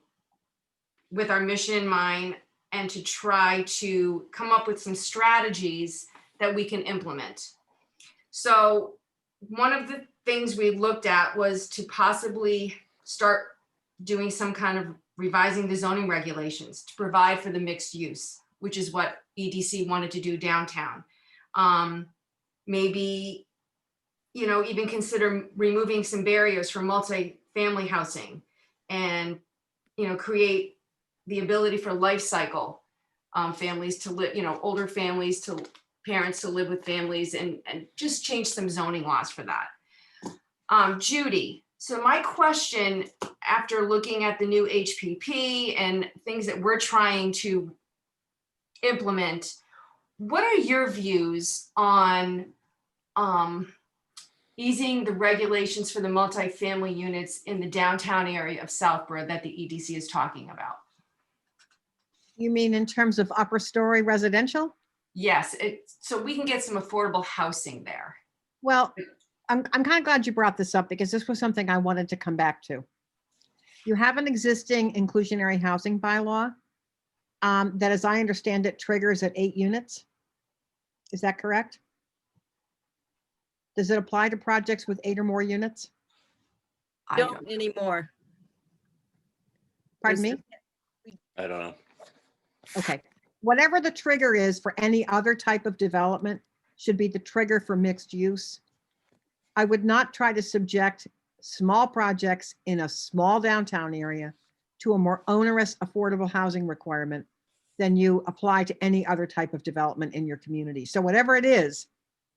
with our mission in mind, and to try to come up with some strategies that we can implement. So one of the things we looked at was to possibly start doing some kind of revising the zoning regulations to provide for the mixed use, which is what EDC wanted to do downtown. Maybe, even consider removing some barriers for multi-family housing, and, create the ability for life cycle families to live, older families to parents to live with families, and just change some zoning laws for that. Judy, so my question, after looking at the new HPP and things that we're trying to implement, what are your views on easing the regulations for the multifamily units in the downtown area of Southborough that the EDC is talking about? You mean in terms of upper story residential? Yes, so we can get some affordable housing there. Well, I'm kind of glad you brought this up, because this was something I wanted to come back to. You have an existing inclusionary housing bylaw that, as I understand it, triggers at 8 units. Is that correct? Does it apply to projects with 8 or more units? Don't anymore. Pardon me? I don't know. Okay. Whatever the trigger is for any other type of development should be the trigger for mixed use. I would not try to subject small projects in a small downtown area to a more onerous affordable housing requirement than you apply to any other type of development in your community. So whatever it is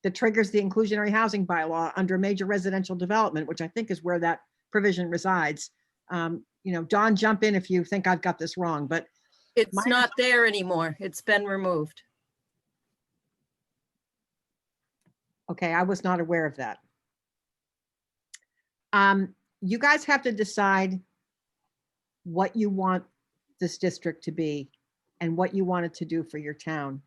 that triggers the inclusionary housing bylaw under major residential development, which I think is where that provision resides. Don, jump in if you think I've got this wrong, but it's not there anymore. It's been removed. Okay, I was not aware of that. You guys have to decide what you want this district to be and what you want it to do for your town,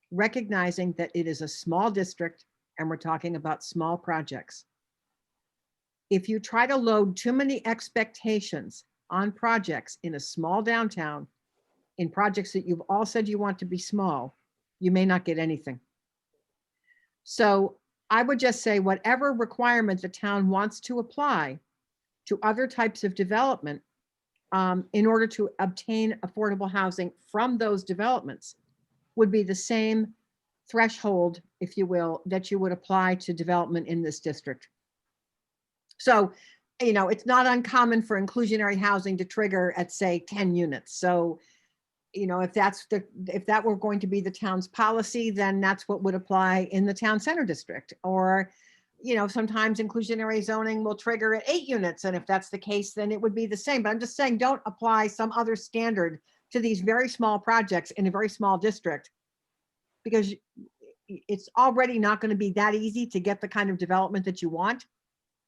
recognizing that it is a small district and we're talking about small projects. If you try to load too many expectations on projects in a small downtown, in projects that you've all said you want to be small, you may not get anything. So I would just say whatever requirement the town wants to apply to other types of development in order to obtain affordable housing from those developments would be the same threshold, if you will, that you would apply to development in this district. So, it's not uncommon for inclusionary housing to trigger at, say, 10 units. So, if that were going to be the town's policy, then that's what would apply in the town center district. Or, sometimes inclusionary zoning will trigger at 8 units. And if that's the case, then it would be the same. But I'm just saying, don't apply some other standard to these very small projects in a very small district, because it's already not going to be that easy to get the kind of development that you want,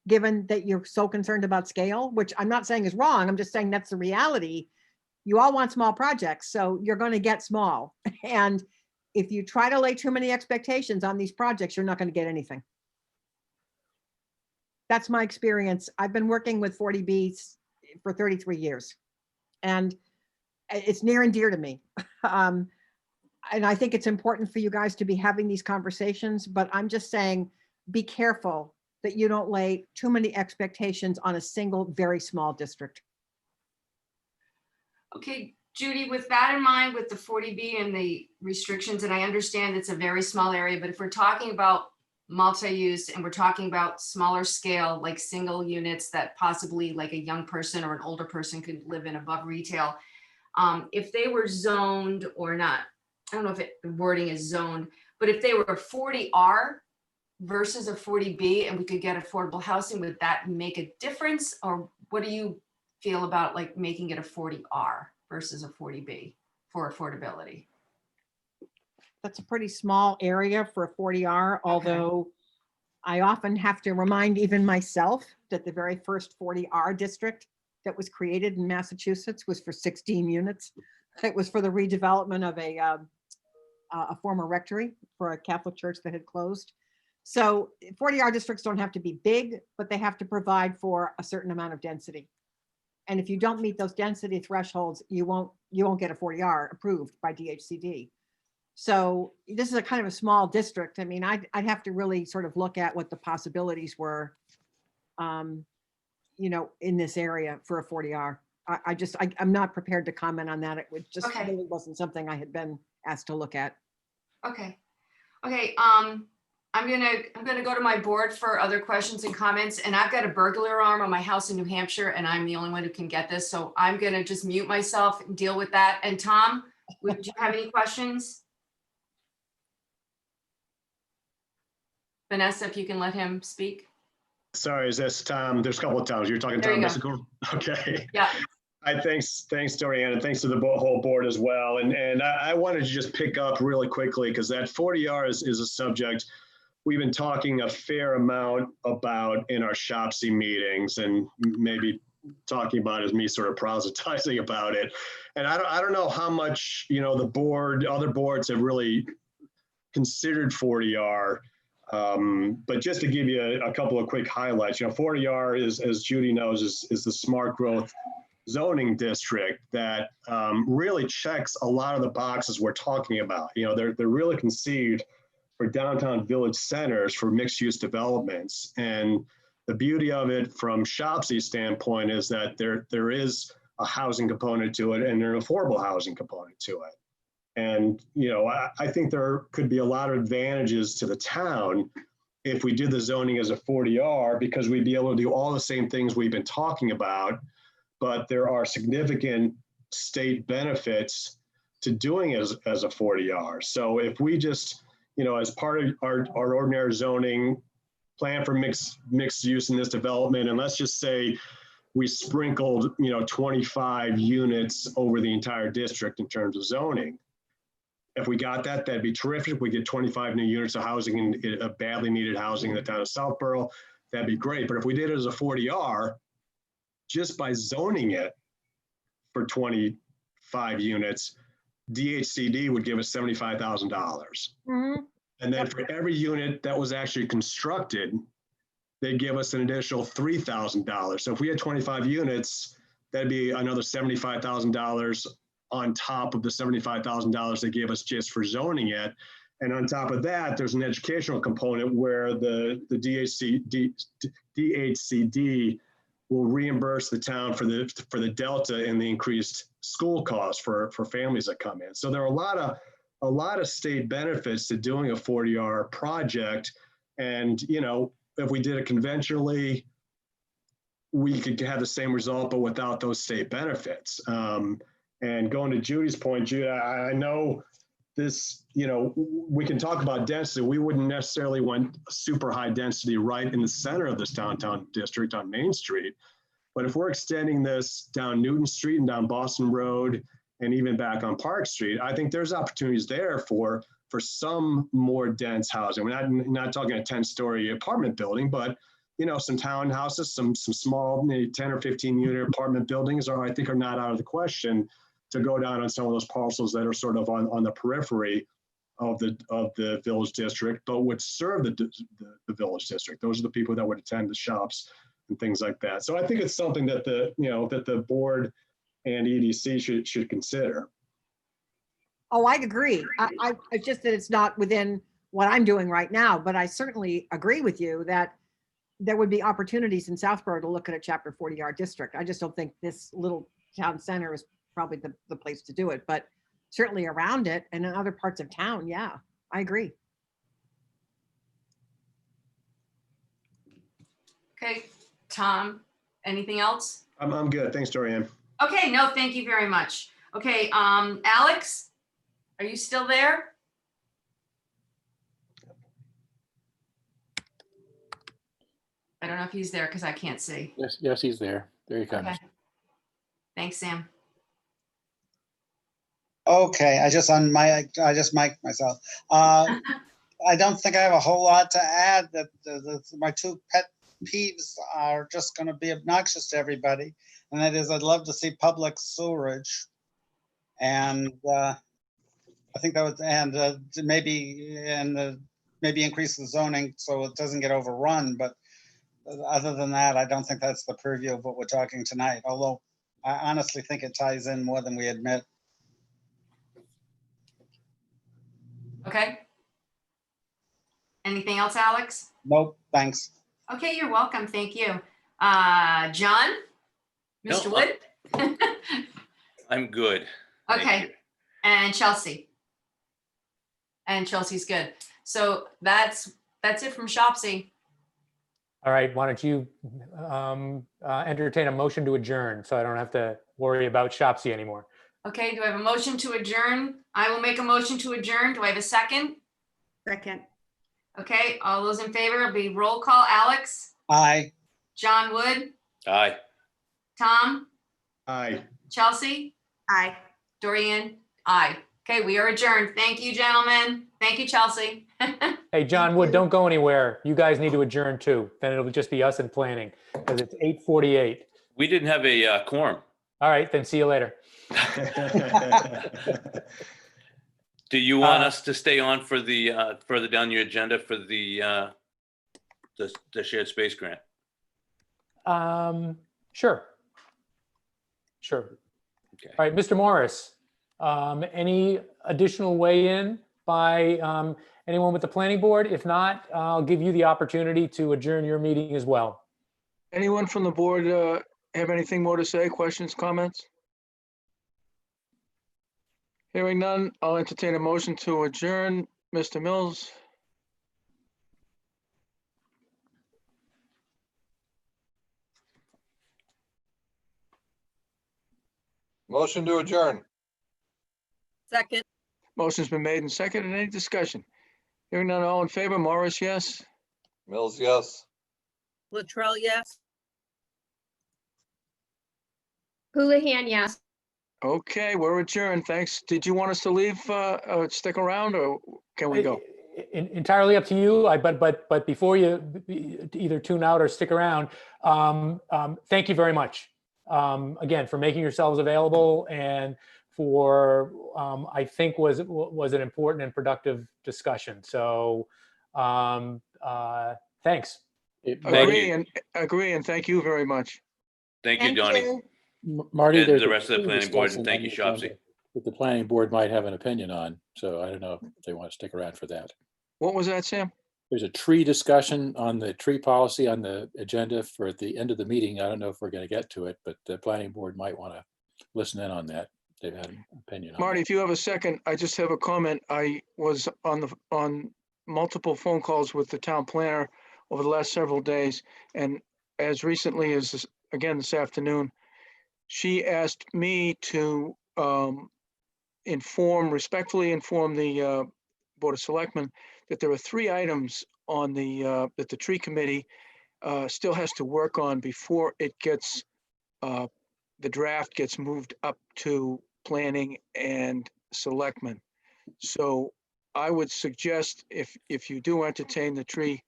given that you're so concerned about scale, which I'm not saying is wrong. I'm just saying that's the reality. you all want small projects, so you're going to get small. And if you try to lay too many expectations on these projects, you're not going to get anything. That's my experience. I've been working with 40Bs for 33 years, and it's near and dear to me. And I think it's important for you guys to be having these conversations, but I'm just saying, be careful that you don't lay too many expectations on a single, very small district. Okay, Judy, with that in mind, with the 40B and the restrictions, and I understand it's a very small area, but if we're talking about multi-use and we're talking about smaller scale, like single units that possibly like a young person or an older person could live in above retail, if they were zoned or not, I don't know if the wording is zoned, but if they were a 40R versus a 40B and we could get affordable housing, would that make a difference? Or what do you feel about like making it a 40R versus a 40B for affordability? That's a pretty small area for a 40R, although I often have to remind even myself that the very first 40R district that was created in Massachusetts was for 16 units. It was for the redevelopment of a former rectory for a Catholic church that had closed. So 40R districts don't have to be big, but they have to provide for a certain amount of density. And if you don't meet those density thresholds, you won't get a 40R approved by DHCD. So this is a kind of a small district. I mean, I'd have to really sort of look at what the possibilities were, you know, in this area for a 40R. I'm not prepared to comment on that. It would just really wasn't something I had been asked to look at. Okay. I'm gonna go to my board for other questions and comments, and I've got a burglar alarm on my house in New Hampshire, and I'm the only one who can get this, so I'm gonna just mute myself and deal with that. And Tom, would you have any questions? Vanessa, if you can let him speak. Sorry, is this Tom? There's a couple of Toms. You're talking There Tom you go. Mystical? Okay. Yeah. Thanks, Dorianne, and thanks to the whole board as well. And I wanted to just pick up really quickly because that 40R is a subject we've been talking a fair amount about in our SHOPC meetings, and maybe talking about as me sort of proselytizing about it. And I don't know how much, you know, the board, other boards have really considered 40R. But just to give you a couple of quick highlights, you know, 40R is, as Judy knows, is the smart growth zoning district that really checks a lot of the boxes we're talking about. You know, they're really conceived for downtown village centers for mixed use developments. And the beauty of it from SHOPC's standpoint is that there is a housing component to it and an affordable housing component to it. And, you know, I think there could be a lot of advantages to the town if we did the zoning as a 40R, because we'd be able to do all the same things we've been talking about, but there are significant state benefits to doing it as a 40R. So if we just, you know, as part of our ordinary zoning plan for mixed use in this development, and let's just say we sprinkled, you know, 25 units over the entire district in terms of zoning. If we got that, that'd be terrific. We get 25 new units of housing in a badly needed housing in the town of Southborough, that'd be great. But if we did it as a 40R, just by zoning it for 25 units, DHCD would give us $75,000. Mm-hmm. And then for every unit that was actually constructed, they'd give us an additional $3,000. So if we had 25 units, that'd be another $75,000 on top of the $75,000 they gave us just for zoning it. And on top of that, there's an educational component where the DHCD will reimburse the town for the delta in the increased school costs for families that come in. So there are a lot of state benefits to doing a 40R project. And, you know, if we did it conventionally, we could have the same result, but without those state benefits. And going to Judy's point, Judy, I know this, you know, we can talk about density. We wouldn't necessarily want super high density right in the center of this downtown district on Main Street. But if we're extending this down Newton Street and down Boston Road and even back on Park Street, I think there's opportunities there for some more dense housing. We're not talking a 10-story apartment building, but, you know, some townhouses, some small, maybe 10 or 15 unit apartment buildings I think are not out of the question to go down on some of those parcels that are sort of on the periphery of the village district, but would serve the village district. Those are the people that would attend the shops and things like that. So I think it's something that the board and EDC should consider. Oh, I agree. It's just that it's not within what I'm doing right now, but I certainly agree with you that there would be opportunities in Southborough to look at a chapter 40R district. I just don't think this little town center is probably the place to do it, but certainly around it and in other parts of town. Yeah, I agree. Okay, Tom, anything else? I'm good. Thanks, Dorian. Okay, no, thank you very much. Okay, Alex, are you still there? I don't know if he's there because I can't see. Yes, he's there. There he comes. Okay. Thanks, Sam. Okay, I just mic'd myself. I don't think I have a whole lot to add. That my two pet peeves are just going to be obnoxious to everybody, and that is I'd love to see public sewerage, and I think that would maybe increase the zoning so it doesn't get overrun. But other than that, I don't think that's the purview of what we're talking tonight. Although I honestly think it ties in more than we admit. Okay. Anything else, Alex? Nope, thanks. Okay, you're welcome. Thank you. John? Mr. No, Wood? I'm good. Thank Okay. you. And Chelsea? And Chelsea's good. So that's it from Shopsy. All right, why don't you entertain a motion to adjourn so I don't have to worry about Shopsy anymore. Okay, do I have a motion to adjourn? I will make a motion to adjourn. Do I have a second? Second. Okay, all those in favor, it'll be roll call. Alex? Aye. John Wood? Aye. Tom? Aye. Chelsea? Aye. Dorian? Aye. Okay, we are adjourned. Thank you, gentlemen. Thank you, Chelsea. Hey, John Wood, don't go anywhere. You guys need to adjourn too. Then it'll just be us and planning because it's 8:48. We didn't have a quorum. All right, then see you later. Do you want us to stay on for the further down your agenda for the shared space grant? Sure. Okay. All right, Mr. Morris, any additional weigh-in by anyone with the planning board? If not, I'll give you the opportunity to adjourn your meeting as well. Anyone from the board have anything more to say? Questions, comments? Hearing none, I'll entertain a motion to adjourn. Mr. Mills, Motion to adjourn. Second. motion's been made and seconded. Any discussion? Hearing none, all in favor? Morris, yes. Mills, yes. Latrell, yes. Houlihan, yes. Okay, we're adjourned. Thanks. Did you want us to leave, stick around, or can we go? Entirely up to you. But before you either tune out or stick around, thank you very much again for making yourselves available and for I think was an important and productive discussion. So thanks. Agree and thank you very much. Thank you, Donnie. Marty, And there's the a rest of the tree planning board, discussion and thank on you, the Shopsy. agenda that the planning board might have an opinion on. So I don't know if they want to stick around for that. What was that, Sam? There's a tree discussion on the tree policy on the agenda for at the end of the meeting. I don't know if we're going to get to it, but the planning board might want to listen in on that. They've had an opinion on Marty, that. if you have a second, I just have a comment. I was on multiple phone calls with the town planner over the last several days, and as recently as this afternoon, she asked me to respectfully inform the Board of Selectmen that there are 3 items on that the tree committee still has to work on before it gets the draft gets moved up to planning and selectmen. So I would suggest if you do entertain the tree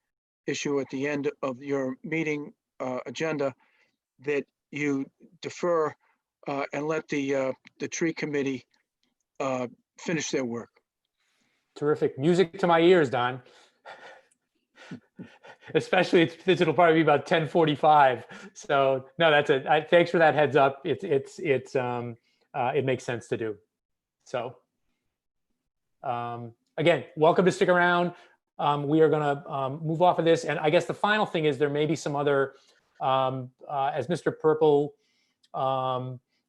issue at the end of your meeting agenda, that you defer and let the tree committee finish their work. Terrific. Music to my ears, Don. Especially it'll probably be about 10:45. So no, that's it. Thanks for that heads up. It makes sense to do. So again, welcome to stick around. We are going to move off of this, and I guess the final thing is there may be some other, as Mr. Purple,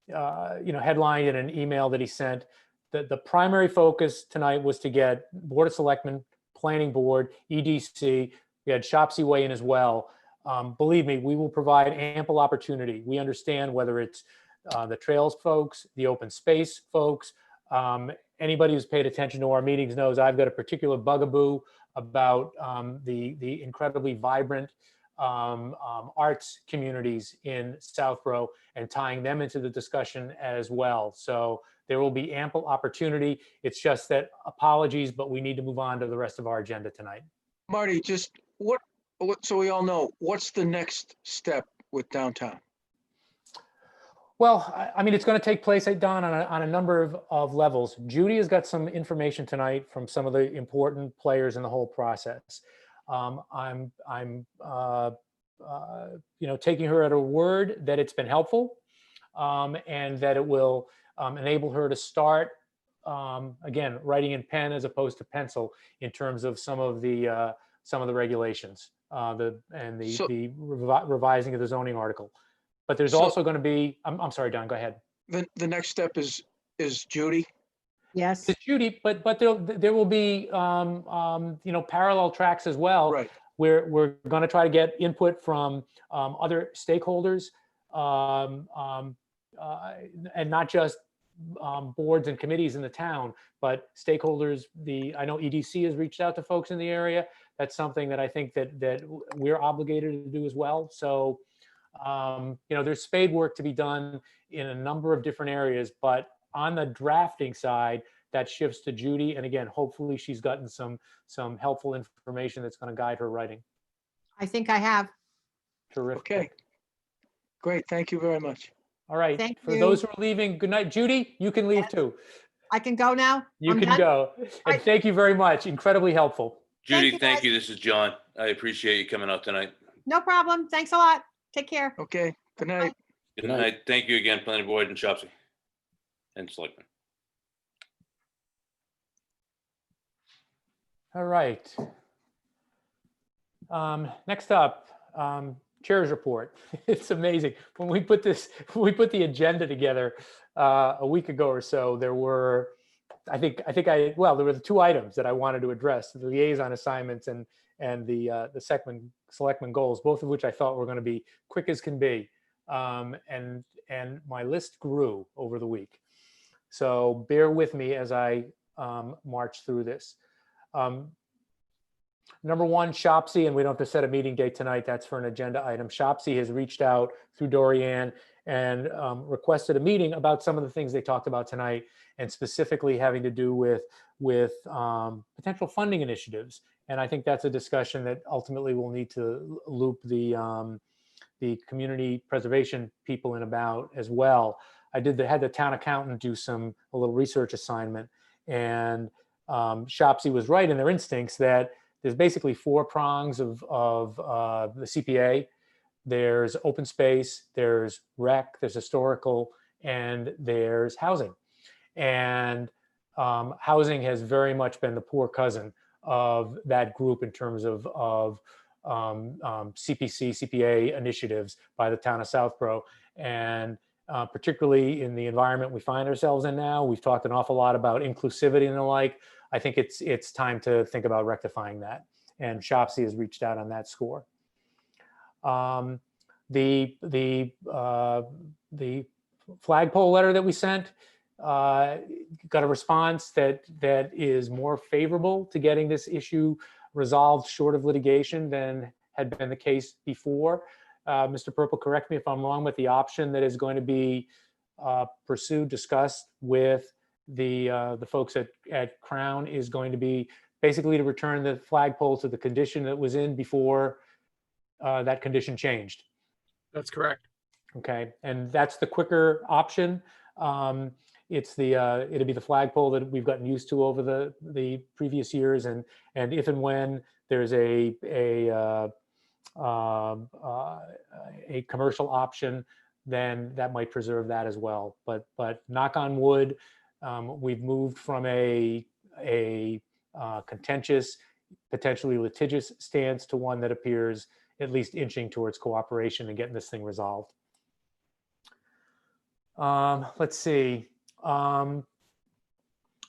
headlined in an email that he sent. The primary focus tonight was to get Board of Selectmen, Planning Board, EDC. We had Shopsy weigh in as well. Believe me, we will provide ample opportunity. We understand whether it's the trails folks, the open space folks, anybody who's paid attention to our meetings knows I've got a particular bugaboo about the incredibly vibrant arts communities in Southborough and tying them into the discussion as well. So there will be ample opportunity. It's just that apologies, but we need to move on to the rest of our agenda tonight. Marty, just so we all know, what's the next step with downtown? Well, I mean, it's going to take place, Don, on a number of levels. Judy has got some information tonight from some of the important players in the whole process. I'm taking her at her word that it's been helpful, and that it will enable her to start again writing in pen as opposed to pencil in terms of some of the regulations, revising of the zoning article. But there's also going to be, I'm sorry, Don, go ahead. The next step is Judy. Yes. It's Judy, but there will be parallel tracks as well. Right. We're going to try to get input from other stakeholders, and not just boards and committees in the town, but stakeholders. I know EDC has reached out to folks in the area. That's something that I think that we're obligated to do as well. So there's spade work to be done in a number of different areas, but on the drafting side, that shifts to Judy. And again, hopefully she's gotten some helpful information that's going to guide her writing. I think I have. Terrific. Okay. Great. Thank you very much. All right. Thank For you. those who are leaving, good night. Judy, you can leave too. I can go now? You I'm can done? go. And thank you very much. Incredibly helpful. Judy, thank you. This is John. I appreciate you coming out tonight. No problem. Thanks a lot. Take care. Okay. Good night. Good night. Thank you again, Planning Board and Shopsy and Selectmen. All right. Next up, Chair's report. It's amazing. When we put the agenda together a week ago or so, there were, there were the two items that I wanted to address: the liaison assignments and the selectmen goals, both of which I thought were going to be quick as can be. And my list grew over the week. So bear with me as I march through this. Number one, Shopsy, and we don't have to set a meeting date tonight. That's for an agenda item. Shopsy has reached out through Dorianne and requested a meeting about some of the things they talked about tonight, and specifically having to do with potential funding initiatives. And I think that's a discussion that ultimately we'll need to loop the community preservation people in about as well. I had the town accountant do a little research assignment, and Shopsy was right in their instincts that there's basically four prongs of the CPA. There's open space, there's rec, there's historical, and there's housing. And housing has very much been the poor cousin of that group in terms of CPC, CPA initiatives by the town of Southborough. And particularly in the environment we find ourselves in now, we've talked an awful lot about inclusivity and the like. I think it's time to think about rectifying that. And Shopsy has reached out on that score. The flagpole letter that we sent got a response that is more favorable to getting this issue resolved short of litigation than had been the case before. Mr. Purple, correct me if I'm wrong, but the option that is going to be pursued, discussed with the folks at Crown is going to be basically to return the flagpole to the condition that was in before that condition changed. That's correct. Okay, and that's the quicker option. It's it'll be the flagpole that we've gotten used to over the previous years, and if and when there's a commercial option, then that might preserve that as well. But knock on wood, we've moved from a contentious, potentially litigious stance to one that appears at least inching towards cooperation and getting this thing resolved. Let's see.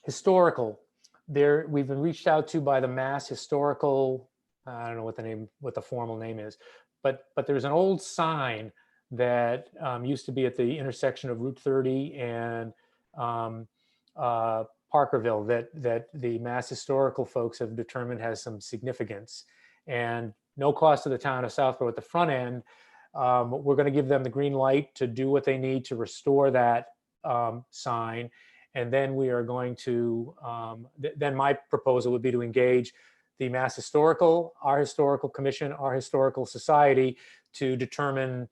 Historical. We've been reached out to by the Mass Historical. I don't know what the formal name is, but there's an old sign that used to be at the intersection of Route 30 and Parkerville that the Mass Historical folks have determined has some significance, and no cost to the town of Southborough at the front end. We're going to give them the green light to do what they need to restore that sign. And then we are going to, then my proposal would be to engage the Mass Historical, our Historical Commission, our Historical Society to determine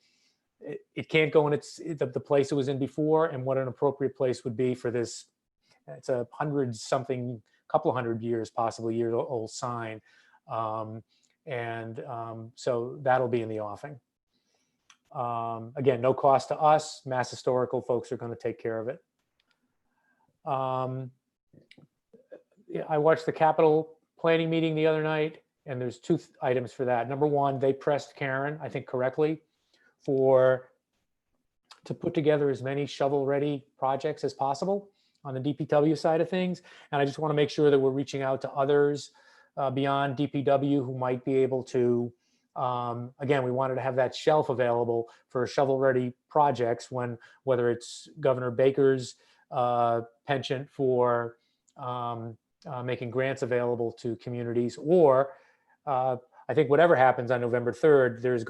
it can't go in the place it was in before, and what an appropriate place would be for this. It's a couple of hundred years, possibly year old sign. So that'll be in the offing. Again, no cost to us. Mass Historical folks are going to take care of it. Yeah, I watched the capital planning meeting the other night, and there's two items for that. Number one, they pressed Karen, I think correctly, to put together as many shovel-ready projects as possible on the DPW side of things. And I just want to make sure that we're reaching out to others beyond DPW who might be able to, again, we wanted to have that shelf available for shovel-ready projects whether it's Governor Baker's penchant for making grants available to communities, or I think whatever happens on November 3rd, there's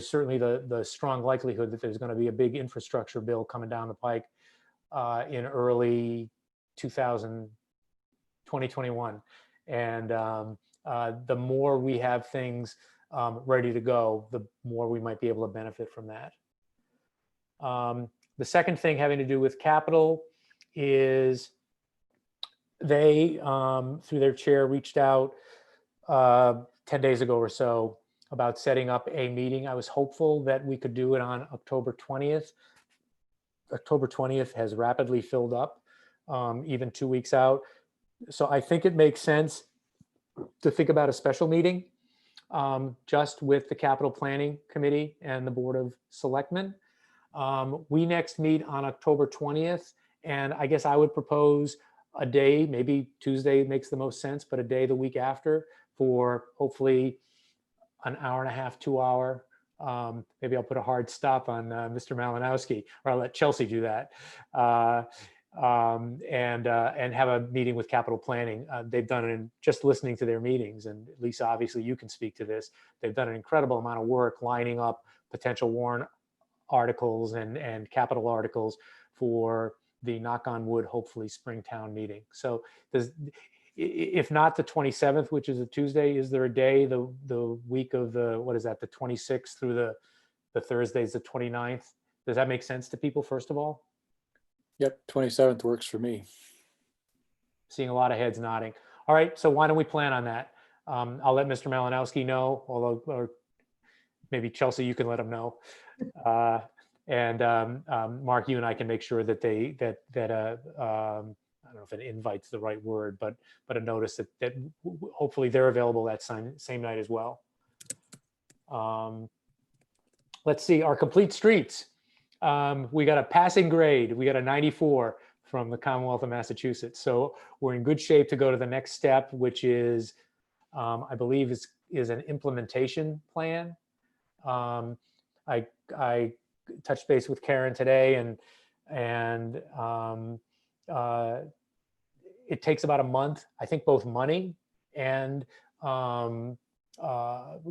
certainly the strong likelihood that there's going to be a big infrastructure bill coming down the pike in early 2021. And the more we have things ready to go, the more we might be able to benefit from that. The second thing having to do with capital is they, through their chair, reached out 10 days ago or so about setting up a meeting. I was hopeful that we could do it on October 20th. October 20th has rapidly filled up, even 2 weeks out. So I think it makes sense to think about a special meeting just with the Capital Planning Committee and the Board of Selectmen. We next meet on October 20th, and I guess I would propose a day, maybe Tuesday makes the most sense, but a day the week after for hopefully an hour and a half, 2 hour. Maybe I'll put a hard stop on Mr. Malinowski, or I'll let Chelsea do that. And have a meeting with capital planning. They've done it in just listening to their meetings, and Lisa, obviously you can speak to this. They've done an incredible amount of work lining up potential warrant articles and capital articles for the, knock on wood, hopefully Springtown meeting. So if not the 27th, which is a Tuesday, is there a day the week of the, what is that, the 26th through the Thursdays, the 29th? Does that make sense to people, first of all? Yep, 27th works for me. Seeing a lot of heads nodding. All right, so why don't we plan on that? I'll let Mr. Malinowski know, or maybe Chelsea, you can let him know. And Mark, you and I can make sure that I don't know if an invite's the right word, but a notice that hopefully they're available that same night as well. Let's see, our complete streets. We got a passing grade. We got a 94 from the Commonwealth of Massachusetts. So we're in good shape to go to the next step, which is, I believe is an implementation plan. I touched base with Karen today, and it takes about a month. I think both money and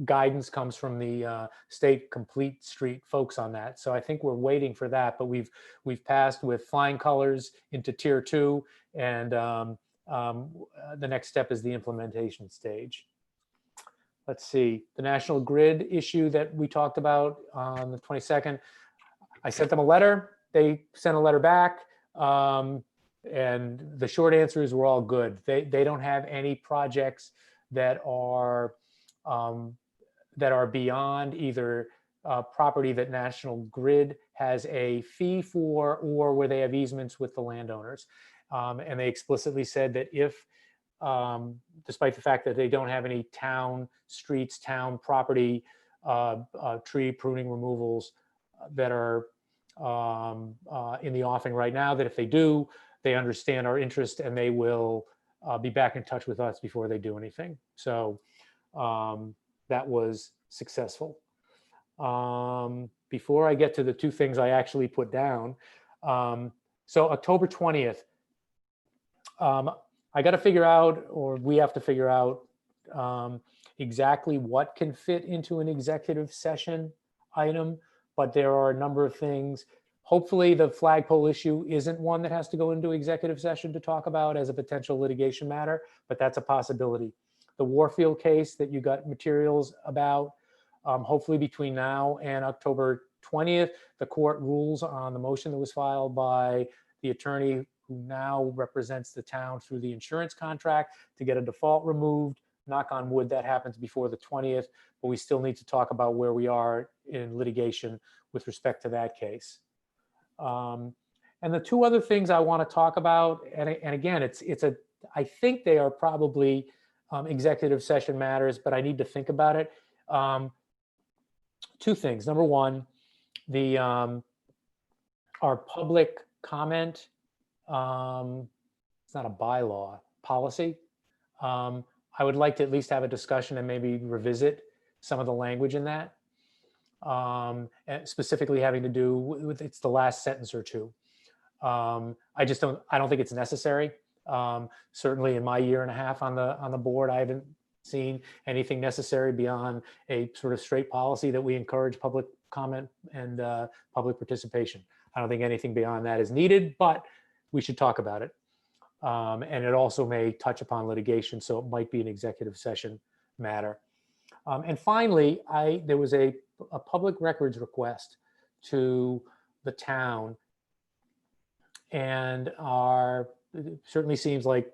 guidance comes from the state complete street folks on that. So I think we're waiting for that, but we've passed with flying colors into tier 2, and the next step is the implementation stage. let's see, the National Grid issue that we talked about on the 22nd. I sent them a letter. They sent a letter back. And the short answer is we're all good. They don't have any projects that are beyond either property that National Grid has a fee for or where they have easements with the landowners. And they explicitly said that if, despite the fact that they don't have any town streets, town property, tree pruning removals that are in the offing right now, that if they do, they understand our interest and they will be back in touch with us before they do anything. So that was successful. Before I get to the two things I actually put down, so October 20th, I got to figure out, or we have to figure out exactly what can fit into an executive session item, but there are a number of things. Hopefully the flagpole issue isn't one that has to go into executive session to talk about as a potential litigation matter, but that's a possibility. The Warfield case that you got materials about, hopefully between now and October 20th, the court rules on the motion that was filed by the attorney who now represents the town through the insurance contract to get a default removed. Knock on wood, that happens before the 20th, but we still need to talk about where we are in litigation with respect to that case. And the two other things I want to talk about, and again, I think they are probably executive session matters, but I need to think about it. Two things. Number one, our public comment, it's not a bylaw, policy. I would like to at least have a discussion and maybe revisit some of the language in that. And specifically having to do with it's the last sentence or two. I don't think it's necessary. Certainly in my year and a half on the board, I haven't seen anything necessary beyond a sort of straight policy that we encourage public comment and public participation. I don't think anything beyond that is needed, but we should talk about it. And it also may touch upon litigation, so it might be an executive session matter. And finally, there was a public records request to the town, and it certainly seems like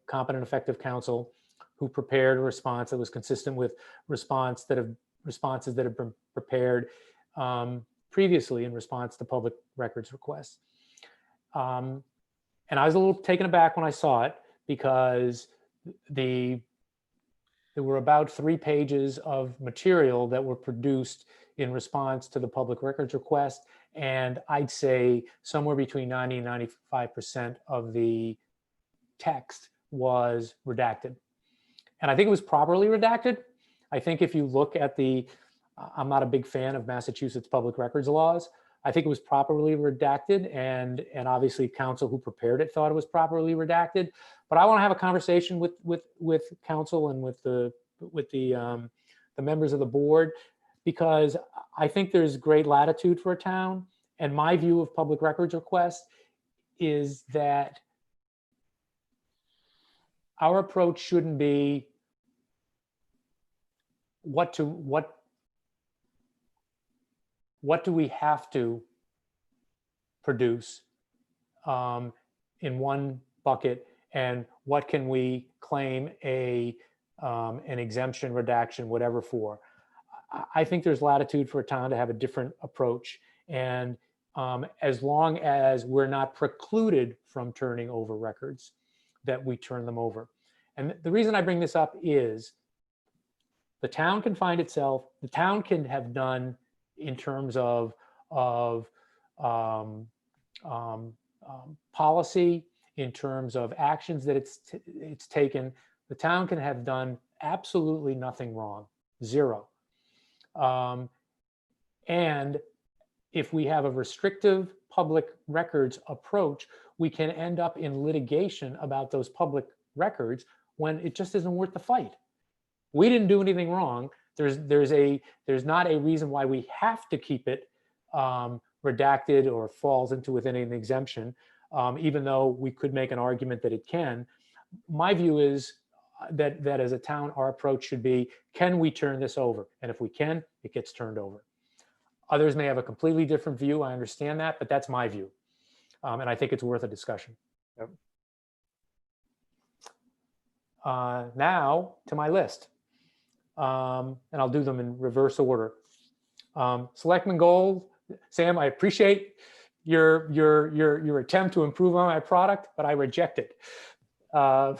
competent, effective counsel who prepared a response that was consistent with responses that have been prepared previously in response to public records requests. And I was a little taken aback when I saw it because there were about 3 pages of material that were produced in response to the public records request. And I'd say somewhere between 90 and 95% of the text was redacted. And I think it was properly redacted. I think if you look at I'm not a big fan of Massachusetts public records laws. I think it was properly redacted, and obviously counsel who prepared it thought it was properly redacted. But I want to have a conversation with counsel and with the members of the board, because I think there's great latitude for a town. And my view of public records requests is that our approach shouldn't be what do we have to produce in one bucket, and what can we claim an exemption, redaction, whatever for. I think there's latitude for a town to have a different approach, and as long as we're not precluded from turning over records, that we turn them over. And the reason I bring this up is the town can find itself, the town can have done in terms of policy, in terms of actions that it's taken, the town can have done absolutely nothing wrong, zero. And if we have a restrictive public records approach, we can end up in litigation about those public records when it just isn't worth the fight. We didn't do anything wrong. There's not a reason why we have to keep it redacted or falls into within an exemption, even though we could make an argument that it can. My view is that as a town, our approach should be, can we turn this over? And if we can, it gets turned over. Others may have a completely different view. I understand that, but that's my view. And I think it's worth a discussion. Yep. Now to my list. And I'll do them in reverse order. Selectman goal, Sam, I appreciate your attempt to improve on my product, but I reject it. I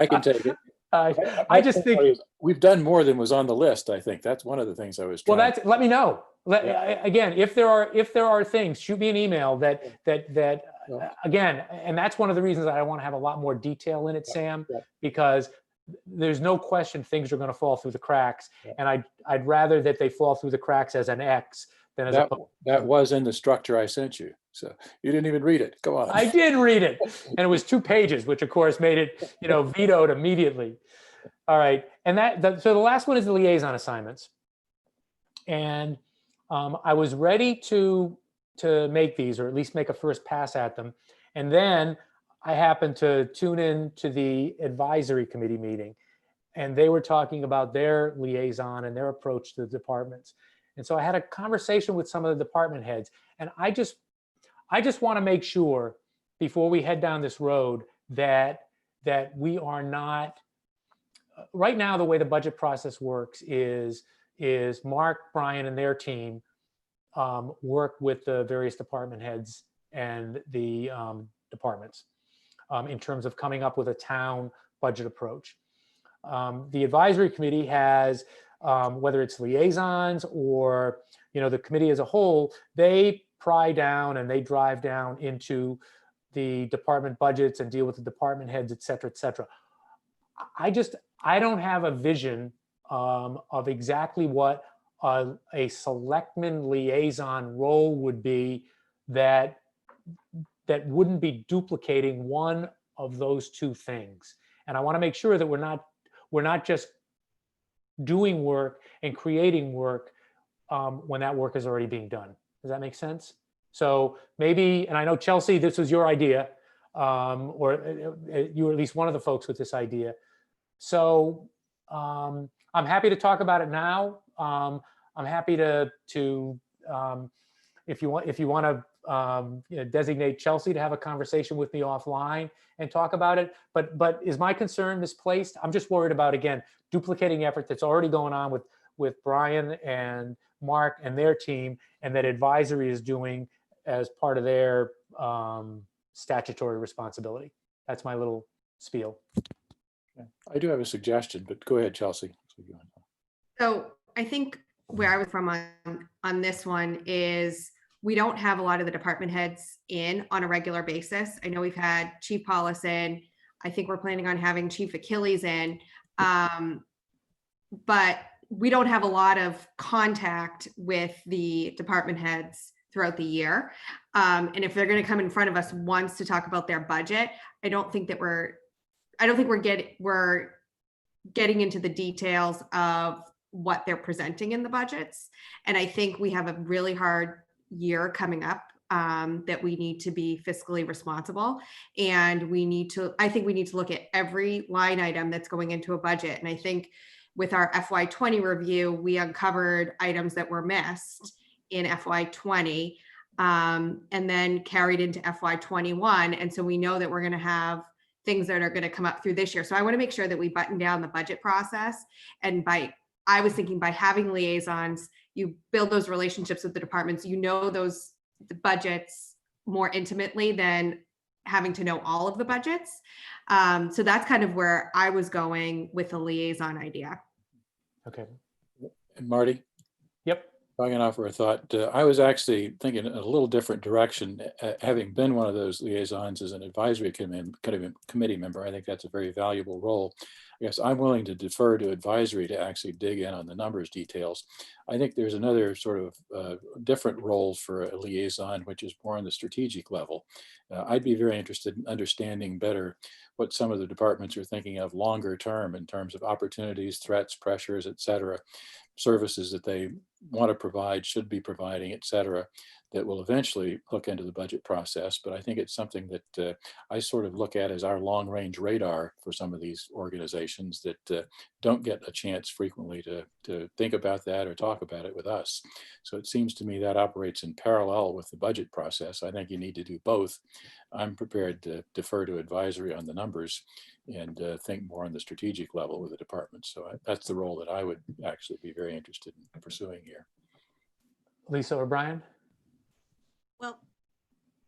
can take it. I just think we've done more than was on the list. I think that's one of the things I was well, trying. let me know. Again, if there are things, shoot me an email that again, and that's one of the reasons I want to have a lot more detail in it, Sam, because there's no question things are going to fall through the cracks, and I'd rather that they fall through the cracks as an X than as that was in the structure I sent you. So you didn't even read it. Go on. I did read it, and it was 2 pages, which of course made it, vetoed immediately. All right, and so the last one is the liaison assignments, and I was ready to make these, or at least make a first pass at them, and then I happened to tune in to the advisory committee meeting, and they were talking about their liaison and their approach to the departments. And so I had a conversation with some of the department heads, and I just want to make sure before we head down this road that we are not, right now, the way the budget process works is Mark, Brian, and their team work with the various department heads and the departments in terms of coming up with a town budget approach. The advisory committee has, whether it's liaisons or the committee as a whole, they pry down and they drive down into the department budgets and deal with the department heads, et cetera, et cetera. I don't have a vision of exactly what a selectman liaison role would be that wouldn't be duplicating one of those 2 things. And I want to make sure that we're not just doing work and creating work when that work is already being done. Does that make sense? So maybe, and I know Chelsea, this was your idea, or you were at least one of the folks with this idea. So I'm happy to talk about it now. I'm happy to if you want to designate Chelsea to have a conversation with me offline and talk about it. But is my concern misplaced? I'm just worried about, again, duplicating effort that's already going on with Brian and Mark and their team, and that advisory is doing as part of their statutory responsibility. That's my little spiel. I do have a suggestion, but go ahead, Chelsea. So I think where I was from on this one is we don't have a lot of the department heads in on a regular basis. I know we've had Chief Paulus in. I think we're planning on having Chief Achilles in. But we don't have a lot of contact with the department heads throughout the year. And if they're going to come in front of us once to talk about their budget, I don't think we're getting into the details of what they're presenting in the budgets. And I think we have a really hard year coming up that we need to be fiscally responsible. And I think we need to look at every line item that's going into a budget. And I think with our FY20 review, we uncovered items that were missed in FY20 and then carried into FY21. And so we know that we're going to have things that are going to come up through this year. So I want to make sure that we button down the budget process. And I was thinking by having liaisons, you build those relationships with the departments, the budgets more intimately than having to know all of the budgets. So that's kind of where I was going with the liaison idea. Okay. And Marty? Yep. If I can offer a thought, I was actually thinking in a little different direction. Having been one of those liaisons as an advisory committee member, I think that's a very valuable role. I guess I'm willing to defer to advisory to actually dig in on the numbers details. I think there's another sort of different role for a liaison, which is more on the strategic level. I'd be very interested in understanding better what some of the departments are thinking of longer term in terms of opportunities, threats, pressures, et cetera, services that they want to provide, should be providing, et cetera, that will eventually look into the budget process. But I think it's something that I sort of look at as our long range radar for some of these organizations that don't get a chance frequently to think about that or talk about it with us. So it seems to me that operates in parallel with the budget process. I think you need to do both. I'm prepared to defer to advisory on the numbers and think more on the strategic level with the department. So that's the role that I would actually be very interested in pursuing here. Lisa or Brian? Well,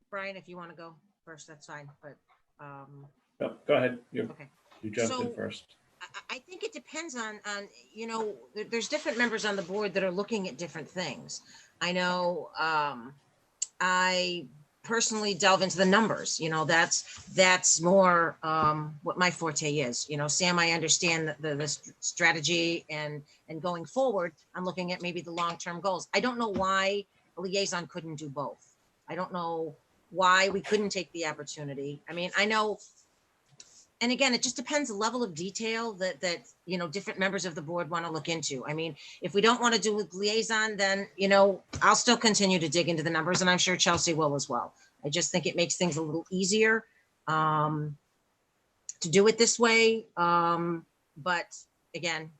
Brian, if you want to go first, that's fine, but, No, go ahead. okay. You jumped in So- first. I think it depends on, there's different members on the board that are looking at different things. I know, I personally delve into the numbers, that's more what my forte is. Sam, I understand the strategy and going forward, I'm looking at maybe the long-term goals. I don't know why a liaison couldn't do both. I don't know why we couldn't take the opportunity. I mean, I know, and again, it just depends the level of detail that different members of the board want to look into. I mean, if we don't want to do a liaison, then, I'll still continue to dig into the numbers, and I'm sure Chelsea will as well. I just think it makes things a little easier to do it this way. But again,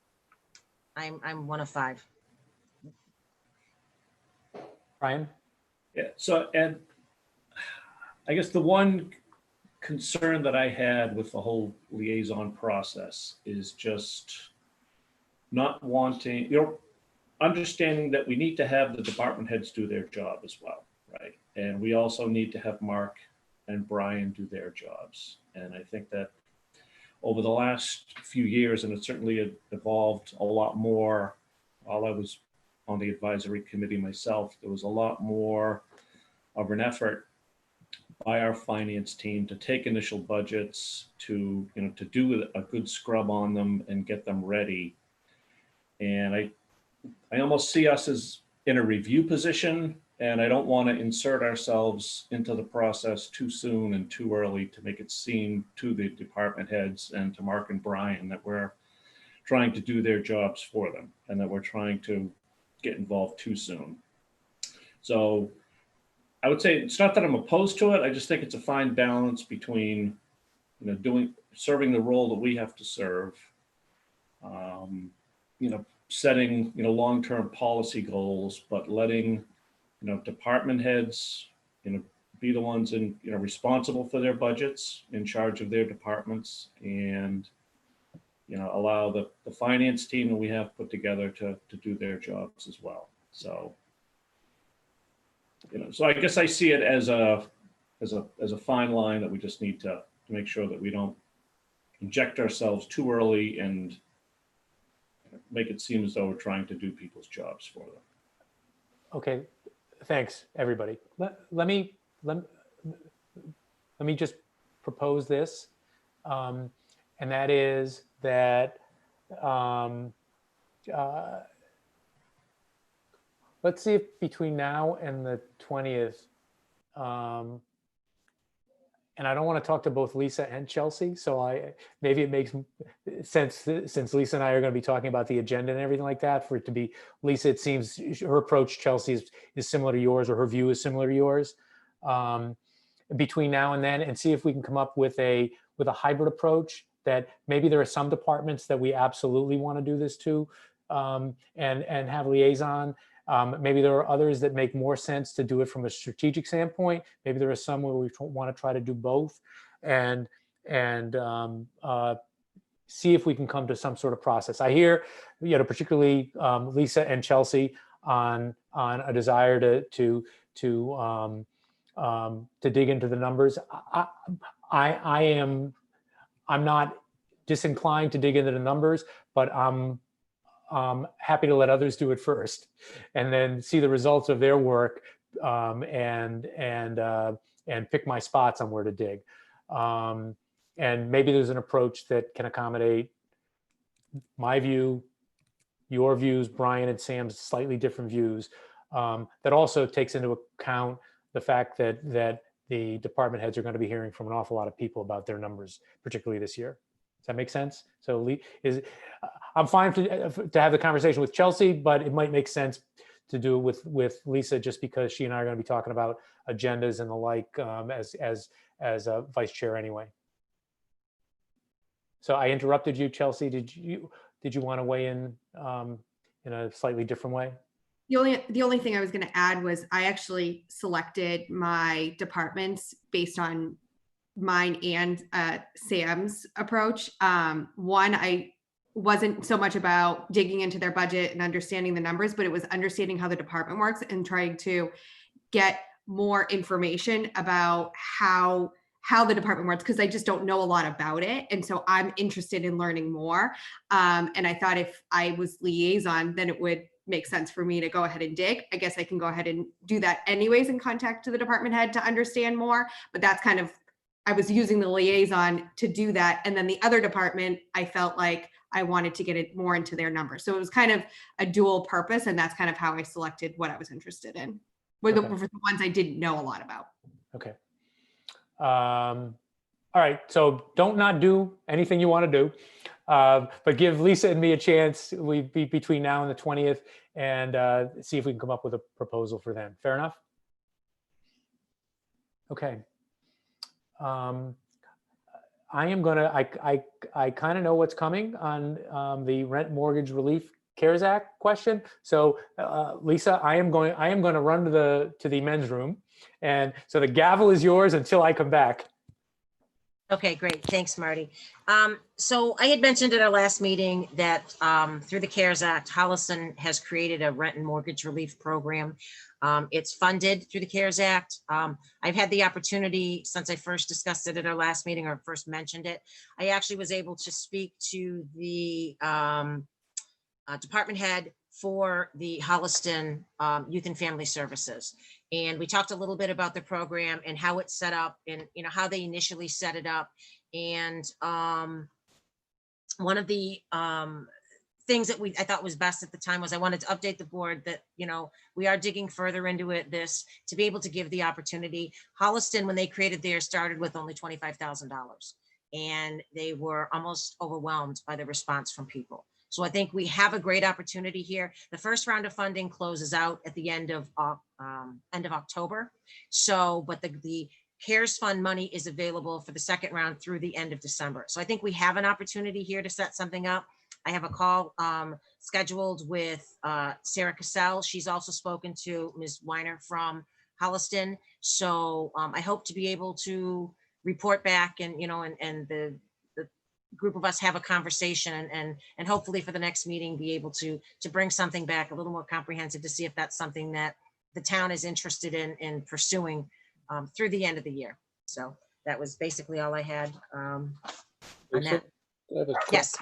I'm one of five. Brian? Yeah, so, and I guess the one concern that I had with the whole liaison process is just not wanting, understanding that we need to have the department heads do their job as well, right? And we also need to have Mark and Brian do their jobs. And I think that over the last few years, and it certainly evolved a lot more while I was on the advisory committee myself, there was a lot more of an effort by our finance team to take initial budgets, to do a good scrub on them and get them ready. And I almost see us as in a review position, and I don't want to insert ourselves into the process too soon and too early to make it seem to the department heads and to Mark and Brian that we're trying to do their jobs for them and that we're trying to get involved too soon. So I would say it's not that I'm opposed to it. I just think it's a fine balance between, serving the role that we have to serve, setting, long-term policy goals, but letting, department heads, be the ones responsible for their budgets, in charge of their departments, and, allow the finance team that we have put together to do their jobs as well. So, so I guess I see it as a fine line that we just need to make sure that we don't inject ourselves too early and make it seem as though we're trying to do people's jobs for them. Okay, thanks, everybody. Let me just propose this, and that is that let's see if between now and the 20th, and I don't want to talk to both Lisa and Chelsea, so maybe it makes sense, since Lisa and I are going to be talking about the agenda and everything like that, for it to be Lisa. It seems her approach, Chelsea, is similar to yours, or her view is similar to yours. Between now and then, and see if we can come up with a hybrid approach, that maybe there are some departments that we absolutely want to do this to, and have liaison. Maybe there are others that make more sense to do it from a strategic standpoint. Maybe there are some where we want to try to do both, and see if we can come to some sort of process. I hear, particularly Lisa and Chelsea, on a desire to dig into the numbers. I'm not disinclined to dig into the numbers, but I'm happy to let others do it first, and then see the results of their work, and pick my spots on where to dig. And maybe there's an approach that can accommodate my view, your views, Brian and Sam's slightly different views, that also takes into account the fact that the department heads are going to be hearing from an awful lot of people about their numbers, particularly this year. Does that make sense? So I'm fine to have the conversation with Chelsea, but it might make sense to do with Lisa, just because she and I are going to be talking about agendas and the like as a vice chair anyway. So I interrupted you, Chelsea. Did you want to weigh in a slightly different way? The only thing I was going to add was I actually selected my departments based on mine and Sam's approach. One, I wasn't so much about digging into their budget and understanding the numbers, but it was understanding how the department works and trying to get more information about how the department works, because I just don't know a lot about it. And so I'm interested in learning more. And I thought if I was liaison, then it would make sense for me to go ahead and dig. I guess I can go ahead and do that anyways and contact to the department head to understand more. But that's kind of, I was using the liaison to do that. And then the other department, I felt like I wanted to get it more into their numbers. So it was kind of a dual purpose. And that's kind of how I selected what I was interested in. Were the ones I didn't know a lot about. Okay. All right. So don't not do anything you want to do, but give Lisa and me a chance. We be between now and the 20th and see if we can come up with a proposal for them. Fair enough? Okay. I am gonna, I kind of know what's coming on the rent mortgage relief CARES Act question. So Lisa, I am going to run to the men's room. And so the gavel is yours until I come back. Okay, great. Thanks, Marty. So I had mentioned at our last meeting that through the CARES Act, Holliston has created a rent and mortgage relief program. It's funded through the CARES Act. I've had the opportunity since I first discussed it at our last meeting or first mentioned it. I actually was able to speak to the department head for the Holliston Youth and Family Services. And we talked a little bit about the program and how it's set up and how they initially set it up. And one of the things that I thought was best at the time was I wanted to update the board that, we are digging further into this to be able to give the opportunity. Holliston, when they created theirs, started with only $25,000 and they were almost overwhelmed by the response from people. So I think we have a great opportunity here. The first round of funding closes out at the end of October. So, but the CARES Fund money is available for the second round through the end of December. So I think we have an opportunity here to set something up. I have a call scheduled with Sarah Cassell. She's also spoken to Ms. Weiner from Holliston. So I hope to be able to report back and, and the group of us have a conversation and hopefully for the next meeting be able to bring something back a little more comprehensive to see if that's something that the town is interested in pursuing through the end of the year. So that was basically all I had on that. Yes.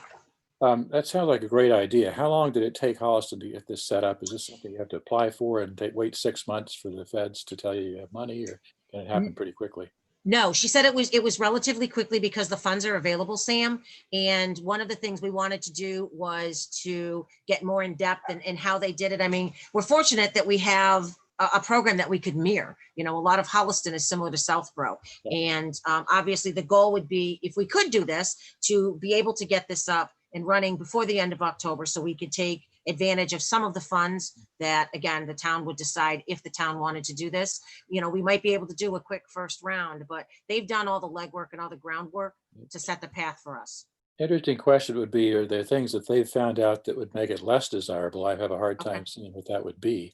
That sounds like a great idea. How long did it take Holliston to get this set up? Is this something you have to apply for and wait 6 months for the feds to tell you have money, or can it happen pretty quickly? No, she said it was relatively quickly because the funds are available, Sam. And one of the things we wanted to do was to get more in depth in how they did it. I mean, we're fortunate that we have a program that we could mirror. A lot of Holliston is similar to Southborough. And obviously the goal would be, if we could do this, to be able to get this up and running before the end of October so we could take advantage of some of the funds that, again, the town would decide if the town wanted to do this. We might be able to do a quick first round, but they've done all the legwork and all the groundwork to set the path for us. Interesting question would be, are there things that they've found out that would make it less desirable? I have a hard time seeing what that would be.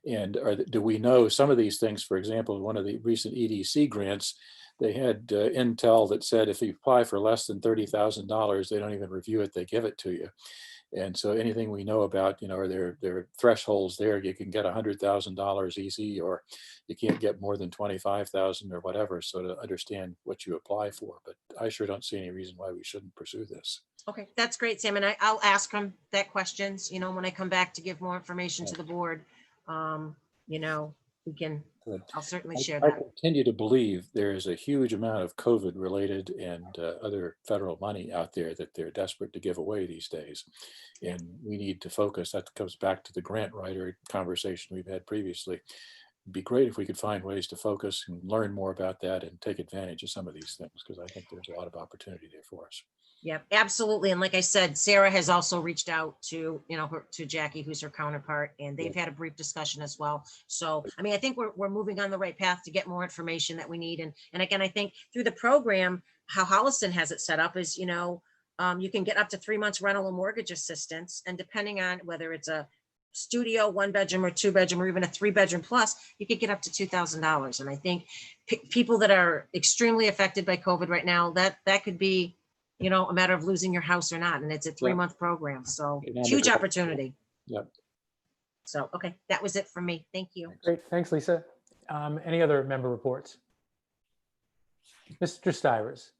And do we know some of these things? For example, one of the recent EDC grants, they had intel that said if you apply for less than $30,000, they don't even review it, they give it to you. And so anything we know about, are there thresholds there? You can get $100,000 easy, or you can't get more than 25,000 or whatever. So to understand what you apply for, but I sure don't see any reason why we shouldn't pursue this. Okay, that's great, Sam. And I'll ask him that questions, when I come back to give more information to the board. We can, I'll certainly share that. I continue to believe there is a huge amount of COVID related and other federal money out there that they're desperate to give away these days. And we need to focus. That comes back to the grant writer conversation we've had previously. It'd be great if we could find ways to focus and learn more about that and take advantage of some of these things, because I think there's a lot of opportunity there for us. Yep, absolutely. And like I said, Sarah has also reached out to, to Jackie, who's her counterpart, and they've had a brief discussion as well. So, I mean, I think we're moving on the right path to get more information that we need. And again, I think through the program, how Holliston has it set up is, you can get up to 3 months rental and mortgage assistance. And depending on whether it's a studio, 1 bedroom or 2 bedroom, or even a 3 bedroom plus, you could get up to $2,000. And I think people that are extremely affected by COVID right now, that could be, a matter of losing your house or not. And it's a 3-month program. So huge opportunity. Yep. So, okay, that was it for me. Thank you. Great, thanks, Lisa. Any other member reports? Mr. Stivers.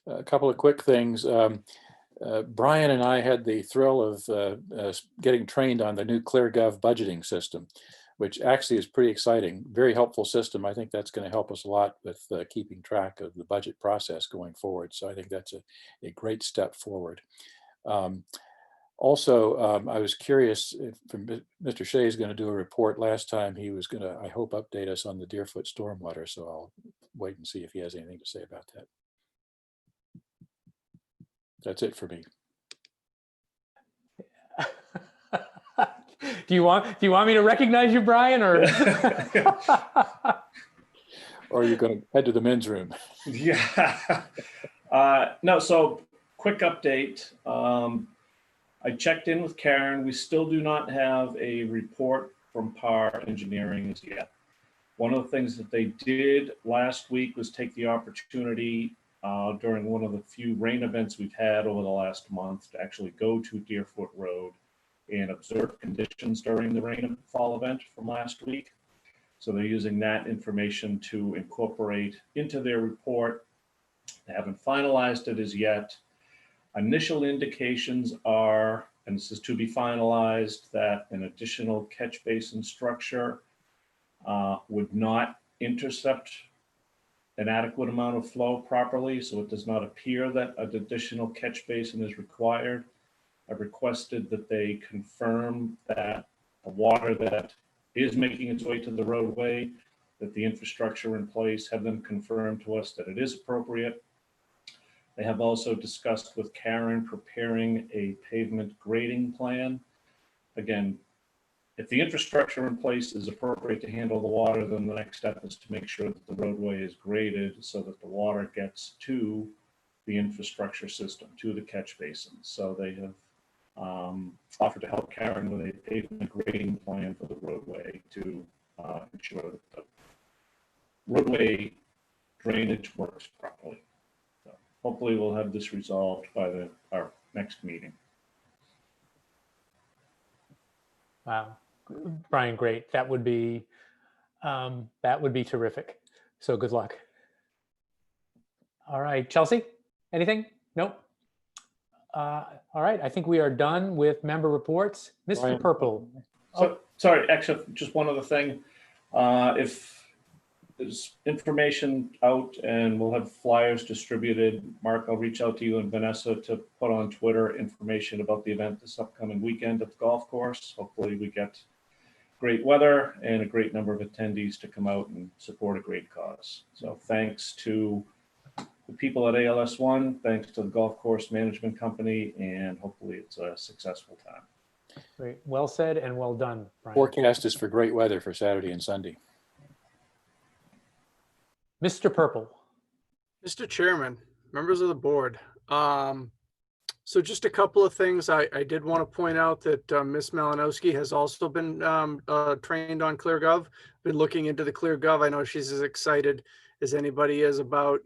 A couple of quick things. Brian and I had the thrill of getting trained on the new ClearGov budgeting system, which actually is pretty exciting. Very helpful system. I think that's going to help us a lot with keeping track of the budget process going forward. So I think that's a great step forward. Also, I was curious if Mr. Shea is going to do a report. Last time he was going to, I hope, update us on the Deerfoot stormwater. So I'll wait and see if he has anything to say about that. That's it for me. Do you want me to recognize you, Brian, or or are you going to head to the men's room? Yeah. No, so quick update. I checked in with Karen. We still do not have a report from PAR Engineering as yet. One of the things that they did last week was take the opportunity during one of the few rain events we've had over the last month to actually go to Deerfoot Road and observe conditions during the rain and fall event from last week. So they're using that information to incorporate into their report. They haven't finalized it as yet. Initial indications are, and this is to be finalized, that an additional catch basin structure would not intercept an adequate amount of flow properly, so it does not appear that an additional catch basin is required. I've requested that they confirm that the water that is making its way to the roadway, that the infrastructure in place, have them confirm to us that it is appropriate. They have also discussed with Karen preparing a pavement grading plan. Again, if the infrastructure in place is appropriate to handle the water, then the next step is to make sure that the roadway is graded so that the water gets to the infrastructure system, to the catch basin. So they have offered to help Karen with a pavement grading plan for the roadway to ensure that the roadway drainage works properly. So hopefully we'll have this resolved by our next meeting. Wow, Brian, great. That would be terrific. So good luck. All right, Chelsea, anything? Nope. All right, I think we are done with member reports. Mr. Brian. Purple. So, sorry, actually, just one other thing. If there's information out and we'll have flyers distributed, Mark, I'll reach out to you and Vanessa to put on Twitter information about the event this upcoming weekend at the golf course. Hopefully we get great weather and a great number of attendees to come out and support a great cause. So thanks to the people at ALS1, thanks to the golf course management company, and hopefully it's a successful time. Great, well said and well done, Brian. Forecast is for great weather for Saturday and Sunday. Mr. Purple. Mr. Chairman, members of the board. So just a couple of things. I did want to point out that Ms. Malinowski has also been trained on ClearGov, been looking into the ClearGov. I know she's as excited as anybody is about,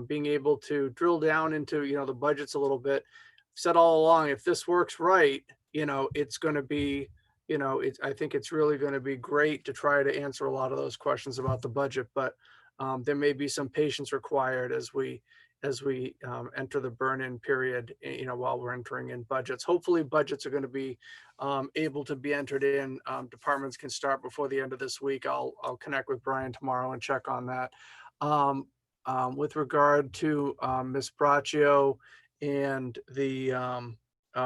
being able to drill down into, the budgets a little bit. I've said all along, if this works right, it's going to be, I think it's really going to be great to try to answer a lot of those questions about the budget, but there may be some patience required as we enter the burn-in period, while we're entering in budgets. Hopefully budgets are going to be able to be entered in. Departments can start before the end of this week. I'll connect with Brian tomorrow and check on that. With regard to Ms. Braccio and the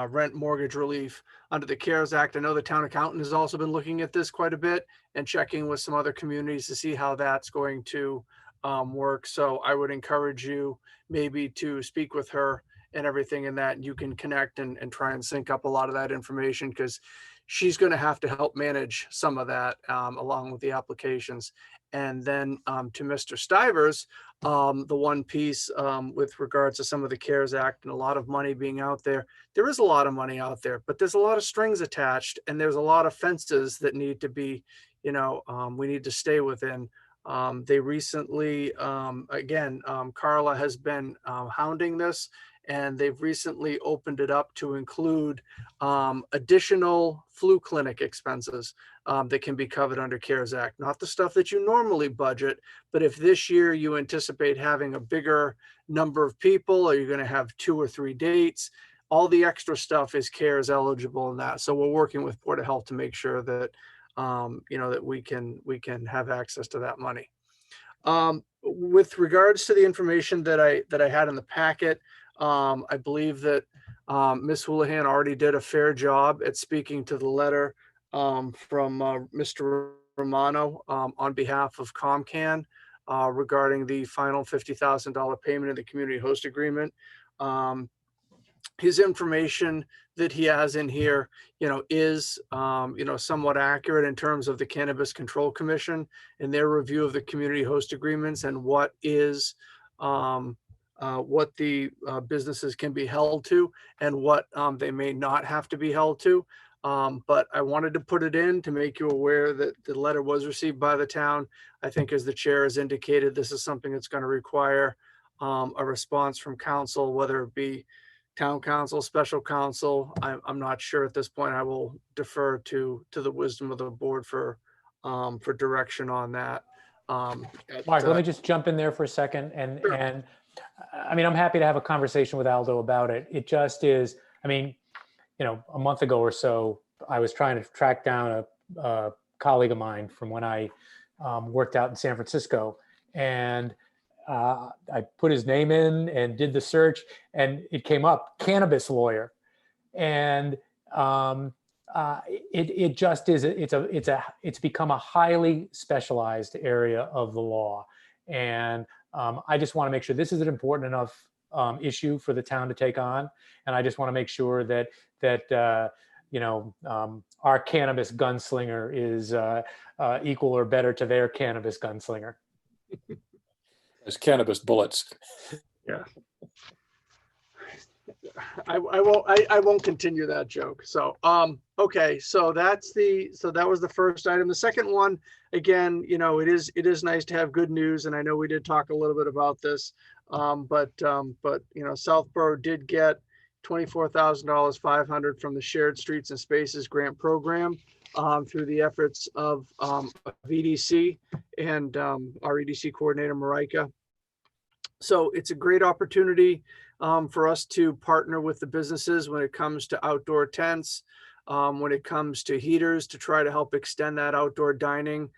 rent mortgage relief under the CARES Act, I know the town accountant has also been looking at this quite a bit and checking with some other communities to see how that's going to work. So I would encourage you maybe to speak with her and everything in that. And you can connect and try and sync up a lot of that information, because she's going to have to help manage some of that along with the applications. And then to Mr. Stivers, the one piece with regards to some of the CARES Act and a lot of money being out there. There is a lot of money out there, but there's a lot of strings attached, and there's a lot of fences that need to be, we need to stay within. They recently, again, Carla has been hounding this, and they've recently opened it up to include additional flu clinic expenses that can be covered under CARES Act. Not the stuff that you normally budget, but if this year you anticipate having a bigger number of people, or you're going to have 2 or 3 dates, all the extra stuff is CARES eligible in that. So we're working with Board of Health to make sure that that we can have access to that money. With regards to the information that I had in the packet, I believe that Ms. Houlihan already did a fair job at speaking to the letter from Mr. Romano on behalf of ComCan regarding the final $50,000 payment in the community host agreement. His information that he has in here, is, somewhat accurate in terms of the Cannabis Control Commission and their review of the community host agreements and what is, what the businesses can be held to and what they may not have to be held to. But I wanted to put it in to make you aware that the letter was received by the town. I think, as the chair has indicated, this is something that's going to require a response from council, whether it be town council, special council. I'm not sure at this point. I will defer to the wisdom of the board for direction on that. Mark, let me just jump in there for a second. And I mean, I'm happy to have a conversation with Aldo about it. It just is, I mean, a month ago or so, I was trying to track down a colleague of mine from when I worked out in San Francisco. And I put his name in and did the search, and it came up, cannabis lawyer. And it just is, it's become a highly specialized area of the law. And I just want to make sure this is an important enough issue for the town to take on. And I just want to make sure that our cannabis gunslinger is equal or better to their cannabis gunslinger. As cannabis bullets. Yeah. I won't continue that joke. So, okay. So that was the first item. The second one, again, it is nice to have good news. And I know we did talk a little bit about this, but Southborough did get $24,500 from the Shared Streets and Spaces Grant Program through the efforts of EDC and our EDC coordinator, Marika. So it's a great opportunity for us to partner with the businesses when it comes to outdoor tents, when it comes to heaters, to try to help extend that outdoor dining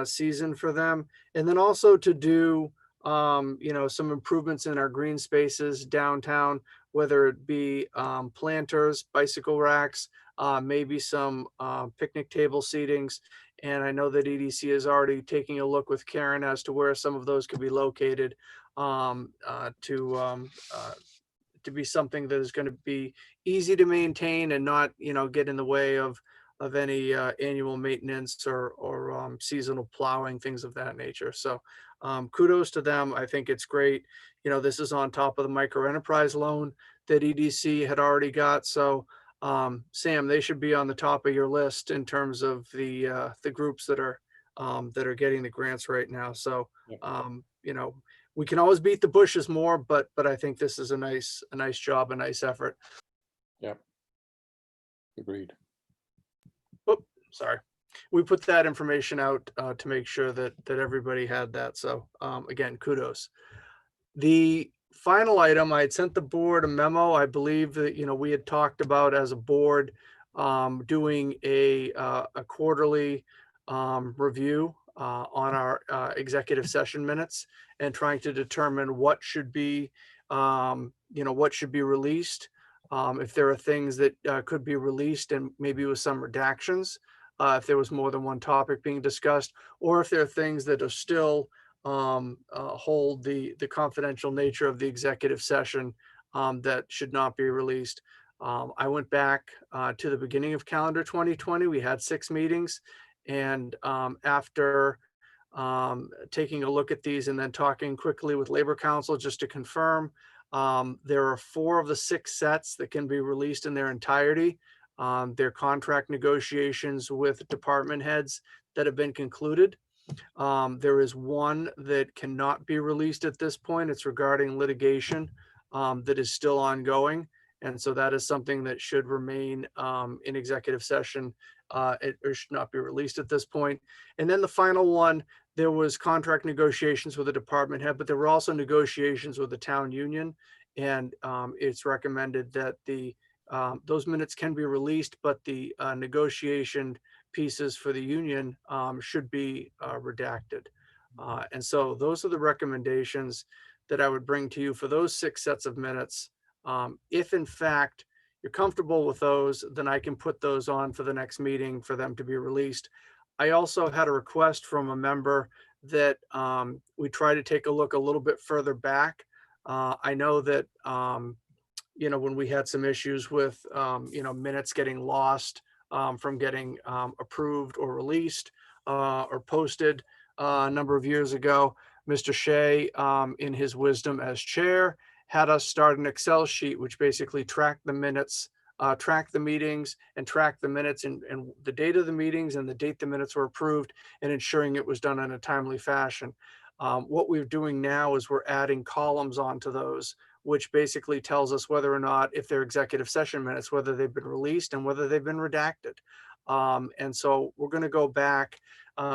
season for them. And then also to do, some improvements in our green spaces downtown, whether it be planters, bicycle racks, maybe some picnic table seatings. And I know that EDC is already taking a look with Karen as to where some of those could be located to be something that is going to be easy to maintain and not, get in the way of any annual maintenance or seasonal plowing, things of that nature. So kudos to them. I think it's great. This is on top of the micro enterprise loan that EDC had already got. So Sam, they should be on the top of your list in terms of the groups that are getting the grants right now. So we can always beat the bushes more, but I think this is a nice job, a nice effort. Yep. Agreed. Oh, sorry. We put that information out to make sure that everybody had that. So again, kudos. The final item, I had sent the board a memo. I believe that, we had talked about as a board doing a quarterly review on our executive session minutes and trying to determine what should be, what should be released. If there are things that could be released and maybe with some redactions, if there was more than one topic being discussed, or if there are things that are still hold the confidential nature of the executive session that should not be released. I went back to the beginning of calendar 2020. We had 6 meetings. And after taking a look at these and then talking quickly with Labor Council just to confirm, there are 4 of the 6 sets that can be released in their entirety. Their contract negotiations with department heads that have been concluded. There is 1 that cannot be released at this point. It's regarding litigation that is still ongoing. And so that is something that should remain in executive session. It should not be released at this point. And then the final one, there was contract negotiations with the department head, but there were also negotiations with the town union. And it's recommended that those minutes can be released, but the negotiation pieces for the union should be redacted. And so those are the recommendations that I would bring to you for those 6 sets of minutes. If in fact you're comfortable with those, then I can put those on for the next meeting for them to be released. I also had a request from a member that we try to take a look a little bit further back. I know that, when we had some issues with, minutes getting lost from getting approved or released or posted a number of years ago, Mr. Shea, in his wisdom as chair, had us start an Excel sheet, which basically tracked the minutes, tracked the meetings and tracked the minutes and the date of the meetings and the date the minutes were approved and ensuring it was done in a timely fashion. What we're doing now is we're adding columns onto those, which basically tells us whether or not, if they're executive session minutes, whether they've been released and whether they've been redacted. And so we're going to go back,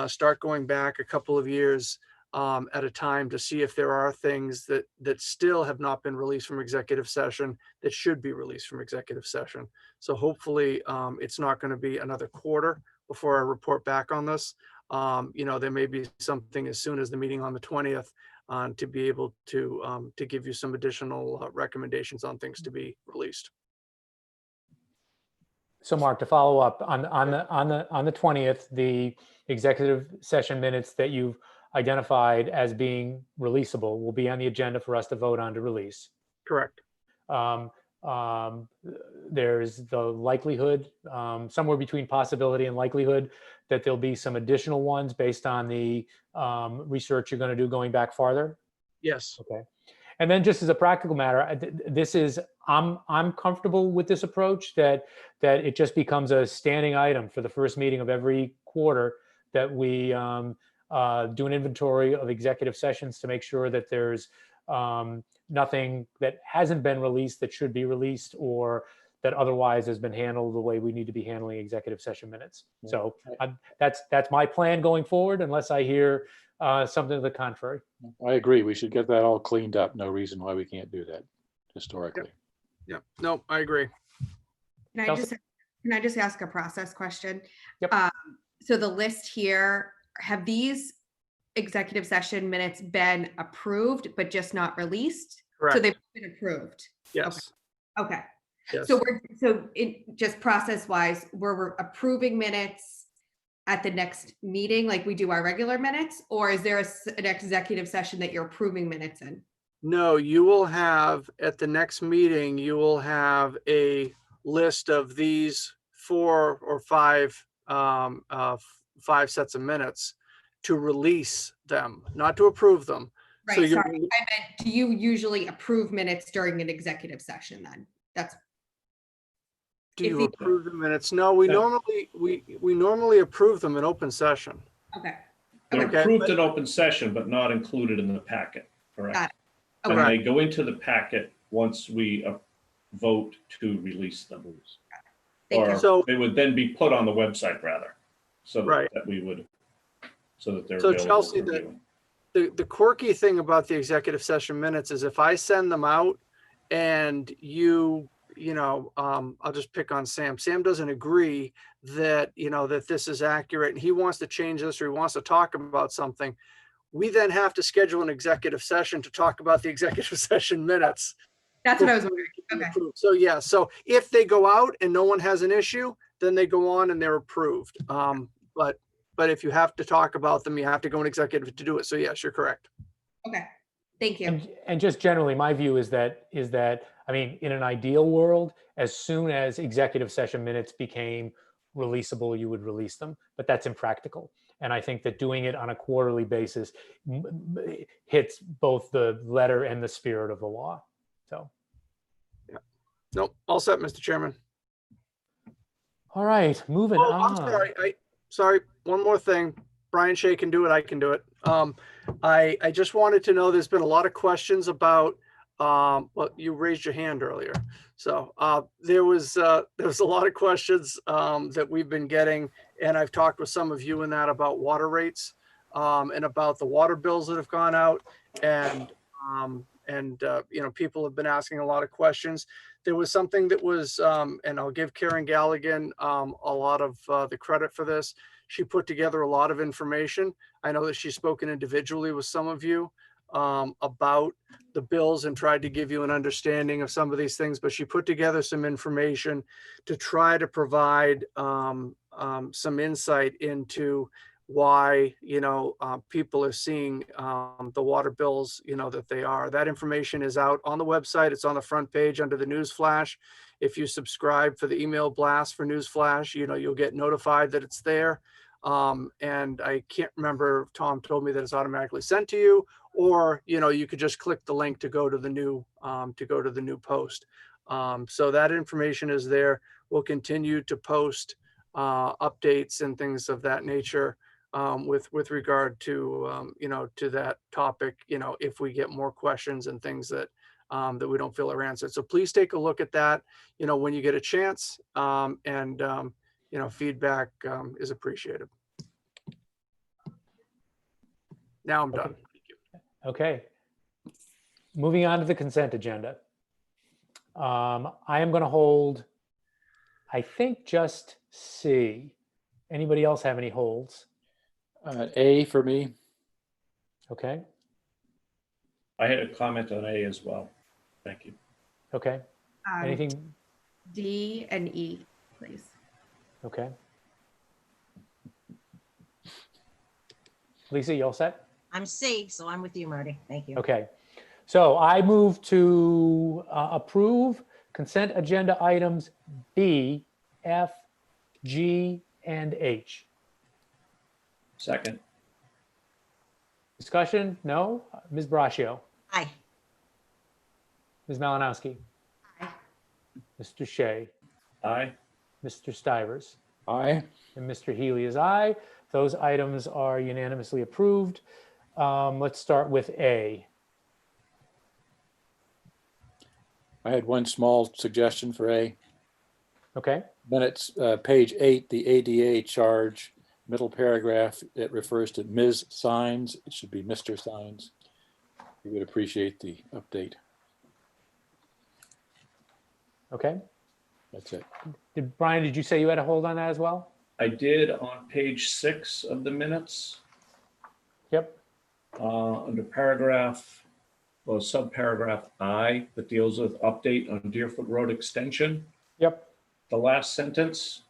start going back a couple of years at a time to see if there are things that still have not been released from executive session that should be released from executive session. So hopefully it's not going to be another quarter before I report back on this. There may be something as soon as the meeting on the 20th to be able to give you some additional recommendations on things to be released. So Mark, to follow up on the 20th, the executive session minutes that you've identified as being releasable will be on the agenda for us to vote on to release. Correct. There's the likelihood, somewhere between possibility and likelihood, that there'll be some additional ones based on the research you're going to do going back farther. Yes. Okay. And then just as a practical matter, I'm comfortable with this approach that it just becomes a standing item for the first meeting of every quarter that we do an inventory of executive sessions to make sure that there's nothing that hasn't been released that should be released or that otherwise has been handled the way we need to be handling executive session minutes. So that's my plan going forward, unless I hear something to the contrary. I agree. We should get that all cleaned up. No reason why we can't do that historically. Yeah. No, I agree. Can I just ask a process question? Yep. So the list here, have these executive session minutes been approved but just not released? Correct. So they've been approved. Yes. Okay. Yes. So just process wise, we're approving minutes at the next meeting like we do our regular minutes, or is there an executive session that you're approving minutes in? No, you will have at the next meeting, you will have a list of these 4 or 5 sets of minutes to release them, not to approve them. Right. So Sorry, I meant, do you usually approve minutes during an executive session then? Do you approve the minutes? No, we normally approve them in open session. Okay. They're Okay. approved in open session, but not included in the packet, correct? Got it. And they go into the packet once we vote to release them. Thank Or you. So- they would then be put on the website rather, so Right. that we would, so that they're So available Chelsea, for viewing. the quirky thing about the executive session minutes is if I send them out and I'll just pick on Sam. Sam doesn't agree that, that this is accurate and he wants to change this or he wants to talk about something. We then have to schedule an executive session to talk about the executive session minutes. That's what I was wondering. Okay. So yeah, so if they go out and no one has an issue, then they go on and they're approved. But if you have to talk about them, you have to go in executive to do it. So yes, you're correct. Okay. Thank you. And just generally, my view is that, I mean, in an ideal world, as soon as executive session minutes became releasable, you would release them, but that's impractical. And I think that doing it on a quarterly basis hits both the letter and the spirit of the law. So. Yeah. Nope, all set, Mr. Chairman. All right, moving Oh, on. I'm sorry. Sorry, one more thing. Brian Shea can do it. I can do it. I just wanted to know, there's been a lot of questions about, well, you raised your hand earlier. So there was a lot of questions that we've been getting, and I've talked with some of you in that about water rates and about the water bills that have gone out, and you know, people have been asking a lot of questions. There was something that was, and I'll give Karen Galligan a lot of the credit for this. She put together a lot of information. I know that she's spoken individually with some of you about the bills and tried to give you an understanding of some of these things, but she put together some information to try to provide some insight into why, you know, people are seeing the water bills, you know, that they are. That information is out on the website. It's on the front page under the news flash. If you subscribe for the email blast for news flash, you know, you'll get notified that it's there. And I can't remember if Tom told me that it's automatically sent to you, or, you know, you could just click the link to go to the new post. So that information is there. We'll continue to post updates and things of that nature with regard to, you know, to that topic, you know, if we get more questions and things that that we don't feel are answered. So please take a look at that, you know, when you get a chance, and you know, feedback is appreciated. Now I'm done. Okay. Moving on to the consent agenda. I am going to hold, I think, just C. Anybody else have any holds? A for me. Okay. I had a comment on A as well. Thank you. Okay. Anything? D and E, please. Okay. Lisa, you all set? I'm C, so I'm with you, Marty. Thank you. Okay. So I move to approve consent agenda items B, F, G, and H. Second. Discussion? No? Ms. Braccio? Aye. Ms. Malinowski? Aye. Mr. Shea? Aye. Mr. Stivers? Aye. And Mr. Healy is aye. Those items are unanimously approved. Let's start with A. I had one small suggestion for A. Okay. Minutes, page 8, the ADA charge, middle paragraph, it refers to Ms. Signs. It should be Mr. Signs. We would appreciate the update. Okay. That's it. Brian, did you say you had a hold on that as well? I did on page 6 of the minutes. Yep. Under paragraph, well, subparagraph I, that deals with update on Deerfoot Road extension. Yep. The last sentence,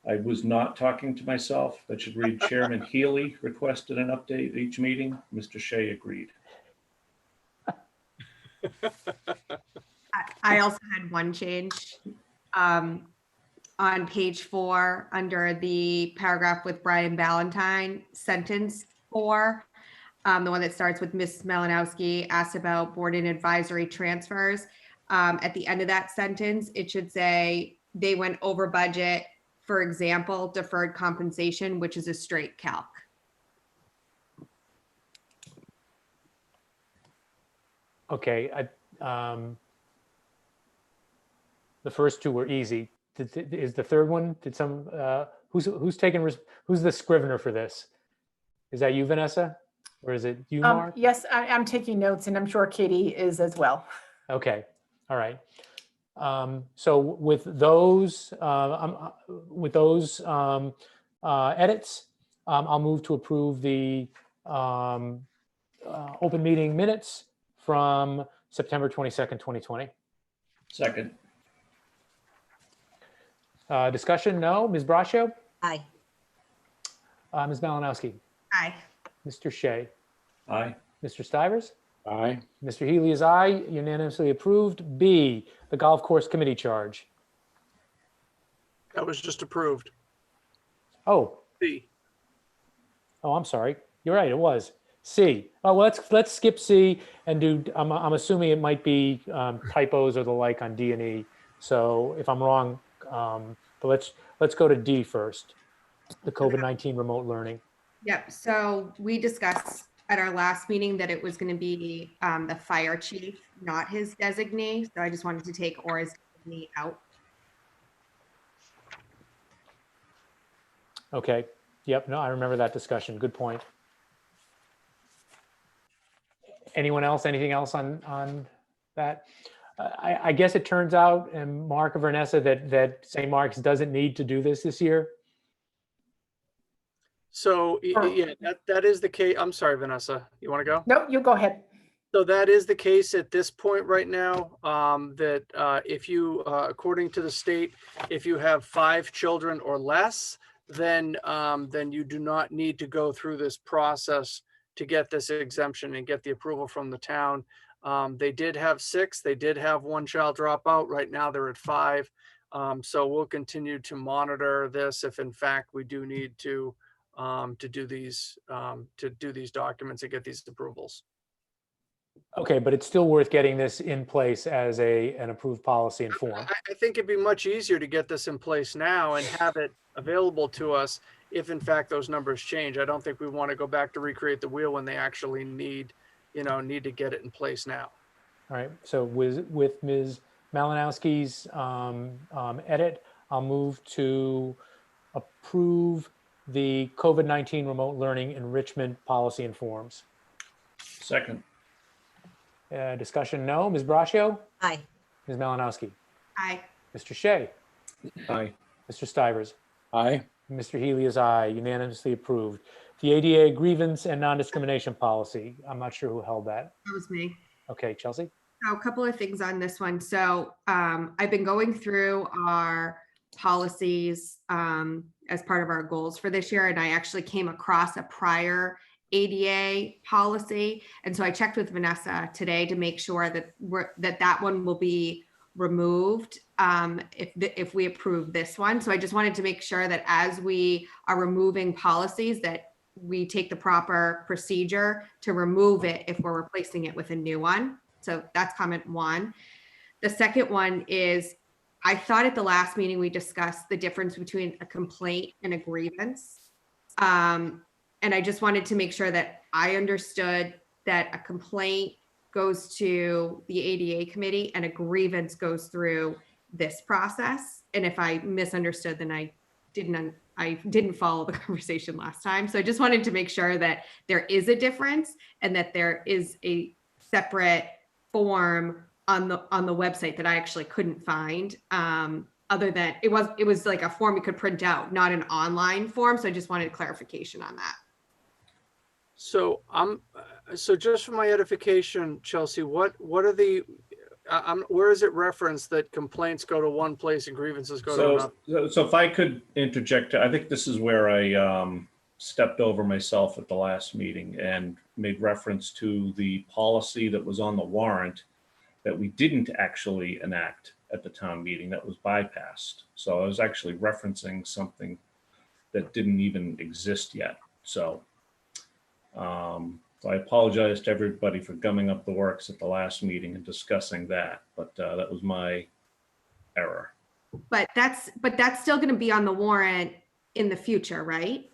I was not talking to myself. That should read Chairman Healy requested an update at each meeting. Mr. Shea agreed. I also had one change. On page 4, under the paragraph with Brian Ballantyne, sentence 4, the one that starts with Ms. Malinowski asked about board and advisory transfers. At the end of that sentence, it should say they went over budget, for example, deferred compensation, which is a straight calc. Okay. The first two were easy. Is the third one? Did some? Who's taking? Who's the scrivener for this? Is that you, Vanessa, or is it you, Mark? Yes, I'm taking notes, and I'm sure Katie is as well. Okay. All right. So with those edits, I'll move to approve the open meeting minutes from September 22nd, 2020. Second. Discussion? No. Ms. Braccio? Aye. Ms. Malinowski? Aye. Mr. Shea? Aye. Mr. Stivers? Aye. Mr. Healy is aye, unanimously approved. B, the golf course committee charge. That was just approved. Oh, C. oh, I'm sorry. You're right, it was. C. Oh, well, let's skip C and do, I'm assuming it might be typos or the like on D and E. So if I'm wrong, but let's go to D first, the COVID-19 remote learning. Yep, so we discussed at our last meeting that it was going to be the fire chief, not his designee. So I just wanted to take or his designee out. Okay, yep, no, I remember that discussion. Good point. Anyone else, anything else on that? I guess it turns out, and Mark or Vanessa, that St. Mark's doesn't need to do this year. So yeah, that is the case. I'm sorry, Vanessa, you want to go? No, you go ahead. So that is the case at this point right now, that if you, according to the state, if you have 5 children or less, then you do not need to go through this process to get this exemption and get the approval from the town. They did have 6, they did have 1 child drop out. Right now they're at 5. So we'll continue to monitor this if in fact we do need to do these documents and get these approvals. Okay, but it's still worth getting this in place as an approved policy and form. I think it'd be much easier to get this in place now and have it available to us if in fact those numbers change. I don't think we want to go back to recreate the wheel when they actually need to get it in place now. All right, so with Ms. Malinowski's edit, I'll move to approve the COVID-19 remote learning enrichment policy and forms. Second. Discussion, no. Ms. Braccio? Aye. Ms. Malinowski? Aye. Mr. Shea? Aye. Mr. Stivers? Aye. Mr. Healy is aye, unanimously approved. The ADA grievance and non-discrimination policy, I'm not sure who held that. That was me. Okay, Chelsea? So a couple of things on this one. So I've been going through our policies as part of our goals for this year, and I actually came across a prior ADA policy. And so I checked with Vanessa today to make sure that that one will be removed if we approve this one. So I just wanted to make sure that as we are removing policies that we take the proper procedure to remove it if we're replacing it with a new one. So that's comment 1. The second one is, I thought at the last meeting we discussed the difference between a complaint and a grievance. And I just wanted to make sure that I understood that a complaint goes to the ADA committee and a grievance goes through this process. And if I misunderstood, then I didn't follow the conversation last time. So I just wanted to make sure that there is a difference and that there is a separate form on the website that I actually couldn't find. Other than it was like a form you could print out, not an online form. So I just wanted clarification on that. So so just for my edification, Chelsea, what are the where is it referenced that complaints go to one place and grievances go to another? So if I could interject, I think this is where I stepped over myself at the last meeting and made reference to the policy that was on the warrant that we didn't actually enact at the town meeting, that was bypassed. So I was actually referencing something that didn't even exist yet. So I apologize to everybody for gumming up the works at the last meeting and discussing that, but that was my error. But that's still going to be on the warrant in the future, right?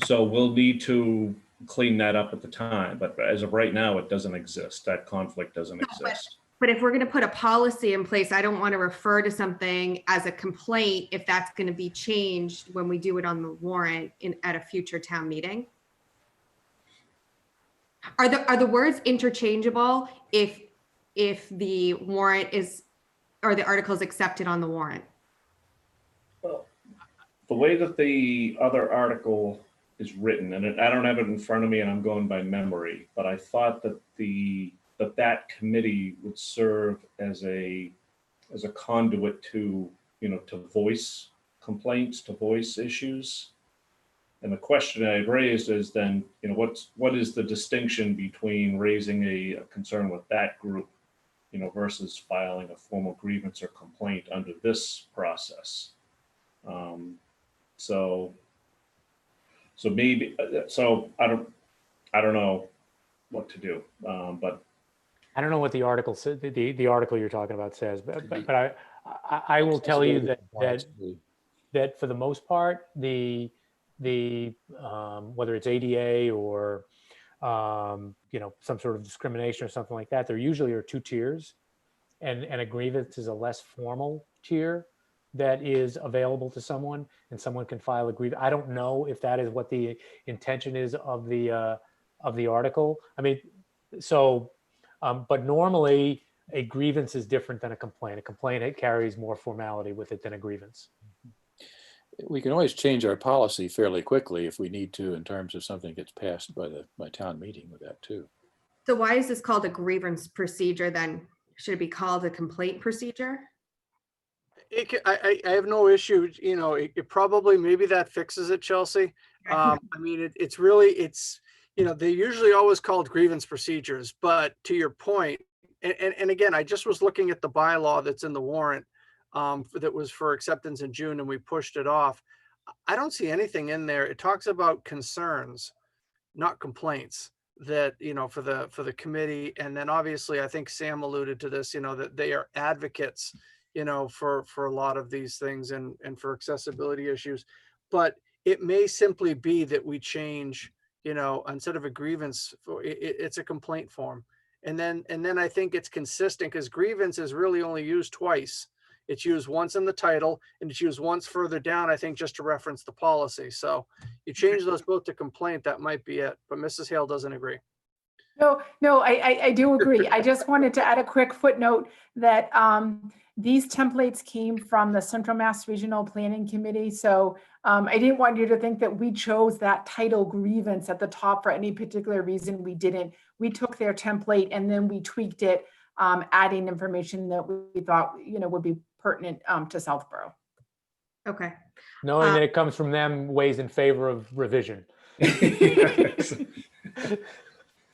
So we'll need to clean that up at the time, but as of right now, it doesn't exist. That conflict doesn't exist. But if we're going to put a policy in place, I don't want to refer to something as a complaint if that's going to be changed when we do it on the warrant at a future town meeting. Are the words interchangeable if the warrant is, or the article is accepted on the warrant? Well, the way that the other article is written, and I don't have it in front of me and I'm going by memory, but I thought that that committee would serve as a conduit to, to voice complaints, to voice issues. And the question I raised is then, what is the distinction between raising a concern with that group, versus filing a formal grievance or complaint under this process? So maybe, I don't know what to do, but I don't know what the article said, the article you're talking about says, but I will tell you that for the most part, the whether it's ADA or some sort of discrimination or something like that, there usually are 2 tiers, and a grievance is a less formal tier that is available to someone, and someone can file a grievance. I don't know if that is what the intention is of the article. I mean, so, but normally a grievance is different than a complaint. A complaint, it carries more formality with it than a grievance. We can always change our policy fairly quickly if we need to, in terms of something gets passed by town meeting with that too. So why is this called a grievance procedure then? Should it be called a complaint procedure? I have no issue, it probably, maybe that fixes it, Chelsea. I mean, they're usually always called grievance procedures, but to your point, and again, I just was looking at the bylaw that's in the warrant that was for acceptance in June, and we pushed it off. I don't see anything in there. It talks about concerns, not complaints, that, for the committee. And then obviously, I think Sam alluded to this, that they are advocates, for a lot of these things and for accessibility issues. But it may simply be that we change, instead of a grievance, it's a complaint form. And then I think it's consistent, because grievance is really only used twice. It's used once in the title, and it's used once further down, I think, just to reference the policy. So you change those both to complaint, that might be it. But Mrs. Hale doesn't agree. No, I do agree. I just wanted to add a quick footnote that these templates came from the Central Mass Regional Planning Committee. So I didn't want you to think that we chose that title grievance at the top for any particular reason. We didn't. We took their template and then we tweaked it, adding information that we thought, would be pertinent to Southborough. Okay. Knowing that it comes from them weighs in favor of revision.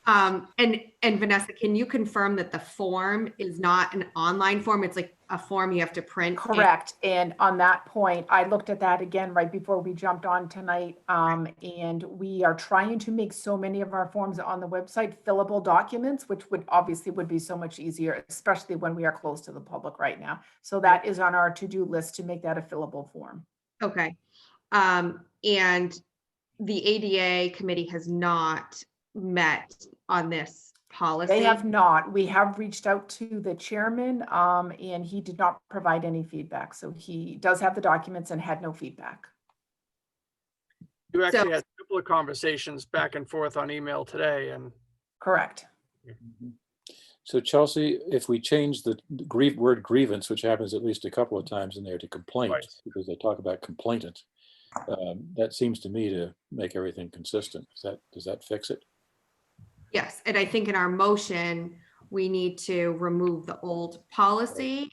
And Vanessa, can you confirm that the form is not an online form? It's like a form you have to print? Correct. And on that point, I looked at that again right before we jumped on tonight. And we are trying to make so many of our forms on the website fillable documents, which would be so much easier, especially when we are close to the public right now. So that is on our to-do list to make that a fillable form. Okay. And the ADA committee has not met on this policy? They have not. We have reached out to the chairman and he did not provide any feedback. So he does have the documents and had no feedback. You actually had a couple of conversations back and forth on email today. And correct. So Chelsea, if we change the word grievance, which happens at least a couple of times in there, to complaint, because they talk about complainant, that seems to me to make everything consistent. Does that fix it? Yes, and I think in our motion, we need to remove the old policy,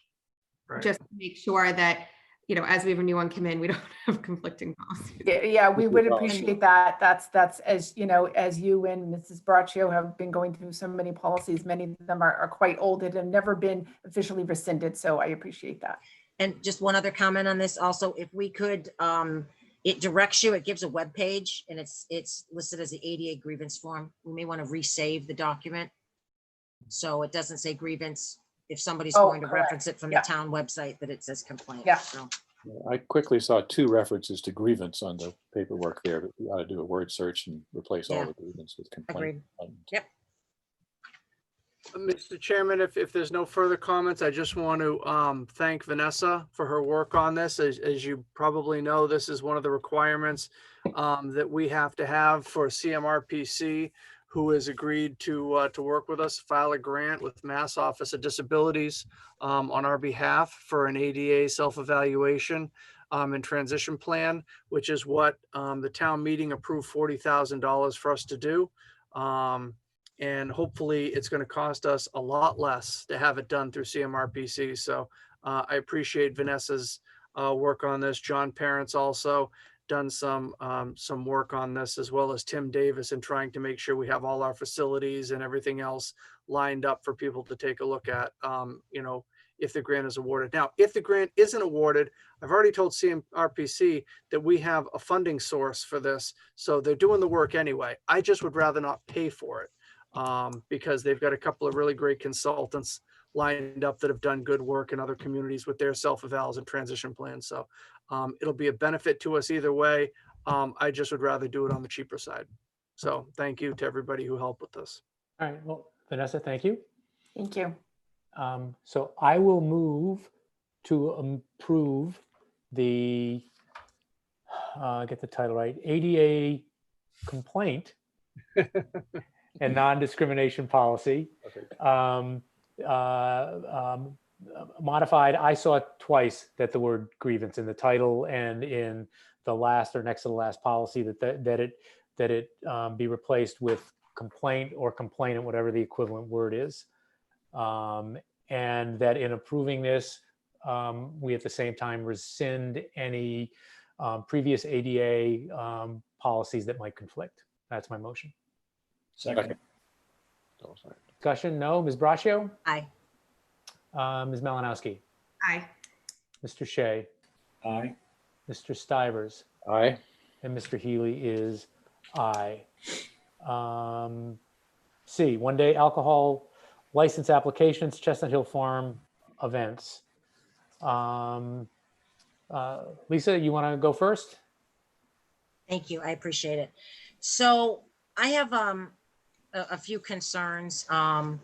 just to make sure that, as we have a new one come in, we don't have conflicting policies. Yeah, we would appreciate that. That's as as you and Mrs. Braccio have been going through so many policies, many of them are quite old and have never been officially rescinded. So I appreciate that. And just one other comment on this also, if we could, it directs you, it gives a web page and it's listed as the ADA grievance form. We may want to resave the document. So it doesn't say grievance. If somebody's going to reference it from the town website, that it says complaint. Yeah. So. I quickly saw 2 references to grievance on the paperwork there, but we ought to do a word search and replace all the grievance with complaint. Agreed. Yep. Mr. Chairman, if there's no further comments, I just want to thank Vanessa for her work on this. As you probably know, this is one of the requirements that we have to have for CMRPC, who has agreed to work with us, file a grant with Mass Office of Disabilities on our behalf for an ADA self-evaluation and transition plan, which is what the town meeting approved $40,000 for us to do. And hopefully it's going to cost us a lot less to have it done through CMRPC. So I appreciate Vanessa's work on this, John Parents also. done some work on this, as well as Tim Davis, in trying to make sure we have all our facilities and everything else lined up for people to take a look at, if the grant is awarded. Now, if the grant isn't awarded, I've already told CMRPC that we have a funding source for this. So they're doing the work anyway. I just would rather not pay for it because they've got a couple of really great consultants lined up that have done good work in other communities with their self-evals and transition plans. So it'll be a benefit to us either way. I just would rather do it on the cheaper side. So thank you to everybody who helped with this. All right, well, Vanessa, thank you. Thank you. So I will move to approve the, get the title right, ADA complaint and non-discrimination policy. Modified, I saw twice that the word grievance in the title and in the last or next to the last policy that it be replaced with complaint or complainant, whatever the equivalent word is. And that in approving this, we at the same time rescind any previous ADA policies that might conflict. That's my motion. Second. Discussion? No. Ms. Braccio? Aye. Ms. Malinowski? Aye. Mr. Shea? Aye. Mr. Stivers? Aye. And Mr. Healy is aye. C, one-day alcohol license applications, Chestnut Hill Farm events. Lisa, you want to go first? Thank you. I appreciate it. So I have a few concerns on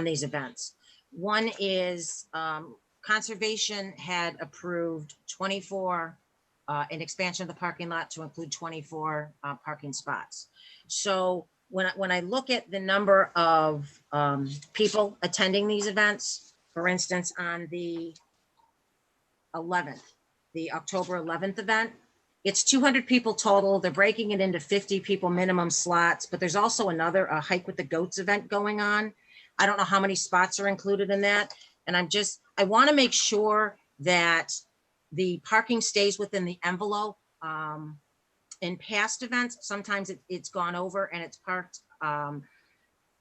these events. One is Conservation had approved 24, an expansion of the parking lot to include 24 parking spots. So when I look at the number of people attending these events, for instance, on the 11th, the October 11th event, it's 200 people total. They're breaking it into 50 people minimum slots, but there's also another Hike with the Goats event going on. I don't know how many spots are included in that. And I want to make sure that the parking stays within the envelope. In past events, sometimes it's gone over and it's parked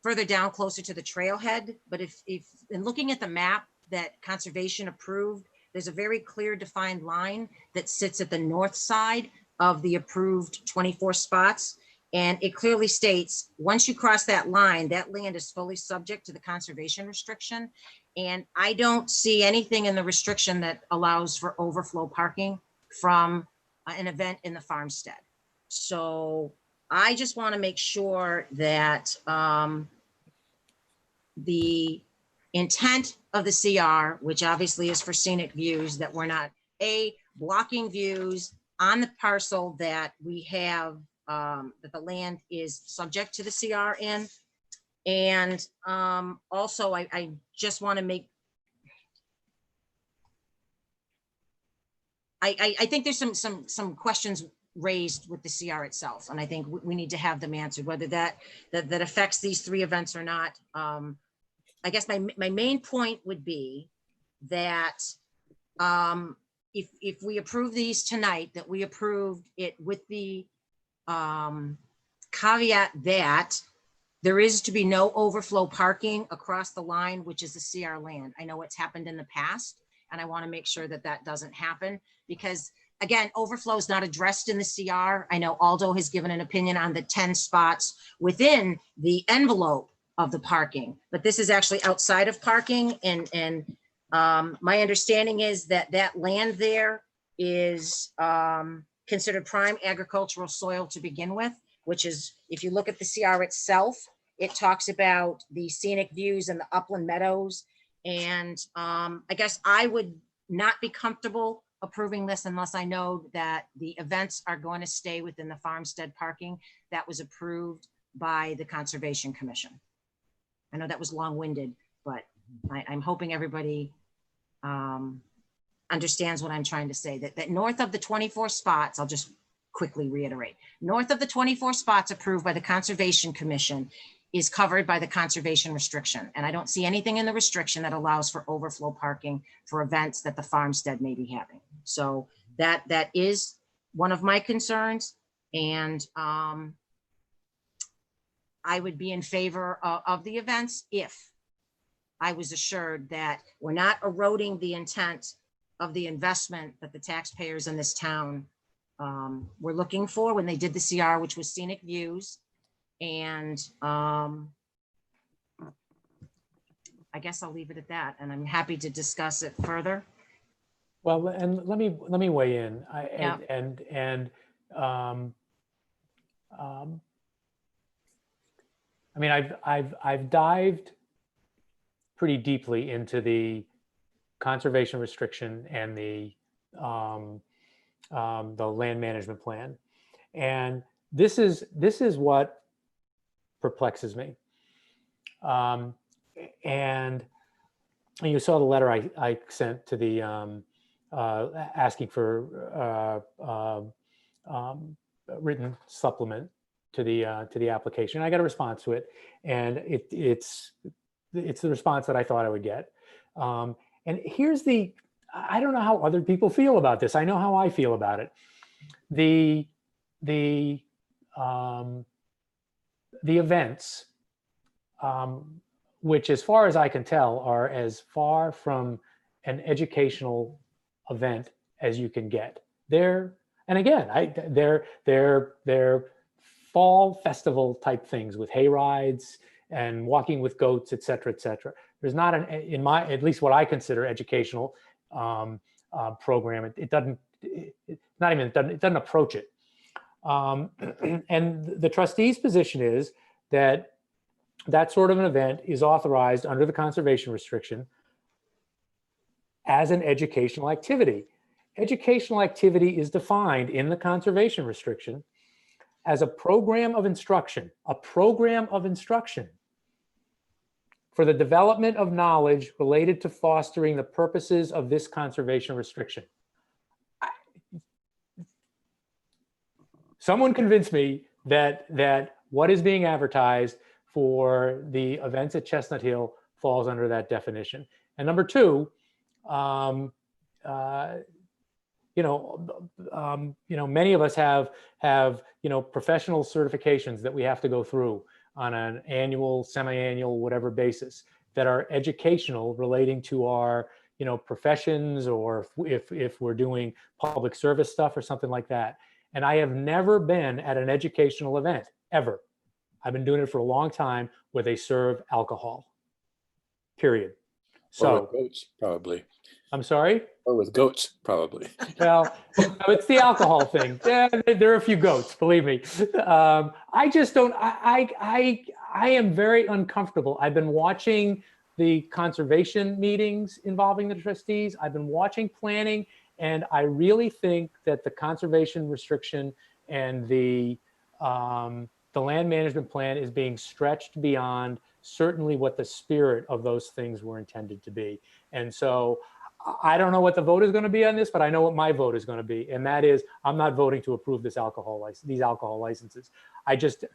further down closer to the trailhead. But if in looking at the map that Conservation approved, there's a very clear defined line that sits at the north side of the approved 24 spots. And it clearly states, once you cross that line, that land is fully subject to the conservation restriction. And I don't see anything in the restriction that allows for overflow parking from an event in the farmstead. So I just want to make sure that the intent of the CR, which obviously is for scenic views, that we're not blocking views on the parcel that we have, that the land is subject to the CR in. And also I just want to make, I think there's some questions raised with the CR itself, and I think we need to have them answered, whether that affects these three events or not. I guess my main point would be that if we approve these tonight, that we approved it with the caveat that there is to be no overflow parking across the line, which is the CR land. I know it's happened in the past, and I want to make sure that that doesn't happen, because again, overflow is not addressed in the CR. I know Aldo has given an opinion on the 10 spots within the envelope of the parking, but this is actually outside of parking. And my understanding is that that land there is considered prime agricultural soil to begin with, which is, if you look at the CR itself, it talks about the scenic views and the upland meadows. And I guess I would not be comfortable approving this unless I know that the events are going to stay within the farmstead parking that was approved by the Conservation Commission. I know that was long-winded, but I'm hoping everybody understands what I'm trying to say, that north of the 24 spots, I'll just quickly reiterate, north of the 24 spots approved by the Conservation Commission is covered by the conservation restriction. And I don't see anything in the restriction that allows for overflow parking for events that the farmstead may be having. So that is one of my concerns. And I would be in favor of the events if I was assured that we're not eroding the intent of the investment that the taxpayers in this town were looking for when they did the CR, which was scenic views. And I guess I'll leave it at that, and I'm happy to discuss it further. Well, and let me weigh in. Yeah. I mean, I've dived pretty deeply into the conservation restriction and the land management plan, and this is what perplexes me. And you saw the letter I sent to the asking for written supplement to the application. I got a response to it, and it's the response that I thought I would get. And here's I don't know how other people feel about this. I know how I feel about it. The events, which as far as I can tell are as far from an educational event as you can get. They're fall festival type things with hay rides and walking with goats, et cetera, et cetera. There's not at least what I consider educational program. It doesn't approach it. And the trustee's position is that sort of an event is authorized under the conservation restriction as an educational activity. Educational activity is defined in the conservation restriction as a program of instruction for the development of knowledge related to fostering the purposes of this conservation restriction. Someone convinced me that what is being advertised for the events at Chestnut Hill falls under that definition. And number two, many of us have professional certifications that we have to go through on an annual, semi-annual, whatever basis that are educational relating to our professions, or if we're doing public service stuff or something like that. And I have never been at an educational event, ever. I've been doing it for a long time where they serve alcohol, period. Or with goats, probably. I'm sorry? Or with goats, probably. Well, it's the alcohol thing. Yeah, there are a few goats, believe me. I just don't, I am very uncomfortable. I've been watching the conservation meetings involving the trustees. I've been watching planning, and I really think that the conservation restriction and the land management plan is being stretched beyond certainly what the spirit of those things were intended to be. And so I don't know what the vote is going to be on this, but I know what my vote is going to be. And that is, I'm not voting to approve these alcohol licenses. I just,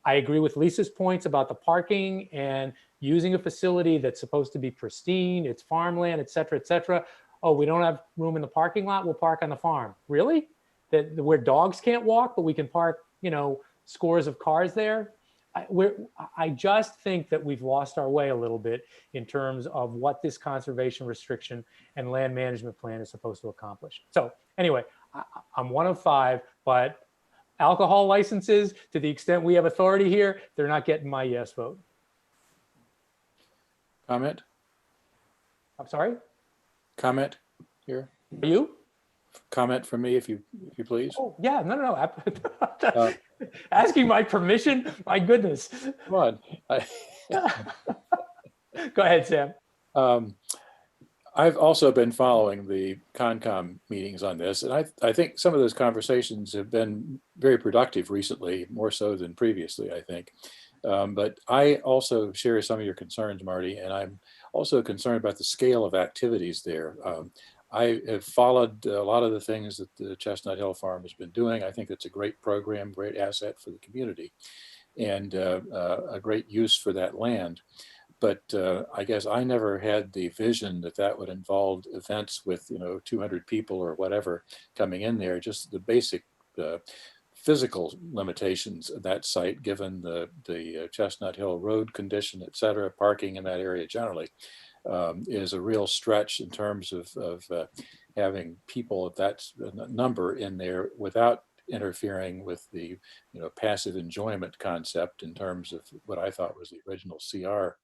I agree with Lisa's points about the parking and using a facility that's supposed to be pristine, it's farmland, et cetera, et cetera. Oh, we don't have room in the parking lot, we'll park on the farm. Really? Where dogs can't walk, but we can park, scores of cars there? I just think that we've lost our way a little bit in terms of what this conservation restriction and land management plan is supposed to accomplish. So anyway, I'm one of five, but alcohol licenses, to the extent we have authority here, they're not getting my yes vote. Comment? I'm sorry? Comment here? Are you? Comment from me, if you please. Oh, yeah, no. Asking my permission? My goodness. Come on. Go ahead, Sam. I've also been following the Concom meetings on this, and I think some of those conversations have been very productive recently, more so than previously, I think. But I also share some of your concerns, Marty, and I'm also concerned about the scale of activities there. I have followed a lot of the things that the Chestnut Hill Farm has been doing. I think it's a great program, great asset for the community, and a great use for that land. But I guess I never had the vision that that would involve events with, 200 people or whatever coming in there. Just the basic physical limitations of that site, given the Chestnut Hill Road condition, et cetera, parking in that area generally, is a real stretch in terms of having people of that number in there without interfering with the passive enjoyment concept in terms of what I thought was the original CR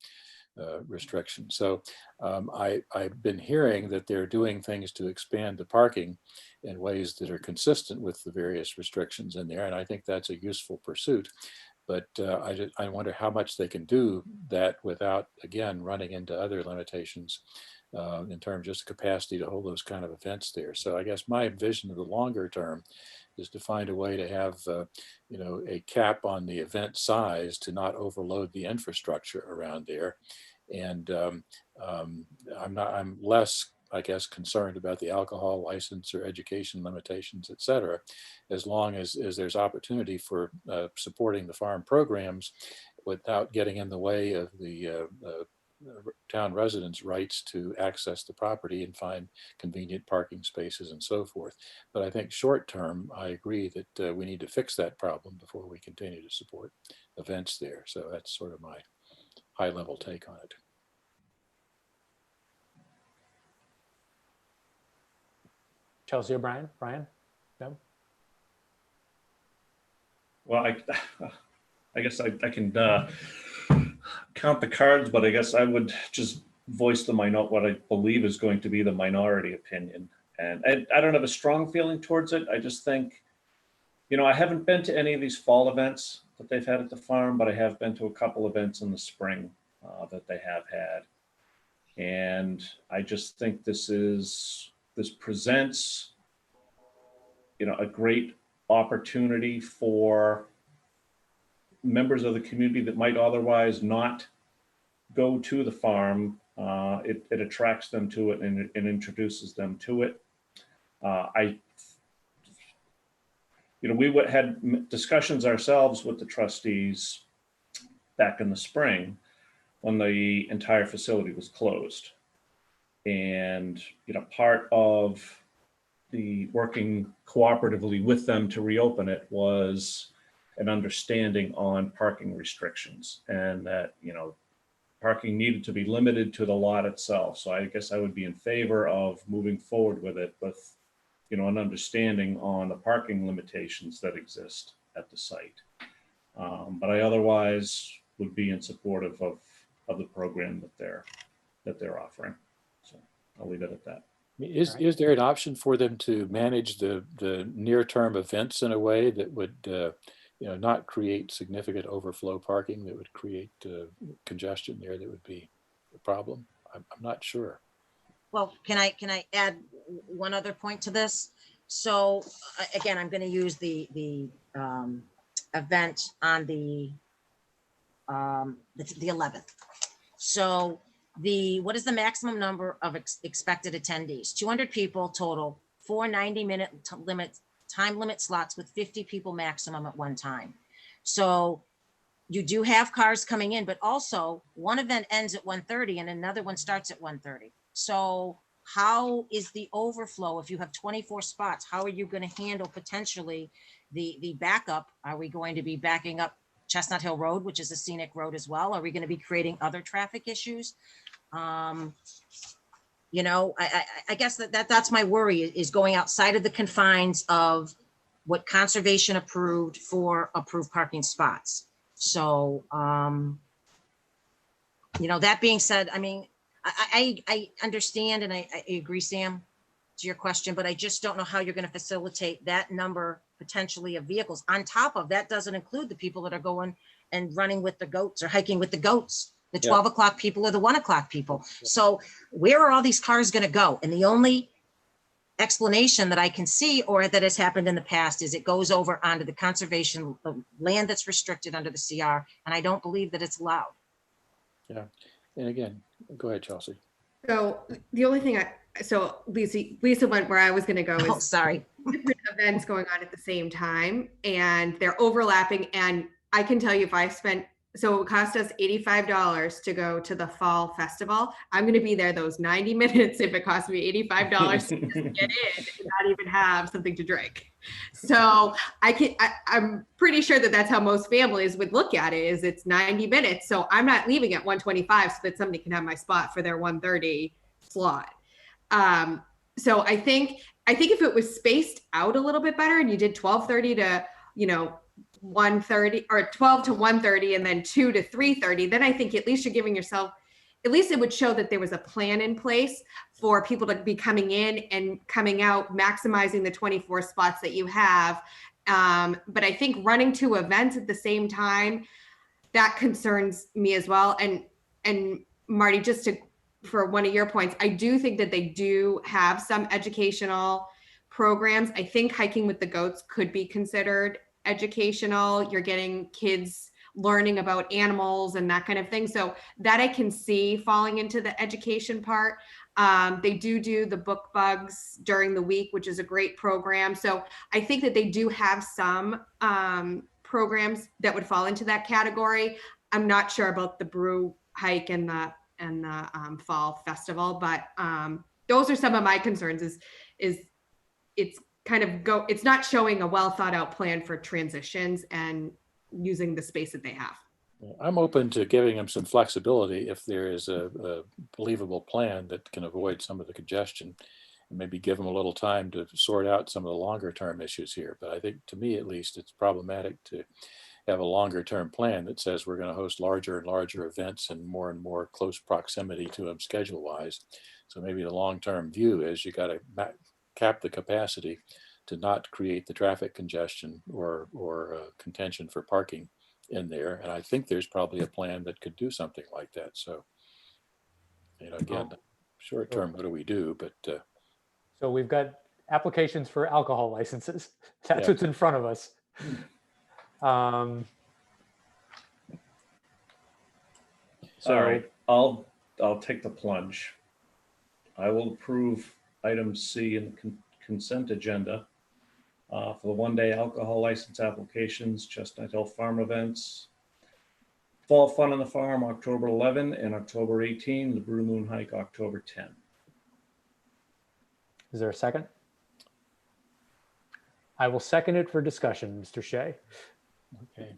restriction. So I've been hearing that they're doing things to expand the parking in ways that are consistent with the various restrictions in there, and I think that's a useful pursuit. But I wonder how much they can do that without, again, running into other limitations in terms of just capacity to hold those kind of events there. So I guess my vision of the longer term is to find a way to have, a cap on the event size to not overload the infrastructure around there. And I'm less, I guess, concerned about the alcohol license or education limitations, et cetera, as long as there's opportunity for supporting the farm programs without getting in the way of the town residents' rights to access the property and find convenient parking spaces and so forth. But I think short term, I agree that we need to fix that problem before we continue to support events there. So that's sort of my high level take on it. Chelsea O'Brien, Brian? No? Well, I guess I can count the cards, but I guess I would just voice what I believe is going to be the minority opinion. And I don't have a strong feeling towards it. I just think, I haven't been to any of these fall events that they've had at the farm, but I have been to a couple events in the spring that they have had. And I just think this presents, a great opportunity for members of the community that might otherwise not go to the farm. It attracts them to it and introduces them to it. We had discussions ourselves with the trustees back in the spring when the entire facility was closed. And, part of the working cooperatively with them to reopen it was an understanding on parking restrictions, and that, parking needed to be limited to the lot itself. So I guess I would be in favor of moving forward with it with, an understanding on the parking limitations that exist at the site. But I otherwise would be in support of the program that they're offering. So I'll leave it at that. Is there an option for them to manage the near-term events in a way that would not create significant overflow parking that would create congestion there that would be a problem? I'm not sure. Well, can I add one other point to this? So again, I'm going to use the event on the 11th. So what is the maximum number of expected attendees? 200 people total, 4 90-minute time limit slots with 50 people maximum at one time. So you do have cars coming in, but also one event ends at 1:30 and another one starts at 1:30. So how is the overflow? If you have 24 spots, how are you going to handle potentially the backup? Are we going to be backing up Chestnut Hill Road, which is a scenic road as well? Are we going to be creating other traffic issues? I guess that's my worry, is going outside of the confines of what conservation approved for approved parking spots. So, that being said, I mean, I understand and I agree, Sam, to your question, but I just don't know how you're going to facilitate that number potentially of vehicles. On top of that, doesn't include the people that are going and running with the goats or hiking with the goats, the 12 o'clock people or the 1 o'clock people. So where are all these cars going to go? And the only explanation that I can see, or that has happened in the past, is it goes over onto the conservation land that's restricted under the CR. And I don't believe that it's allowed. Yeah. And again, go ahead, Chelsea. So the only thing Lisa went where I was going to go. Oh, sorry. Different events going on at the same time, and they're overlapping. And I can tell you, if I spent so it would cost us $85 to go to the fall festival. I'm going to be there those 90 minutes if it costs me $85 to just get in and not even have something to drink. So I'm pretty sure that that's how most families would look at it, is it's 90 minutes. So I'm not leaving at 1:25 so that somebody can have my spot for their 1:30 slot. So I think if it was spaced out a little bit better and you did 12:30 to, 1:30 or 12 to 1:30 and then 2 to 3:30, then I think at least you're giving yourself, at least it would show that there was a plan in place for people to be coming in and coming out, maximizing the 24 spots that you have. But I think running two events at the same time, that concerns me as well. And Marty, for one of your points, I do think that they do have some educational programs. I think hiking with the goats could be considered educational. You're getting kids learning about animals and that kind of thing. So that I can see falling into the education part. They do the book bugs during the week, which is a great program. So I think that they do have some programs that would fall into that category. I'm not sure about the brew hike and the fall festival, but those are some of my concerns. Is it's kind of it's not showing a well thought out plan for transitions and using the space that they have. I'm open to giving them some flexibility if there is a believable plan that can avoid some of the congestion, and maybe give them a little time to sort out some of the longer term issues here. But I think, to me at least, it's problematic to have a longer term plan that says we're going to host larger and larger events and more close proximity to them schedule wise. So maybe the long term view is you got to cap the capacity to not create the traffic congestion or contention for parking in there. And I think there's probably a plan that could do something like that. So, again, short term, what do we do? But So we've got applications for alcohol licenses. That's what's in front of us. All right, I'll take the plunge. I will approve item C in the consent agenda for the one-day alcohol license applications, Chestnut Hill Farm events, Fall Fun on the Farm, October 11 and October 18, the Brew Moon Hike, October 10. Is there a second? I will second it for discussion, Mr. Shea. Okay.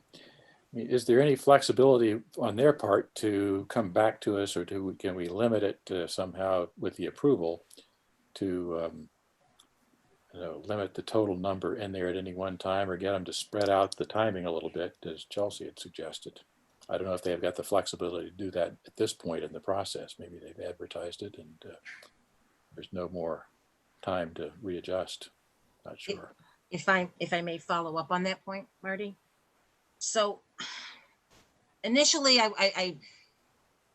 Is there any flexibility on their part to come back to us, or can we limit it somehow with the approval to limit the total number in there at any one time, or get them to spread out the timing a little bit, as Chelsea had suggested? I don't know if they've got the flexibility to do that at this point in the process. Maybe they've advertised it and there's no more time to readjust. Not sure. If I may follow up on that point, Marty. So initially I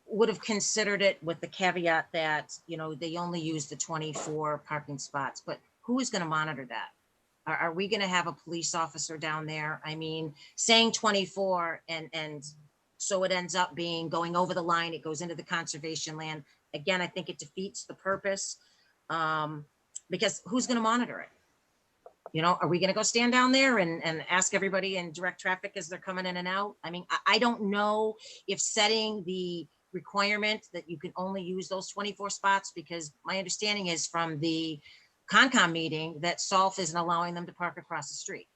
would have considered it with the caveat that, they only use the 24 parking spots, but who is going to monitor that? Are we going to have a police officer down there? I mean, saying 24 and so it ends up being going over the line, it goes into the conservation land. Again, I think it defeats the purpose because who's going to monitor it? Are we going to go stand down there and ask everybody and direct traffic as they're coming in and out? I mean, I don't know if setting the requirement that you can only use those 24 spots, because my understanding is from the Concom meeting that SOLF isn't allowing them to park across the street.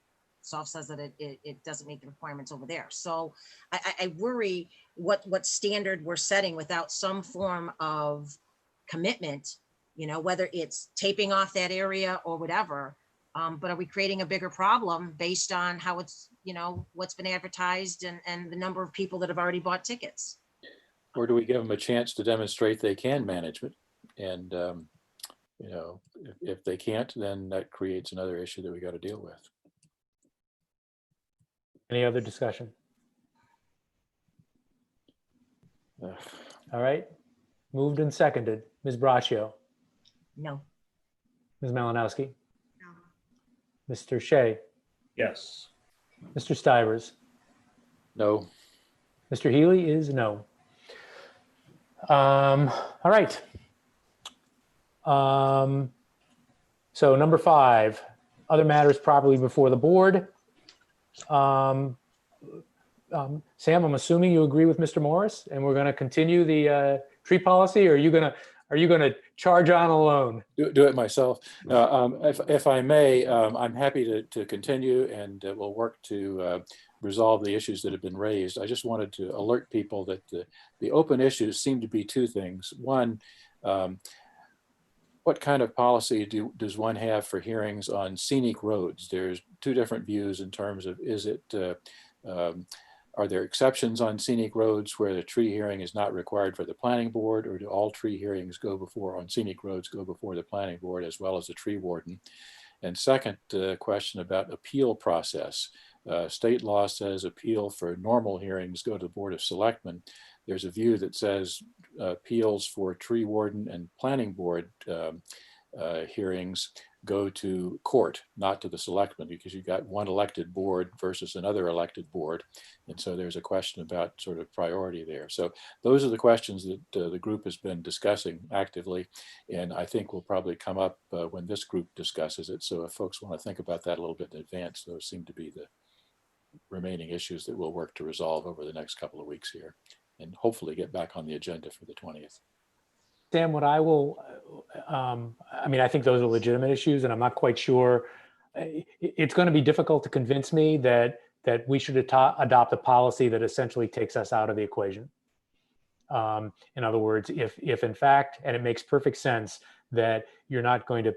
SOLF says that it doesn't meet the requirements over there. So I worry what standard we're setting without some form of commitment, whether it's taping off that area or whatever. But are we creating a bigger problem based on how it's, what's been advertised and the number of people that have already bought tickets? Or do we give them a chance to demonstrate they can manage it? And, if they can't, then that creates another issue that we got to deal with. Any other discussion? All right. Moved and seconded. Ms. Braccio. No. Ms. Malinowski. No. Mr. Shea. Yes. Mr. Stivers. No. Mr. Healy is no. All right. So number 5, other matters properly before the board. Sam, I'm assuming you agree with Mr. Morris, and we're going to continue the tree policy, or are you going to charge on alone? Do it myself. If I may, I'm happy to continue, and we'll work to resolve the issues that have been raised. I just wanted to alert people that the open issues seem to be two things. One, what kind of policy does one have for hearings on scenic roads? There's two different views in terms of, are there exceptions on scenic roads where the tree hearing is not required for the planning board, or do all tree hearings on scenic roads go before the planning board as well as the tree warden? And second question about appeal process. State law says appeal for normal hearings go to the Board of Selectmen. There's a view that says appeals for tree warden and planning board hearings go to court, not to the selectmen, because you've got one elected board versus another elected board. And so there's a question about sort of priority there. So those are the questions that the group has been discussing actively. And I think will probably come up when this group discusses it. So if folks want to think about that a little bit in advance, those seem to be the remaining issues that we'll work to resolve over the next couple of weeks here, and hopefully get back on the agenda for the 20th. Sam, what I will, I mean, I think those are legitimate issues, and I'm not quite sure. It's going to be difficult to convince me that we should adopt a policy that essentially takes us out of the equation. In other words, if in fact, and it makes perfect sense that you're not going to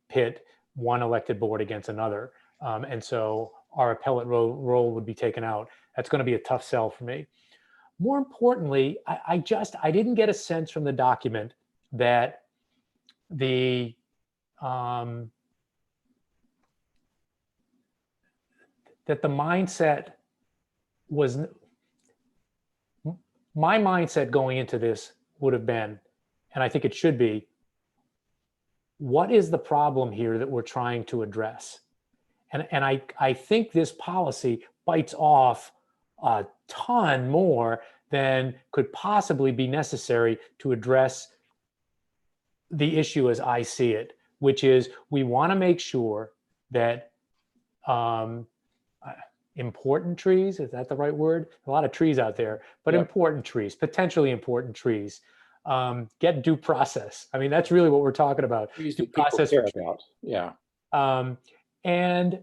pit one elected board against another, and so our appellate role would be taken out, that's going to be a tough sell for me. More importantly, I didn't get a sense from the document that the mindset was, my mindset going into this would have been, and I think it should be, what is the problem here that we're trying to address? And I think this policy bites off a ton more than could possibly be necessary to address the issue as I see it, which is we want to make sure that important trees, is that the right word? A lot of trees out there, but important trees, potentially important trees, get due process. I mean, that's really what we're talking about. Due process for trees. Yeah. And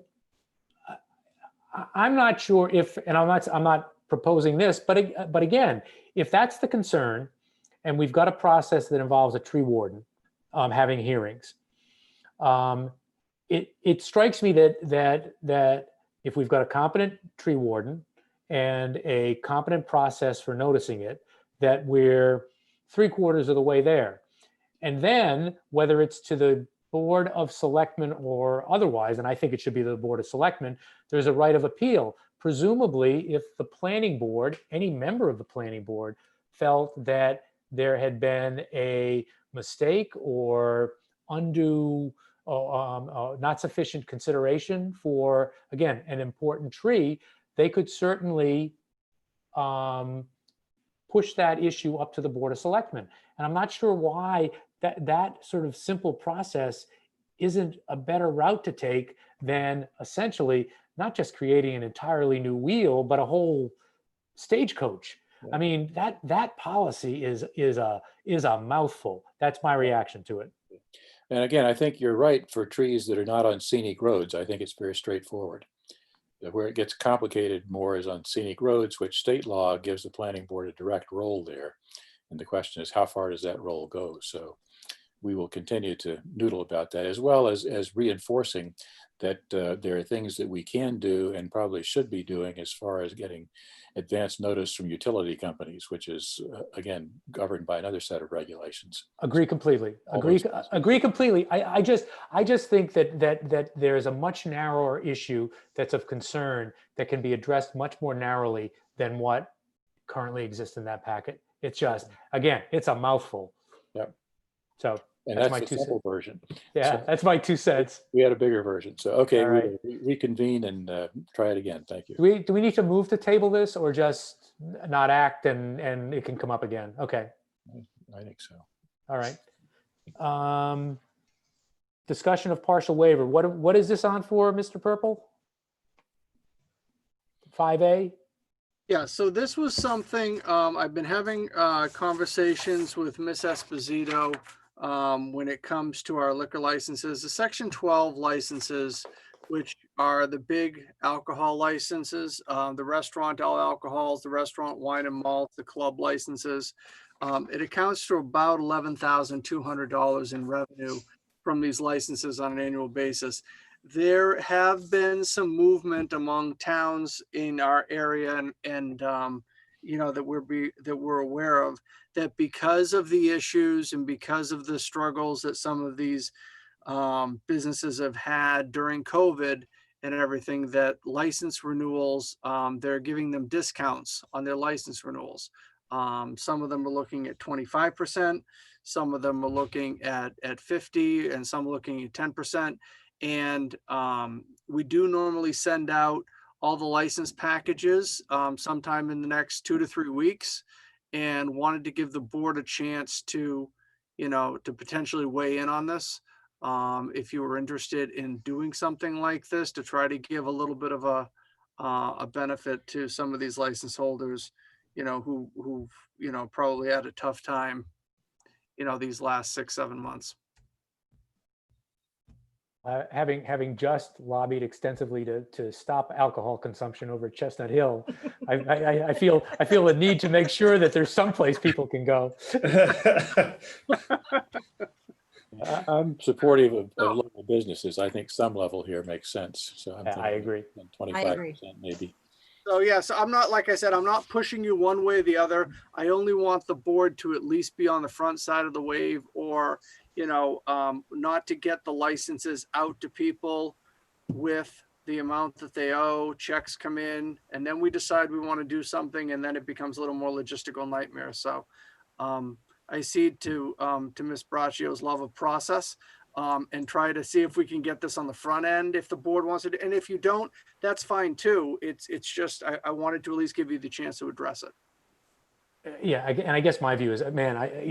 I'm not sure if, and I'm not proposing this, but again, if that's the concern, and we've got a process that involves a tree warden having hearings, it strikes me that if we've got a competent tree warden and a competent process for noticing it, that we're 3/4 of the way there. And then whether it's to the Board of Selectmen or otherwise, and I think it should be the Board of Selectmen, there's a right of appeal. Presumably, if the planning board, any member of the planning board, felt that there had been a mistake or undue, not sufficient consideration for, again, an important tree, they could certainly push that issue up to the Board of Selectmen. And I'm not sure why that sort of simple process isn't a better route to take than essentially not just creating an entirely new wheel, but a whole stagecoach. I mean, that policy is a mouthful. That's my reaction to it. And again, I think you're right for trees that are not on scenic roads. I think it's very straightforward. Where it gets complicated more is on scenic roads, which state law gives the planning board a direct role there. And the question is, how far does that role go? So we will continue to noodle about that, as well as reinforcing that there are things that we can do and probably should be doing as far as getting advance notice from utility companies, which is again governed by another set of regulations. Agree completely. Agree completely. I just think that there is a much narrower issue that's of concern that can be addressed much more narrowly than what currently exists in that packet. It's just, again, it's a mouthful. Yep. So and that's that's my the 2 simple cents. version. Yeah, So that's my 2 cents. we had a bigger version. So okay, All right. we'll reconvene and try it again. Thank you. Do we need to move to table this or just not act and it can come up again? Okay. I think so. All right. Discussion of partial waiver. What is this on for, Mr. Purple? 5A? Yeah, so this was something, I've been having conversations with Miss Esposito when it comes to our liquor licenses, the Section 12 licenses, which are the big alcohol licenses, the restaurant all alcohols, the restaurant wine and malt, the club licenses. It accounts for about $11,200 in revenue from these licenses on an annual basis. There have been some movement among towns in our area and you know, that we're aware of, that because of the issues and because of the struggles that some of these businesses have had during COVID and everything, that license renewals, they're giving them discounts on their license renewals. Some of them are looking at 25%, some of them are looking at 50, and some are looking at 10%. And we do normally send out all the license packages sometime in the next 2 to 3 weeks, and wanted to give the board a chance to, you know, to potentially weigh in on this. If you were interested in doing something like this to try to give a little bit of a benefit to some of these license holders, you know, who've, you know, probably had a tough time, you know, these last 6-7 months. Having just lobbied extensively to stop alcohol consumption over Chestnut Hill, I feel a need to make sure that there's someplace people can go. I'm supportive of local businesses. I think some level here makes sense. So I agree. 25% maybe. So yes, I'm not, like I said, I'm not pushing you one way or the other. I only want the board to at least be on the front side of the wave, or, you know, not to get the licenses out to people with the amount that they owe, checks come in, and then we decide we want to do something, and then it becomes a little more logistical nightmare. So I cede to Ms. Braccio's love of process, and try to see if we can get this on the front end if the board wants it. And if you don't, that's fine too. It's just, I wanted to at least give you the chance to address it. Yeah, and I guess my view is, man, I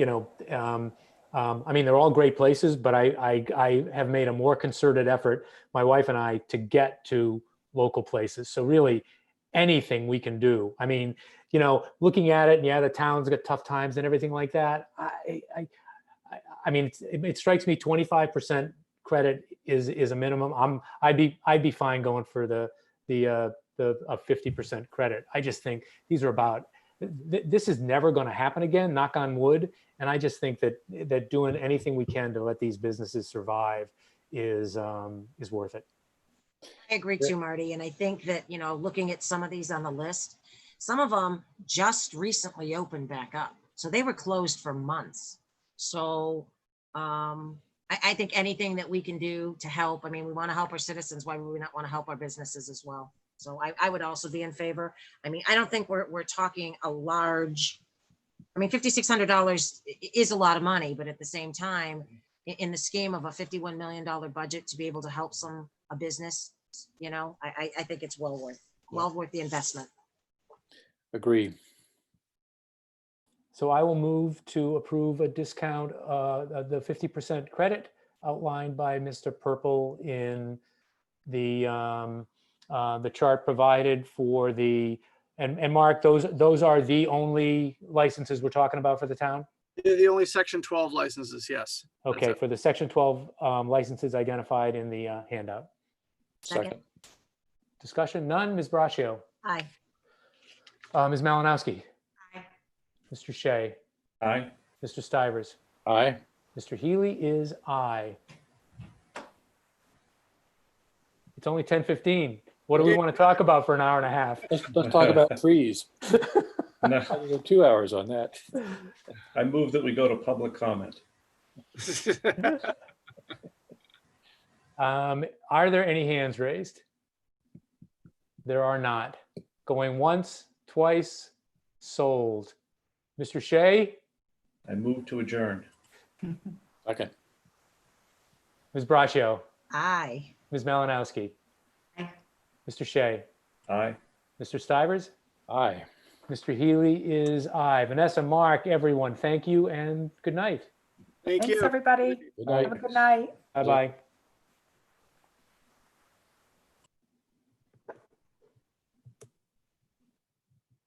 mean, they're all great places, but I have made a more concerted effort, my wife and I, to get to local places. So really, anything we can do. I mean, you know, looking at it, and yeah, the town's got tough times and everything like that. I mean, it strikes me 25% credit is a minimum. I'd be fine going for the 50% credit. I just think these are about, this is never going to happen again, knock on wood. And I just think that doing anything we can to let these businesses survive is worth it. I agree too, Marty. And I think that, you know, looking at some of these on the list, some of them just recently opened back up. So they were closed for months. So I think anything that we can do to help, I mean, we want to help our citizens. Why would we not want to help our businesses as well? So I would also be in favor. I mean, I don't think we're talking a large, I mean, $5,600 is a lot of money, but at the same time, in the scheme of a $51 million budget, to be able to help a business, you know, I think it's well worth the investment. Agreed. So I will move to approve a discount, the 50% credit outlined by Mr. Purple in the chart provided for the, and Mark, those are the only licenses we're talking about for the town? They're the only Section 12 licenses, yes. Okay, for the Section 12 licenses identified in the handout. Second. Discussion, none. Ms. Braccio? Aye. Ms. Malinowski? Aye. Mr. Shea? Aye. Mr. Stivers? Aye. Mr. Healy is aye. It's only 10:15. What do we want to talk about for an hour and a half? Let's talk about trees. No, 2 hours on that. I move that we go to public comment. Are there any hands raised? There are not. Going once, twice, sold. Mr. Shea? I move to adjourn. Okay. Ms. Braccio? Aye. Ms. Malinowski? Aye. Mr. Shea? Aye. Mr. Stivers? Aye. Mr. Healy is aye. Vanessa, Mark, everyone, thank you and good night. Thank Thanks, you. everybody. Good night. Have a good night. Bye-bye.